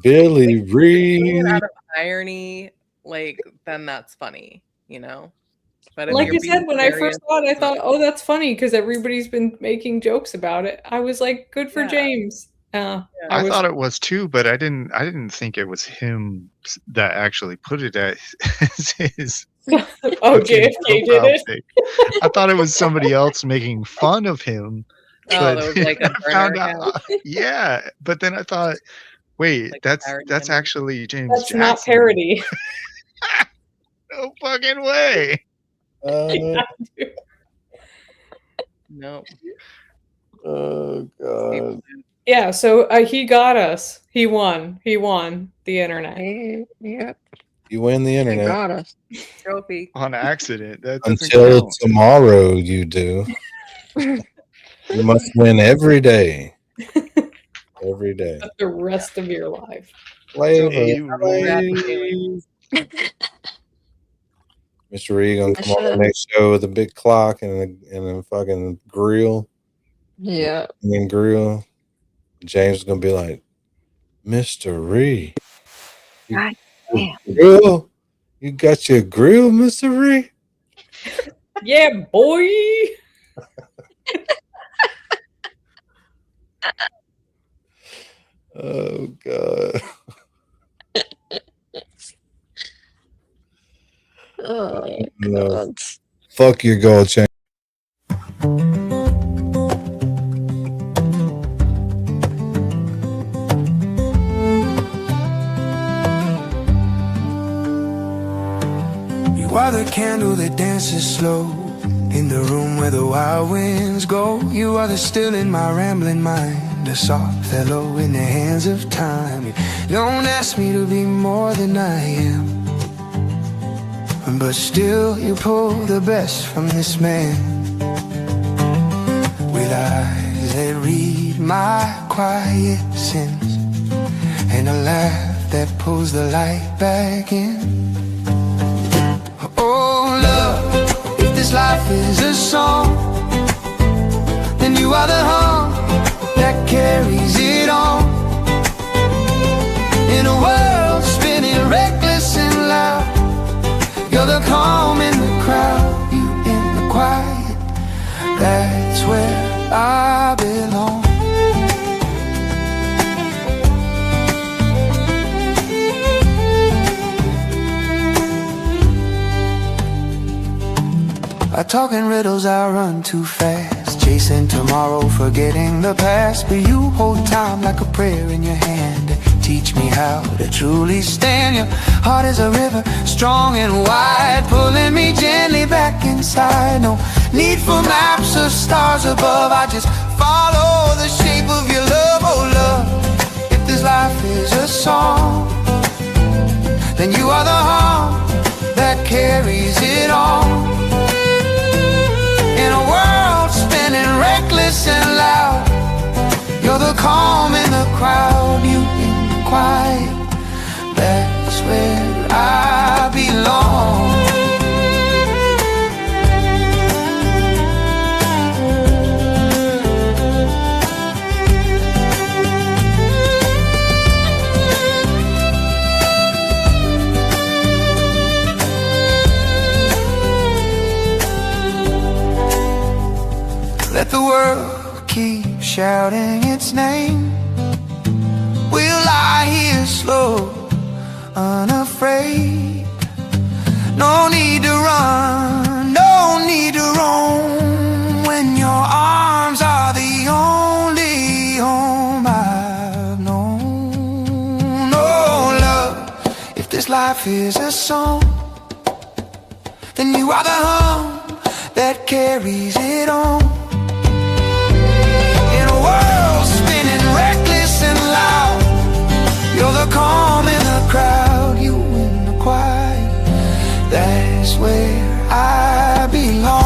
Billy Doing Reed. it out of irony, like, then that's funny, But if Like you're I said, being when I serious, first saw it, I thought, oh, that's funny because everybody's been making jokes about it. I was like, good for Yeah. James. I thought it was too, but I didn't think it was him that actually put it as his. Oh, JFK did it? Pic. I thought it was somebody else making fun of him. Oh, but that was like a I found burner out, yeah, but then I thought, wait, that's actually James That's Jackson. not parody. No fucking way. No. Oh god. Yeah, so he got us. He won. He won the internet. Yep. You win the internet. Got us. Trophy. On accident. That doesn't Until count. tomorrow, you do. You must win every day. Every day. The rest of your life. Flavor You Flav. Mr. Reed gonna I come on the should- next show with a big clock and a fucking grill. Yeah. And then grill. James is gonna be like, Mr. Reed. God damn. Grill? You got your grill, Mr. Reed? Yeah, boy. Oh god. Oh, No. God. Fuck your gold chain. You are the candle that dances slow in the room where the wild winds go. You are the still in my rambling mind, a soft fellow in the hands of time. You don't ask me to be more than I am, but still you pull the best from this man. With eyes that read my quiet sins and a laugh that pulls the light back in. Oh, love, if this life is a song, then you are the hum that carries it on. In a world spinning reckless and loud, you're the calm in the crowd, you in the quiet, that's where I belong. I talk in riddles, I run too fast, chasing tomorrow, forgetting the past. But you hold time like a prayer in your hand, teach me how to truly stand. Your heart is a river, strong and wide, pulling me gently back inside. No need for maps or stars above, I just follow the shape of your love. Oh love, if this life is a song, then you are the hum that carries it on. In a world spinning reckless and loud, you're the calm in the crowd, you in the quiet, that's where I belong. Let the world keep shouting its name, we'll lie here slow, unafraid. No need to run, no need to roam, when your arms are the only home I've known. Oh love, if this life is a song, You are the hum that carries it on. In a world spinning reckless and loud, you're the calm in the crowd. You in the quiet, that's where I belong.